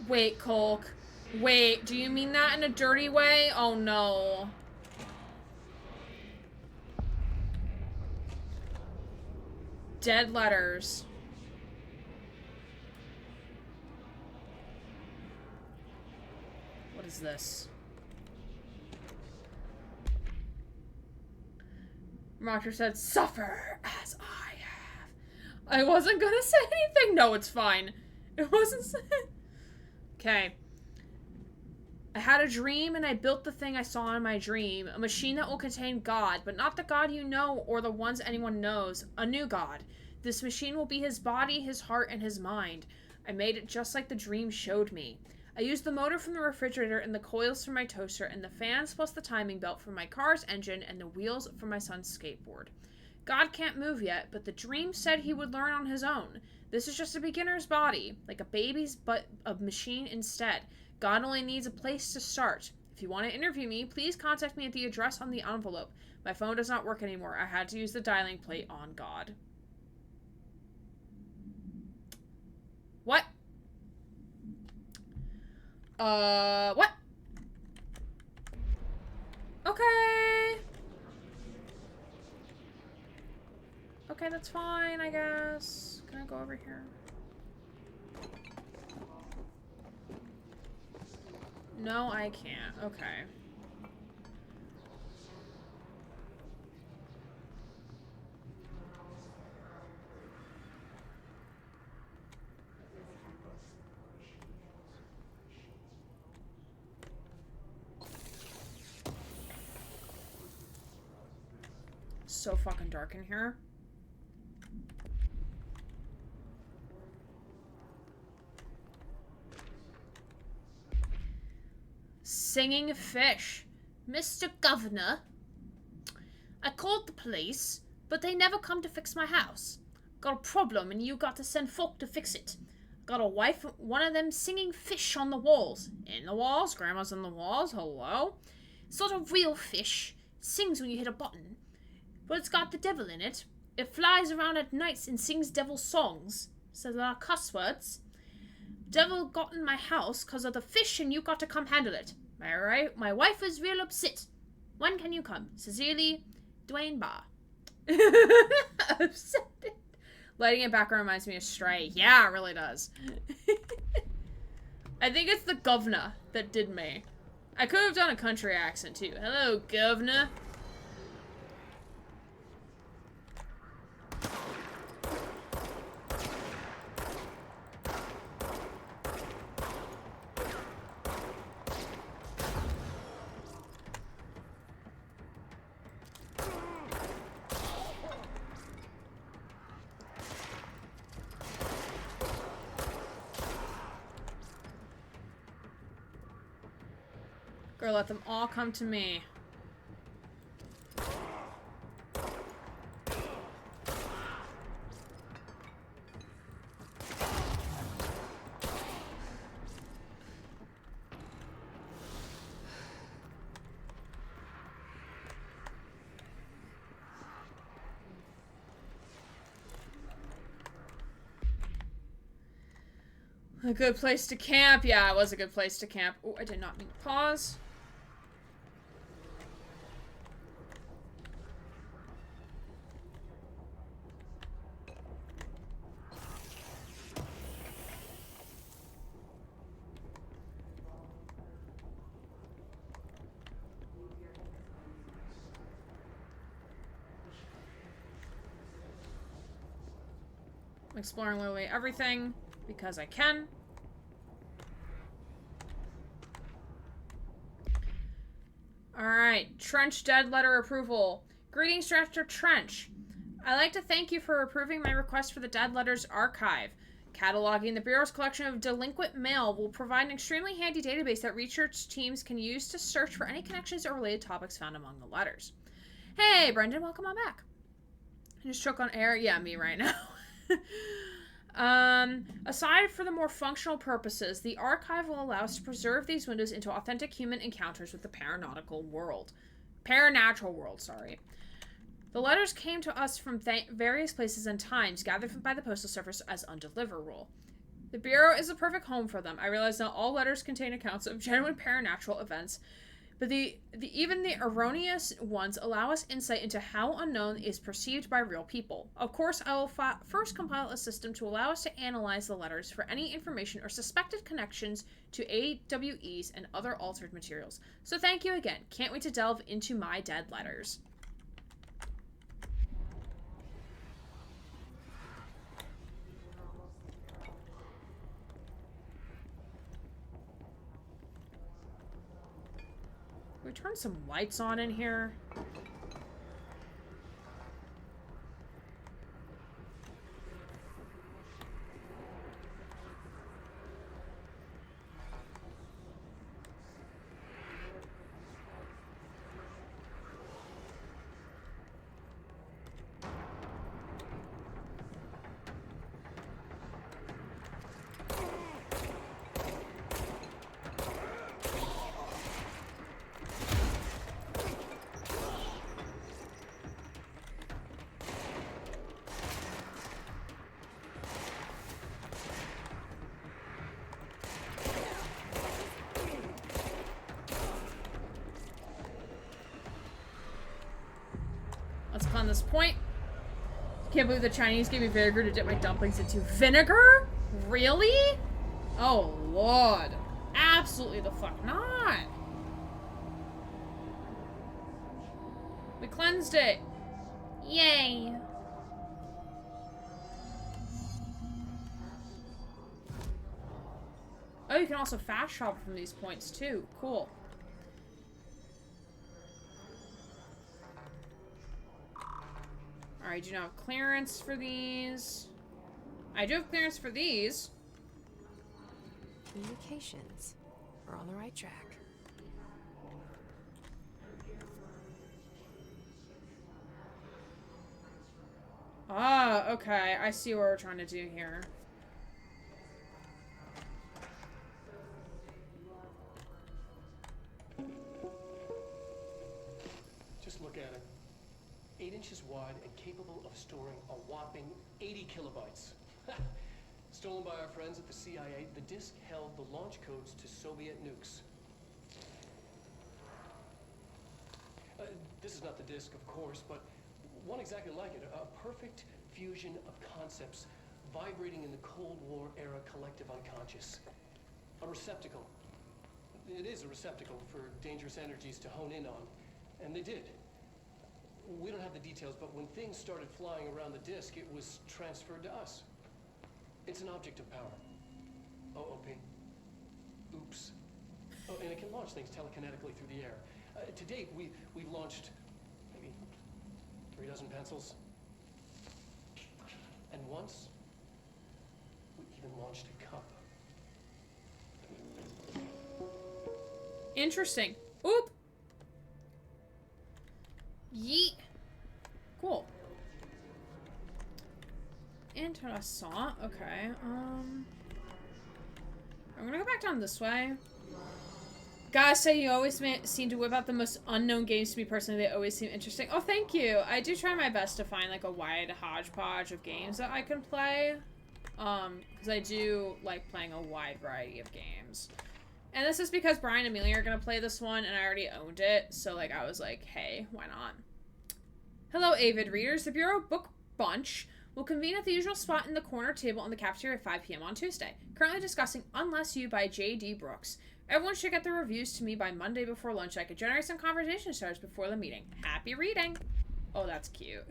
Wait, Colk. Wait, do you mean that in a dirty way? Oh no. Dead letters. What is this? Roger said, suffer as I have. I wasn't gonna say anything. No, it's fine. It wasn't said. Okay. I had a dream and I built the thing I saw in my dream. A machine that will contain God, but not the God you know or the ones anyone knows. A new God. This machine will be his body, his heart, and his mind. I made it just like the dream showed me. I used the motor from the refrigerator and the coils from my toaster and the fans plus the timing belt from my car's engine and the wheels from my son's skateboard. God can't move yet, but the dream said he would learn on his own. This is just a beginner's body, like a baby's, but a machine instead. God only needs a place to start. If you want to interview me, please contact me at the address on the envelope. My phone does not work anymore. I had to use the dialing plate on God. What? What? Okay. Okay, that's fine, I guess. Can I go over here? No, I can't. Okay. So fucking dark in here. Singing fish. Mr. Governor, I called the police, but they never come to fix my house. Got a problem and you got to send folk to fix it. Got a wife, one of them singing fish on the walls. In the walls? Grandma's in the walls? Hello? Sort of real fish. Sings when you hit a button. But it's got the devil in it. It flies around at nights and sings devil songs. Says a lot of cuss words. Devil got in my house because of the fish and you got to come handle it. Alright? My wife is real upset. When can you come? Sincerely, Dwayne Barr. Upset. Lighting in background reminds me of Stray. Yeah, it really does. I think it's the governor that did me. I could have done a country accent too. Hello, governor. Girl, let them all come to me. A good place to camp. Yeah, it was a good place to camp. Oh, I did not mean to pause. I'm exploring literally everything because I can. Alright, Trench dead letter approval. Greetings, Director Trench. I'd like to thank you for approving my request for the Dead Letters Archive. Cataloging the Bureau's collection of delinquent mail will provide an extremely handy database that research teams can use to search for any connections or related topics found among the letters. Hey, Brendan, welcome on back. Just choke on air? Yeah, me right now. Aside for the more functional purposes, the archive will allow us to preserve these windows into authentic human encounters with the paranatural world. Sorry. The letters came to us from various places and times, gathered by the Postal Service as undeliverable. The Bureau is the perfect home for them. I realize not all letters contain accounts of genuine paranatural events, but even the erroneous ones allow us insight into how unknown is perceived by real people. Of course, I will first compile a system to allow us to analyze the letters for any information or suspected connections to AWEs and other altered materials. So thank you again. Can't wait to delve into my dead letters. We turn some lights on in here. Let's cleanse this point. Can't believe the Chinese gave me vinegar to dip my dumplings into. Vinegar? Really? Oh, Lord. Absolutely the fuck not. We cleansed it. Yay. Oh, you can also fast travel from these points too. Cool. Alright, do you not have clearance for these? I do have clearance for these. Communications. We're on the right track. Ah, okay. I see what we're trying to do here. Just look at it. 8 inches wide and capable of storing a whopping 80 kilobytes. Stolen by our friends at the CIA, the disk held the launch codes to Soviet nukes. This is not the disk, of course, but one exactly like it. A perfect fusion of concepts vibrating in the Cold War era collective unconscious. A receptacle. It is a receptacle for dangerous energies to hone in on. And they did. We don't have the details, but when things started flying around the disk, it was transferred to us. It's an object of power. OP. Oops. Oh, and it can launch things telekinetically through the air. To date, we've launched maybe 3 dozen pencils. And once, we even launched a cup. Interesting. Oop! Yeet. Cool. Interessant. Okay. I'm gonna go back down this way. Gotta say, you always seem to whip out the most unknown games to me personally. They always seem interesting. Oh, thank you. I do try my best to find, like, a wide hodgepodge of games that I can play. Because I do like playing a wide variety of games. And this is because Brian and Amelia are gonna play this one, and I already owned it. So, like, I was like, hey, why not? Hello, avid readers. The Bureau Book Bunch will convene at the usual spot in the corner table on the cafeteria at 5 p.m. on Tuesday. Currently discussing Unless You by J.D. Brooks. Everyone should get the reviews to me by Monday before lunch. I could generate some conversation starters before the meeting. Happy reading! Oh, that's cute.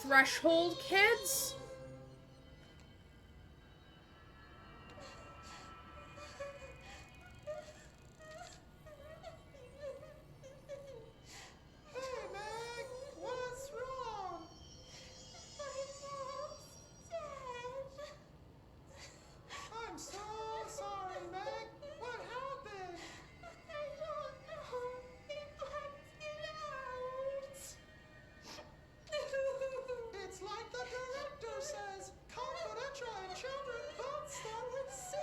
threshold kids? Hey, Meg! What's wrong? My mom's dead. I'm so sorry, Meg. What happened? I don't know. They blacked it out. It's like the director says. Confidential and children both start with C.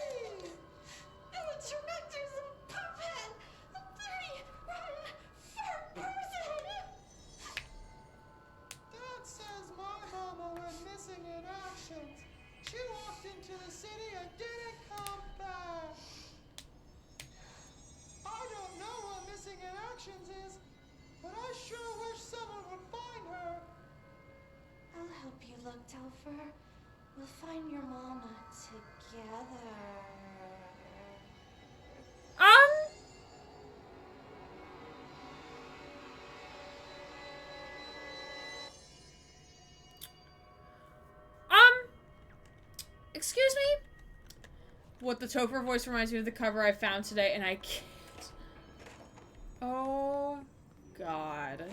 The director's a puppet. A very rotten fat person. Dad says my mama went missing in actions. She walked into the city and didn't come back. I don't know what missing in actions is, but I sure wish someone would find her. I'll help you look, Telfer. We'll find your mama together. Excuse me? What, the Topher voice reminds me of the cover I found today, and I can't. Oh, God.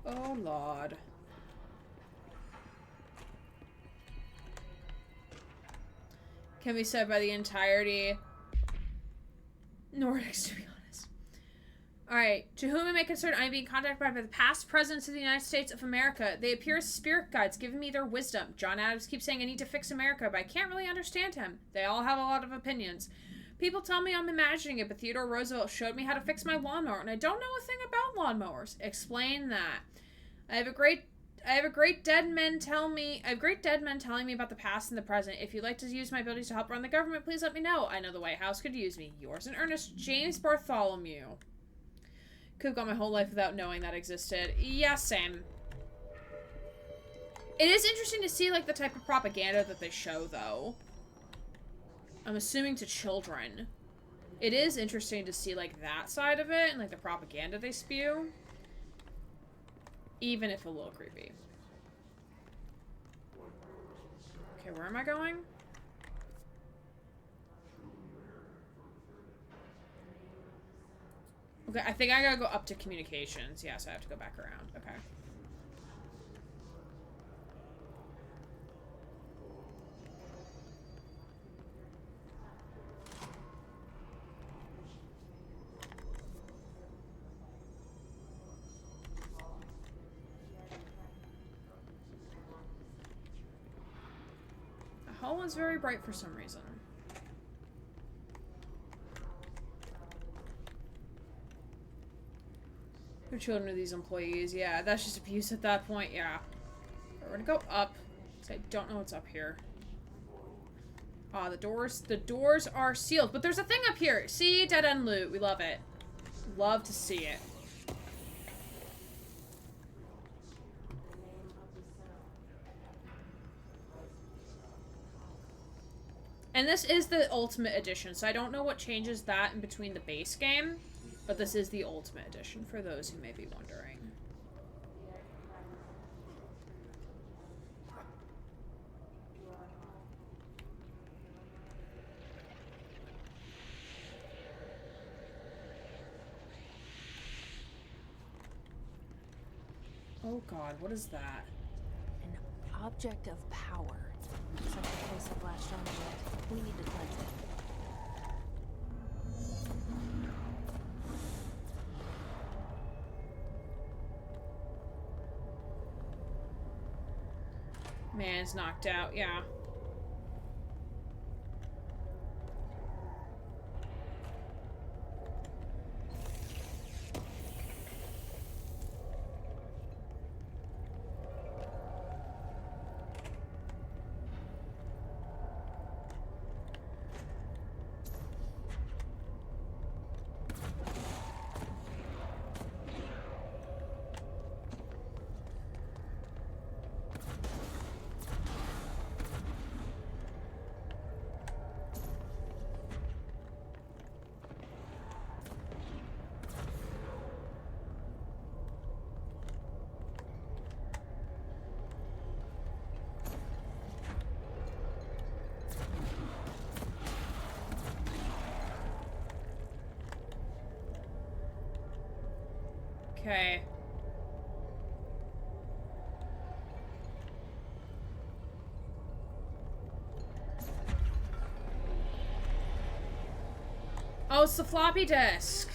Oh, Lord. Can be said by the entirety Nordics, to be honest. Alright, to whom it may concern, I am being contacted by the past presidents of the United States of America. They appear as spirit guides, giving me their wisdom. John Adams keeps saying I need to fix America, but I can't really understand him. They all have a lot of opinions. People tell me I'm imagining it, but Theodore Roosevelt showed me how to fix my lawnmower, and I don't know a thing about lawnmowers. Explain that. I have great dead men telling me about the past and the present. If you'd like to use my abilities to help run the government, please let me know. I know the White House could use me. Yours in earnest, James Bartholomew. Could have gone my whole life without knowing that existed. Yeah, same. It is interesting to see, like, the type of propaganda that they show, though. I'm assuming to children. It is interesting to see, like, that side of it and, like, the propaganda they spew. Even if a little creepy. Okay, where am I going? Okay, I think I gotta go up to communications. Yeah, so I have to go back around. Okay. The hall was very bright for some reason. The children of these employees, yeah, that's just abuse at that point, yeah. We're gonna go up, because I don't know what's up here. Ah, the doors are sealed, but there's a thing up here. See, dead end loot, we love it. Love to see it. And this is the Ultimate Edition, so I don't know what changes that in between the base game. But this is the Ultimate Edition, for those who may be wondering. Oh god, what is that? An object of power. Such a place have latched onto it. We need to cleanse it. Man's knocked out, yeah. Okay. Oh, it's the floppy disk.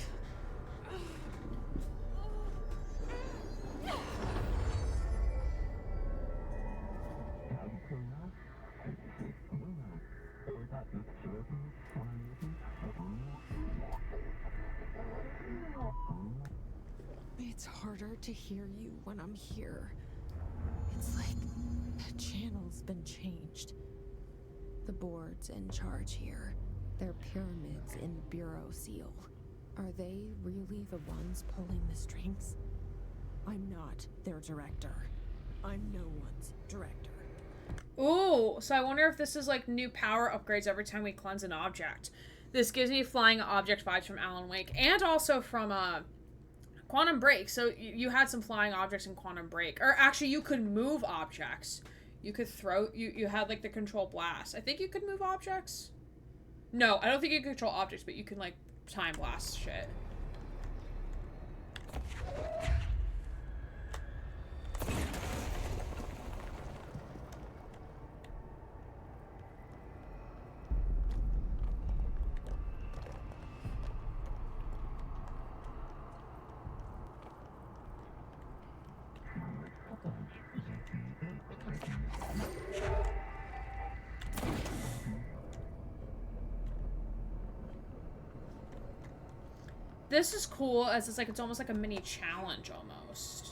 It's harder to hear you when I'm here. It's like the channel's been changed. The board's in charge here. They're pyramids in the Bureau seal. Are they really the ones pulling the strings? I'm not their director. I'm no one's director. Ooh, so I wonder if this is like new power upgrades every time we cleanse an object. This gives me flying object vibes from Alan Wake and also from Quantum Break. So you had some flying objects in Quantum Break. Or actually you could move objects. You could throw, you had like the control blast. I think you could move objects. No, I don't think you can control objects, but you can like time blast shit. This is cool as it's like it's almost like a mini challenge almost.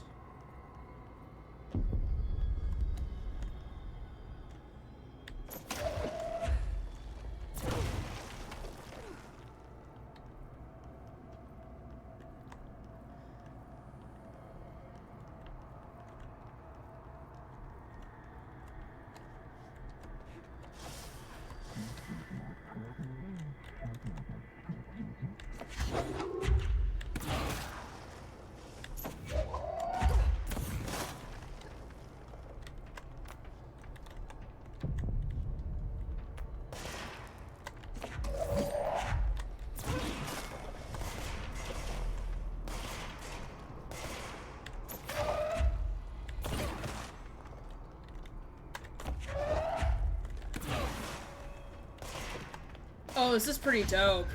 Oh, this is pretty dope.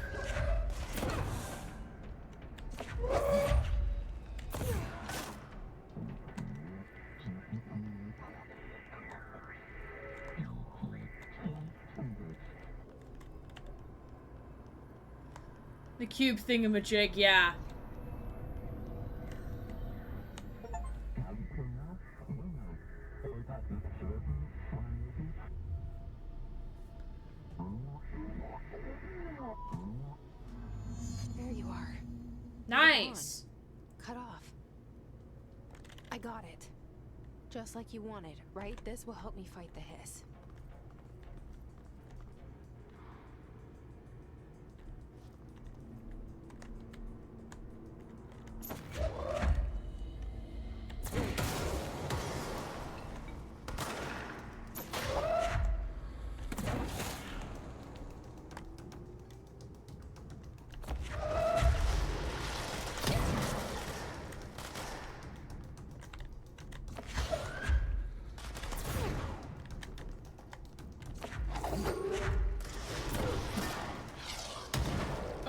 The cube thingamajig, yeah. There you are. Nice. Cut off. I got it. Just like you wanted, right? This will help me fight the hiss.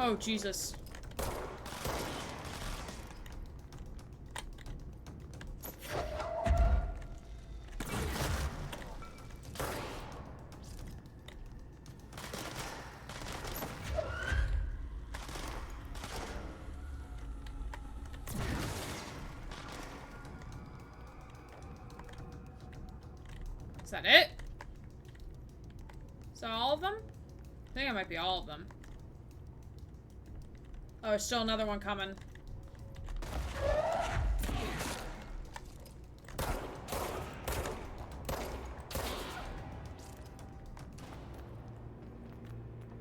Oh, Jesus. Is that it? Is that all of them? I think it might be all of them. Oh, there's still another one coming.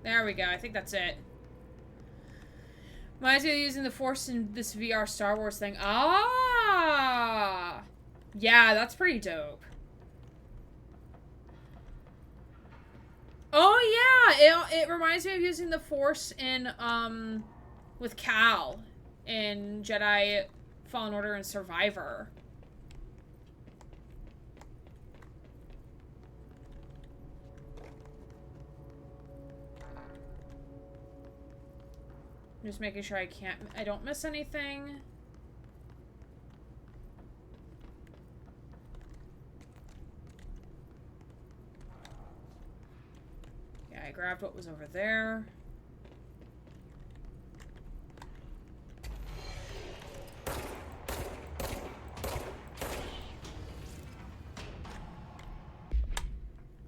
There we go. I think that's it. Reminds me of using the Force in this VR Star Wars thing. Ah! Yeah, that's pretty dope. Oh, yeah! It reminds me of using the Force in, with Cal in Jedi Fallen Order and Survivor. Just making sure I don't miss anything. Yeah, I grabbed what was over there.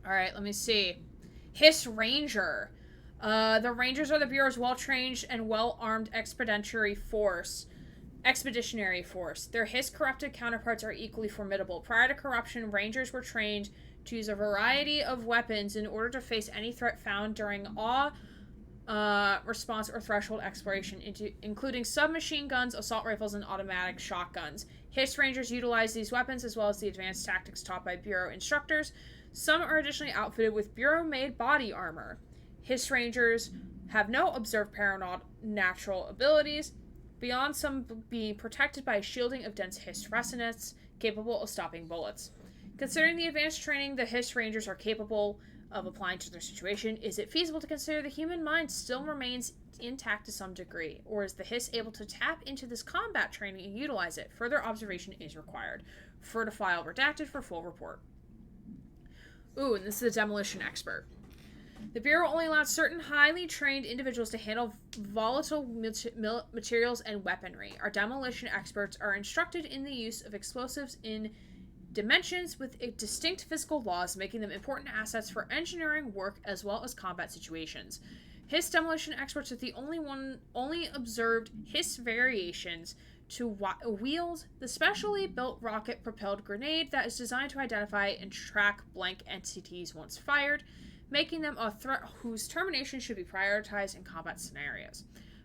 Alright, let me see. Hiss Ranger. The Rangers are the Bureau's well-trained and well-armed expeditionary force. Their Hiss-corrupted counterparts are equally formidable. Prior to corruption, Rangers were trained to use a variety of weapons in order to face any threat found during awe, response, or threshold exploration, including submachine guns, assault rifles, and automatic shotguns. Hiss Rangers utilize these weapons as well as the advanced tactics taught by Bureau instructors. Some are additionally outfitted with Bureau-made body armor. Hiss Rangers have no observed paranatural abilities, beyond some being protected by a shielding of dense Hiss resonance, capable of stopping bullets. Considering the advanced training the Hiss Rangers are capable of applying to their situation, is it feasible to consider the human mind still remains intact to some degree, or is the Hiss able to tap into this combat training and utilize it? Further observation is required. Refer to file redacted for full report. Ooh, and this is a demolition expert. The Bureau only allows certain highly trained individuals to handle volatile materials and weaponry. Our demolition experts are instructed in the use of explosives in dimensions with distinct physical laws, making them important assets for engineering work as well as combat situations. Hiss demolition experts are the only observed Hiss variations to wield the specially built rocket-propelled grenade that is designed to identify and track blank entities once fired, making them a threat whose termination should be prioritized in combat scenarios.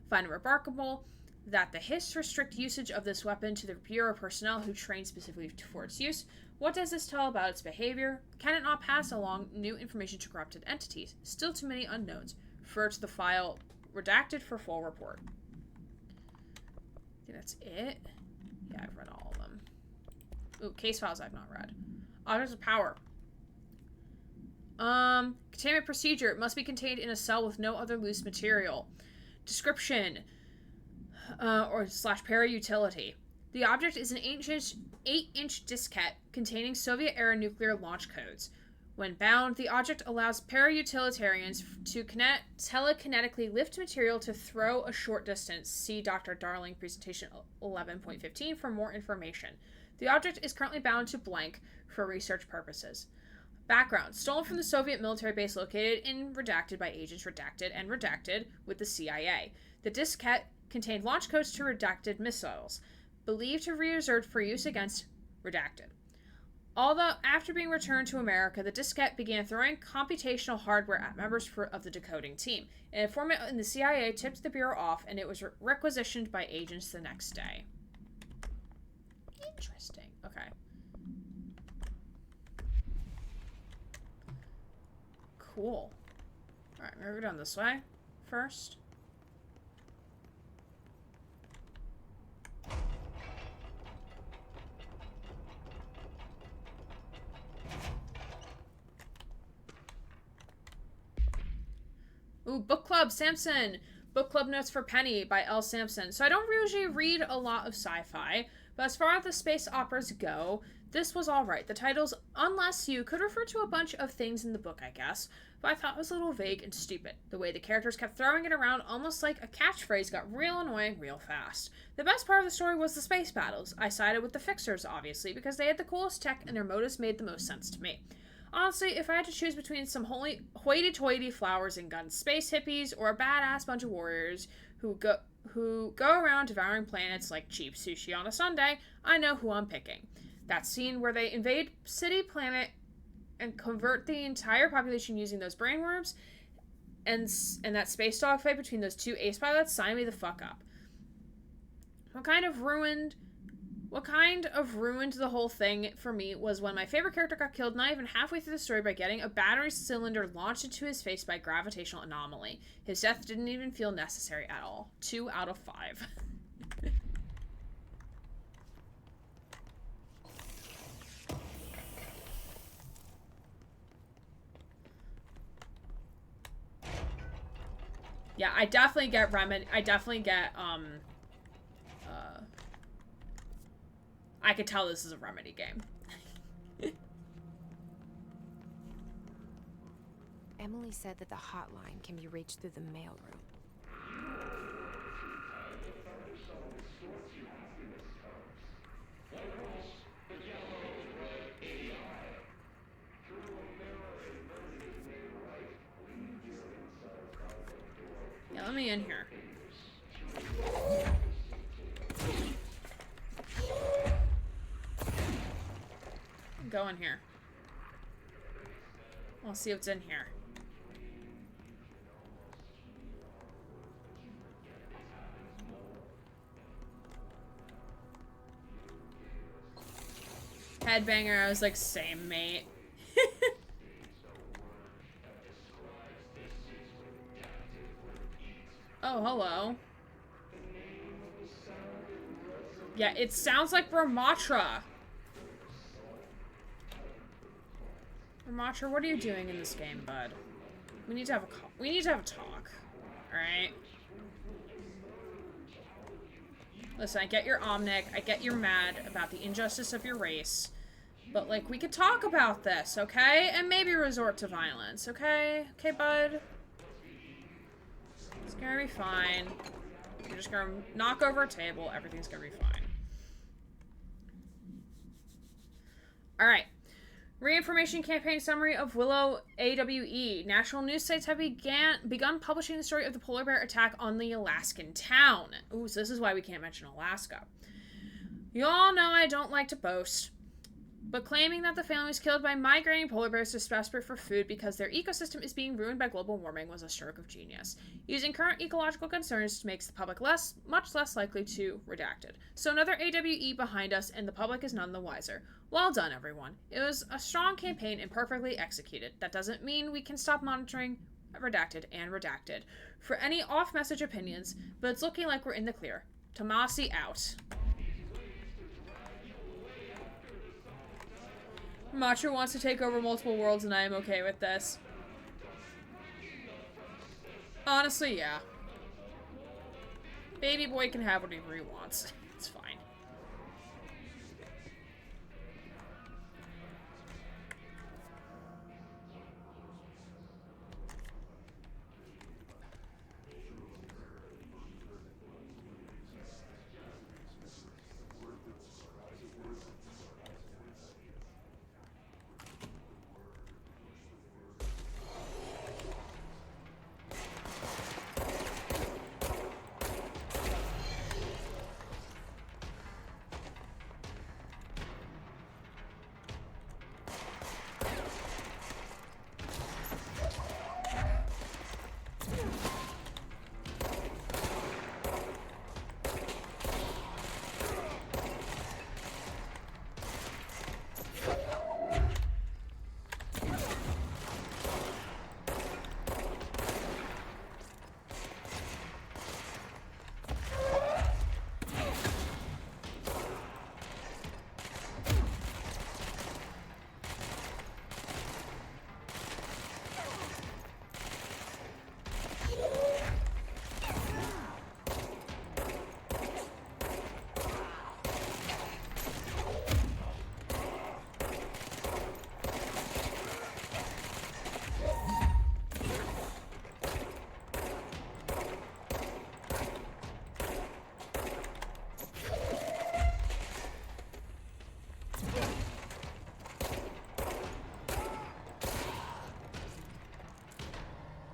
Find it remarkable that the Hiss restrict usage of this weapon to the Bureau personnel who train specifically for its use. What does this tell about its behavior? Can it not pass along new information to corrupted entities? Still too many unknowns. Refer to the file redacted for full report. I think that's it. Yeah, I've read all of them. Ooh, case files I've not read. Objects of power. Containment procedure. It must be contained in a cell with no other loose material. Description. Or / para-utility. The object is an 8-inch diskette containing Soviet-era nuclear launch codes. When bound, the object allows para-utilitarians to telekinetically lift material to throw a short distance. See Dr. Darling presentation 11.15 for more information. The object is currently bound to blank for research purposes. Background. Stolen from the Soviet military base located in Redacted by Agents Redacted and Redacted with the CIA. The diskette contained launch codes to redacted missiles, believed to be reserved for use against Redacted. Although, after being returned to America, the diskette began throwing computational hardware at members of the decoding team. An informant in the CIA tipped the Bureau off, and it was requisitioned by agents the next day. Interesting. Okay. Cool. Alright, we're going to go down this way first. Ooh, Book Club, Samson. Book Club Notes for Penny by L. Sampson. So I don't usually read a lot of sci-fi, but as far as the space operas go, this was alright. The titles, Unless You, could refer to a bunch of things in the book, I guess, but I thought it was a little vague and stupid. The way the characters kept throwing it around almost like a catchphrase got real annoying real fast. The best part of the story was the space battles. I sided with the Fixers, obviously, because they had the coolest tech and their motives made the most sense to me. Honestly, if I had to choose between some hoity-toity flowers and guns space hippies or a badass bunch of warriors who go around devouring planets like cheap sushi on a Sunday, I know who I'm picking. That scene where they invade City Planet and convert the entire population using those brainworms and that space dogfight between those two ace pilots, sign me the fuck up. What kind of ruined the whole thing for me was when my favorite character got killed not even halfway through the story by getting a battery cylinder launched into his face by gravitational anomaly. His death didn't even feel necessary at all. 2 out of 5. Yeah, I definitely get Remedy. I definitely get, I could tell this is a Remedy game. Emily said that the hotline can be reached through the mailroom. Yeah, let me in here. Go in here. I'll see what's in here. Headbanger, I was like, same, mate. Oh, hello. Yeah, it sounds like Ramatra. Ramatra, what are you doing in this game, bud? We need to have a talk. Alright? Listen, I get you're Omnic, I get you're mad about the injustice of your race, but, like, we could talk about this, okay? And maybe resort to violence, okay? Okay, bud? It's gonna be fine. You're just gonna knock over a table, everything's gonna be fine. Alright. Reinformation campaign summary of Willow AWE. National news sites have begun publishing the story of the polar bear attack on the Alaskan town. Ooh, so this is why we can't mention Alaska. You all know I don't like to boast, but claiming that the family was killed by migrating polar bears desperate for food because their ecosystem is being ruined by global warming was a stroke of genius. Using current ecological concerns makes the public much less likely to redacted. So another AWE behind us, and the public is none the wiser. Well done, everyone. It was a strong campaign and perfectly executed. That doesn't mean we can stop monitoring redacted and redacted for any off-message opinions, but it's looking like we're in the clear. Tomasi out. Macho wants to take over multiple worlds, and I am okay with this. Honestly, yeah. Baby boy can have whatever he wants. It's fine.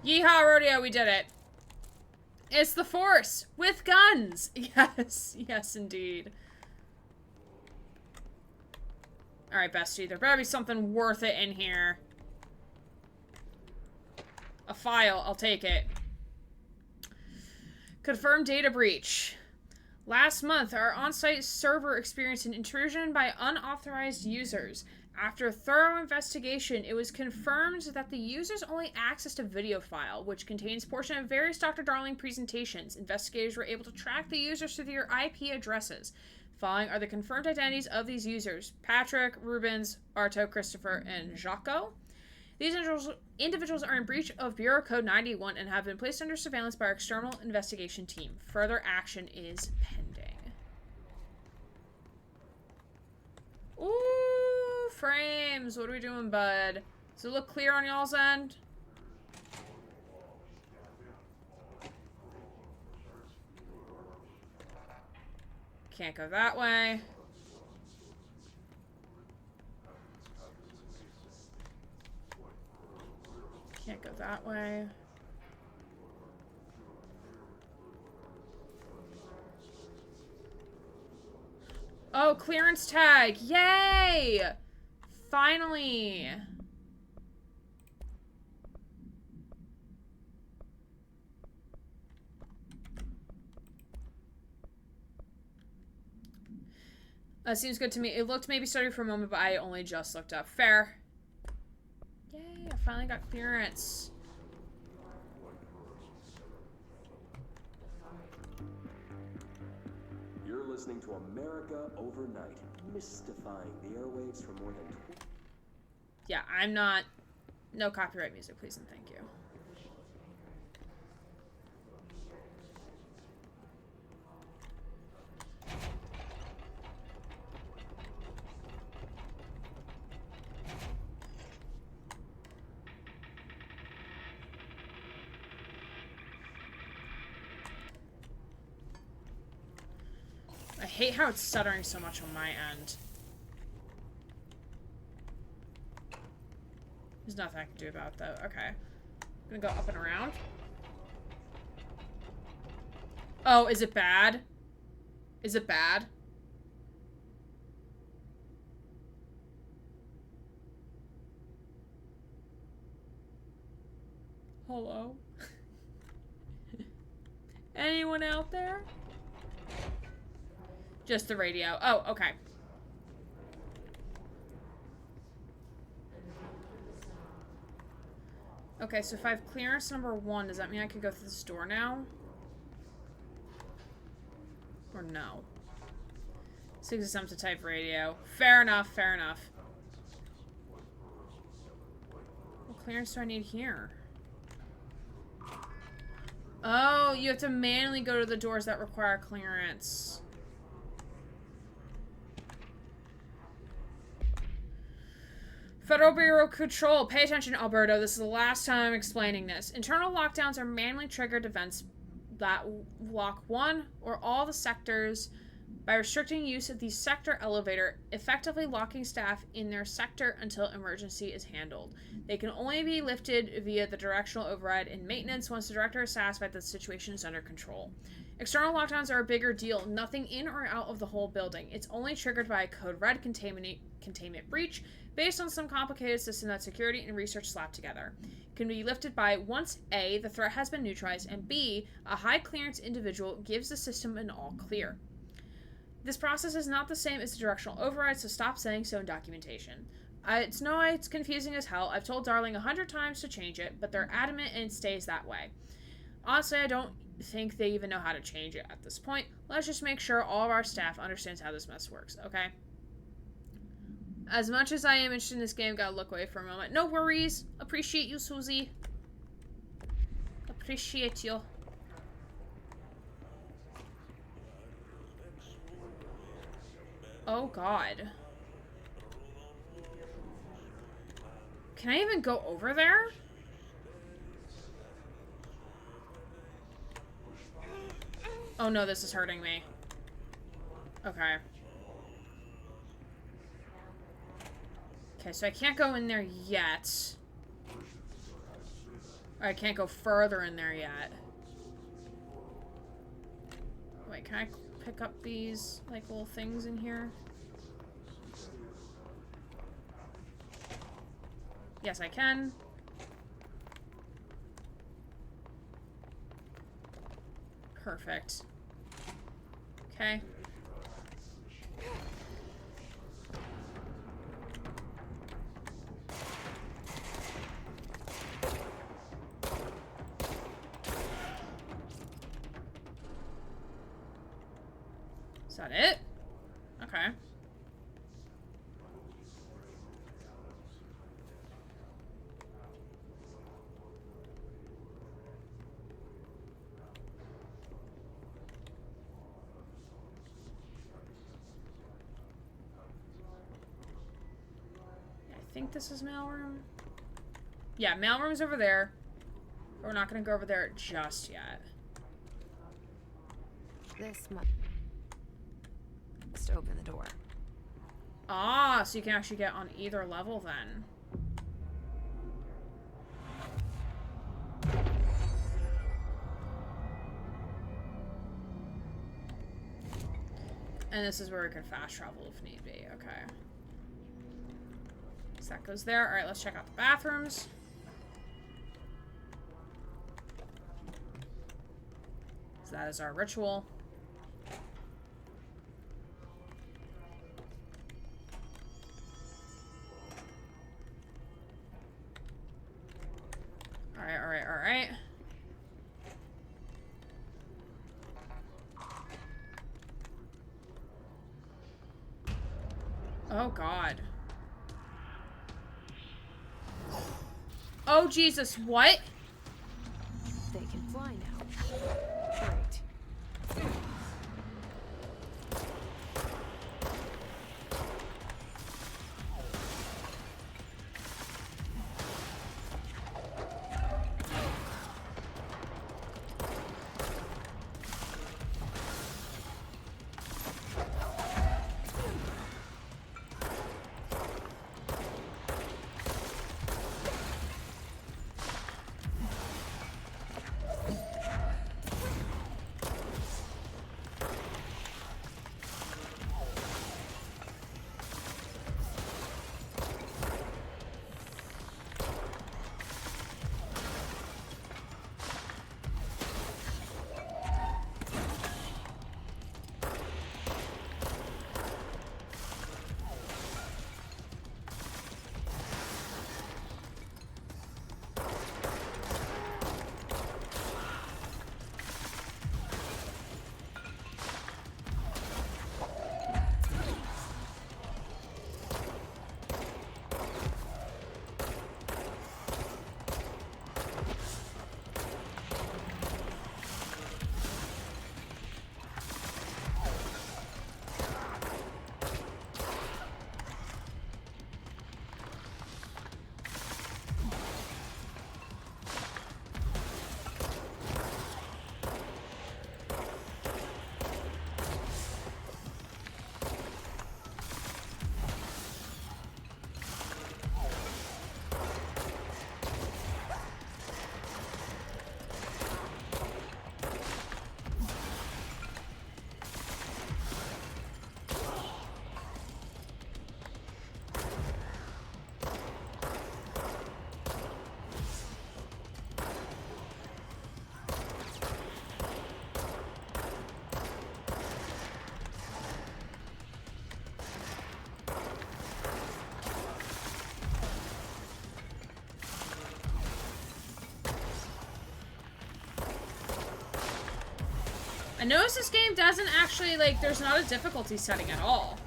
Yeehaw, rodeo, we did it. It's the Force with guns. Yes, yes, indeed. Alright, bestie, there better be something worth it in here. A file, I'll take it. Confirmed data breach. Last month, our on-site server experienced an intrusion by unauthorized users. After a thorough investigation, it was confirmed that the users only accessed a video file, which contains portion of various Dr. Darling presentations. Investigators were able to track the users through their IP addresses. Following are the confirmed identities of these users: Patrick, Rubens, Arto, Christopher, and Jaco. These individuals are in breach of Bureau Code 91 and have been placed under surveillance by our external investigation team. Further action is pending. Ooh, frames. What are we doing, bud? Does it look clear on y'all's end? Can't go that way. Can't go that way. Oh, clearance tag. Yay! Finally. Seems good to me. It looked maybe starting for a moment, but I only just looked up. Fair. Yay, I finally got clearance. You're listening to America Overnight, mystifying the airwaves for more than 20... Yeah, I'm not... No copyright music, please and thank you. I hate how it's stuttering so much on my end. There's nothing I can do about that. Okay. I'm gonna go up and around. Oh, is it bad? Is it bad? Hello? Anyone out there? Just the radio. Oh, okay. Okay, so if I have clearance number 1, does that mean I could go through this door now? Or no? 6 attempts to type radio. Fair enough, fair enough. What clearance do I need here? Oh, you have to manually go to the doors that require clearance. Federal Bureau of Control. Pay attention, Alberto. This is the last time I'm explaining this. Internal lockdowns are manually triggered events that lock one or all the sectors by restricting use of the sector elevator, effectively locking staff in their sector until emergency is handled. They can only be lifted via the directional override in maintenance once the director is satisfied that the situation is under control. External lockdowns are a bigger deal. Nothing in or out of the whole building. It's only triggered by a code red containment breach based on some complicated system that security and research slapped together. It can be lifted by once A, the threat has been neutralized, and B, a high clearance individual gives the system an all clear. This process is not the same as the directional override, so stop saying so in documentation. It's confusing as hell. I've told Darling 100 times to change it, but they're adamant and it stays that way. Honestly, I don't think they even know how to change it at this point. Let's just make sure all of our staff understands how this mess works, okay? As much as I am interested in this game, gotta look away for a moment. No worries. Appreciate you, Susie. Appreciate you. Oh, God. Can I even go over there? Oh, no, this is hurting me. Okay. Okay, so I can't go in there yet. Or I can't go further in there yet. Wait, can I pick up these, like, little things in here? Yes, I can. Perfect. Okay. Is that it? Okay. think this is mailroom. Yeah, mailroom's over there. We're not gonna go over there just yet. This must open the door. Ah, so you can actually get on either level then. And this is where we can fast travel if need be. Okay. So that goes there. Alright, let's check out the bathrooms. So that is our ritual. Alright, alright, alright. Oh, God. Oh, Jesus, what? They can fly now. Great. I noticed this game doesn't actually, like, there's not a difficulty setting at all.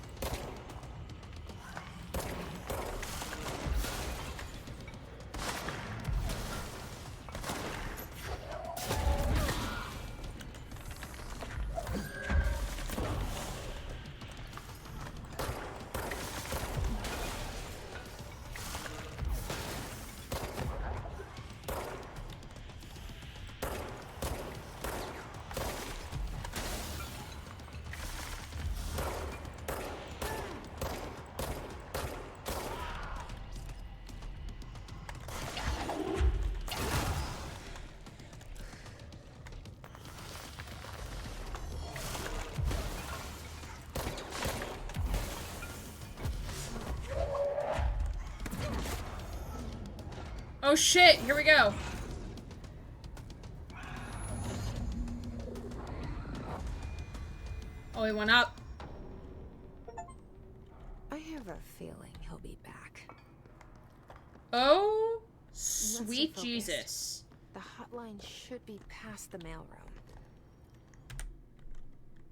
Oh shit, here we go. Oh, he went up. I have a feeling he'll be back. Oh, Let's stay sweet focused. Jesus. The hotline should be past the mailroom.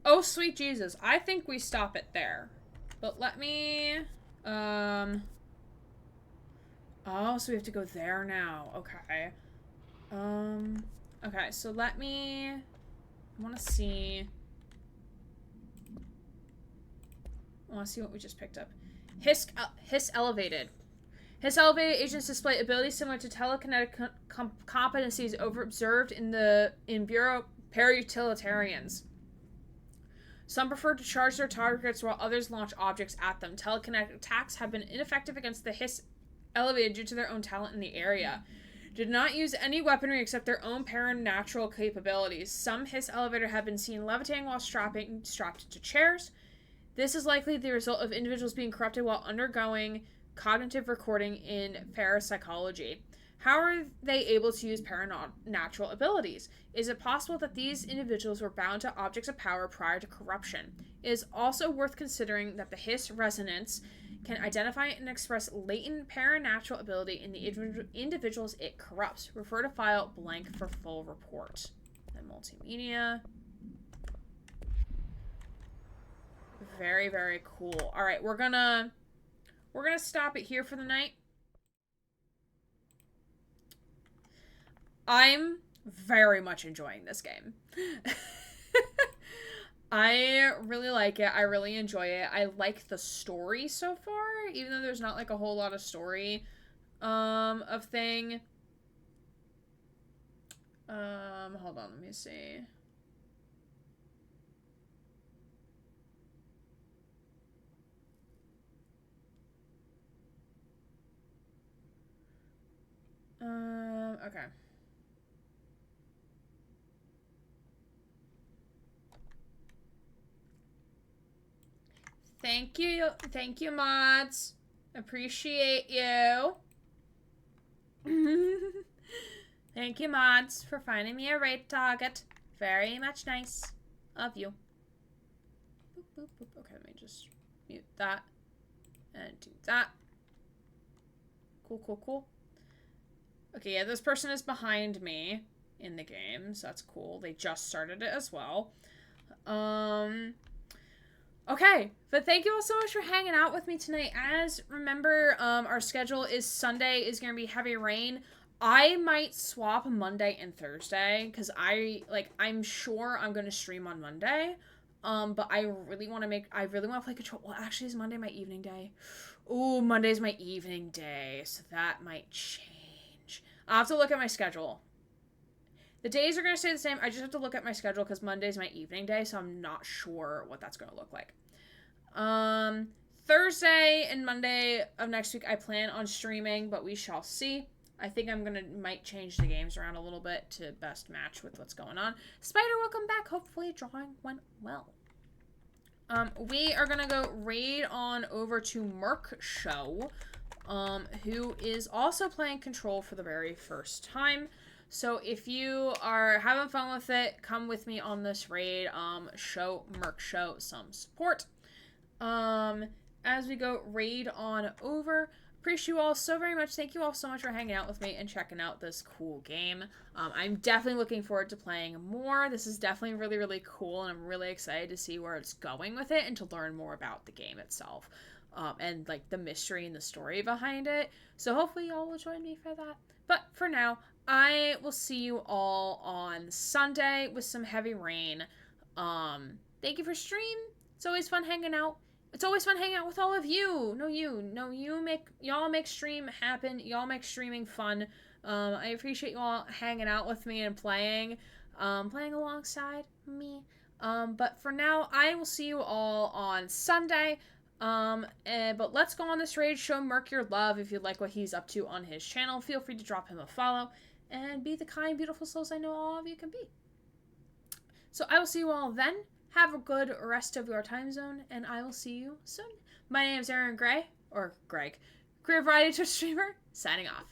Oh, sweet Jesus. I think we stop it there. But let me, oh, so we have to go there now. Okay. Okay, so let me, I want to see what we just picked up. Hiss elevated. His elevated agents display abilities similar to telekinetic competencies observed in Bureau parutilitarians. Some prefer to charge their targets while others launch objects at them. Telekinetic attacks have been ineffective against the Hiss elevated due to their own talent in the area. Did not use any weaponry except their own paranatural capabilities. Some Hiss elevator have been seen levitating while strapped to chairs. This is likely the result of individuals being corrupted while undergoing cognitive recording in parapsychology. How are they able to use paranatural abilities? Is it possible that these individuals were bound to objects of power prior to corruption? It is also worth considering that the Hiss resonance can identify and express latent paranatural ability in the individuals it corrupts. Refer to file blank for full report. And multimedia. Very, very cool. All right, we're gonna stop it here for the night. I'm very much enjoying this game. I really like it. I really enjoy it. I like the story so far, even though there's not like a whole lot of story of thing. Hold on, let me see. Okay. Thank you, mods. Appreciate you. Thank you, mods, for finding me a raid target. Very much nice of you. Boop, boop, boop. Okay, let me just mute that and do that. Cool, cool, cool. Okay, yeah, this person is behind me in the game, so that's cool. They just started it as well. Okay, but thank you all so much for hanging out with me tonight. As remember, our schedule is Sunday is going to be heavy rain. I might swap Monday and Thursday because I'm sure I'm going to stream on Monday. But I really want to play Control. Well, actually, is Monday my evening day? Ooh, Monday's my evening day, so that might change. I'll have to look at my schedule. The days are going to stay the same. I just have to look at my schedule because Monday's my evening day, so I'm not sure what that's going to look like. Thursday and Monday of next week, I plan on streaming, but we shall see. I think might change the games around a little bit to best match with what's going on. Spider, welcome back. Hopefully drawing went well. We are going to go raid on over to Merc Show, who is also playing Control for the very first time. So if you are having fun with it, come with me on this raid. Show Merc Show some support. As we go raid on over, appreciate you all so very much. Thank you all so much for hanging out with me and checking out this cool game. I'm definitely looking forward to playing more. This is definitely really, really cool, and I'm really excited to see where it's going with it and to learn more about the game itself. And like the mystery and the story behind it. So hopefully y'all will join me for that. But for now, I will see you all on Sunday with some heavy rain. Thank you for stream. It's always fun hanging out. It's always fun hanging out with all of you. Y'all make stream happen. Y'all make streaming fun. I appreciate you all hanging out with me and playing alongside me. But for now, I will see you all on Sunday. But let's go on this raid. Show Merc your love if you like what he's up to on his channel. Feel free to drop him a follow and be the kind, beautiful souls I know all of you can be. So I will see you all then. Have a good rest of your time zone, and I will see you soon. My name is Aaron Gray, or Greg, Queer Variety Twitch streamer, signing off.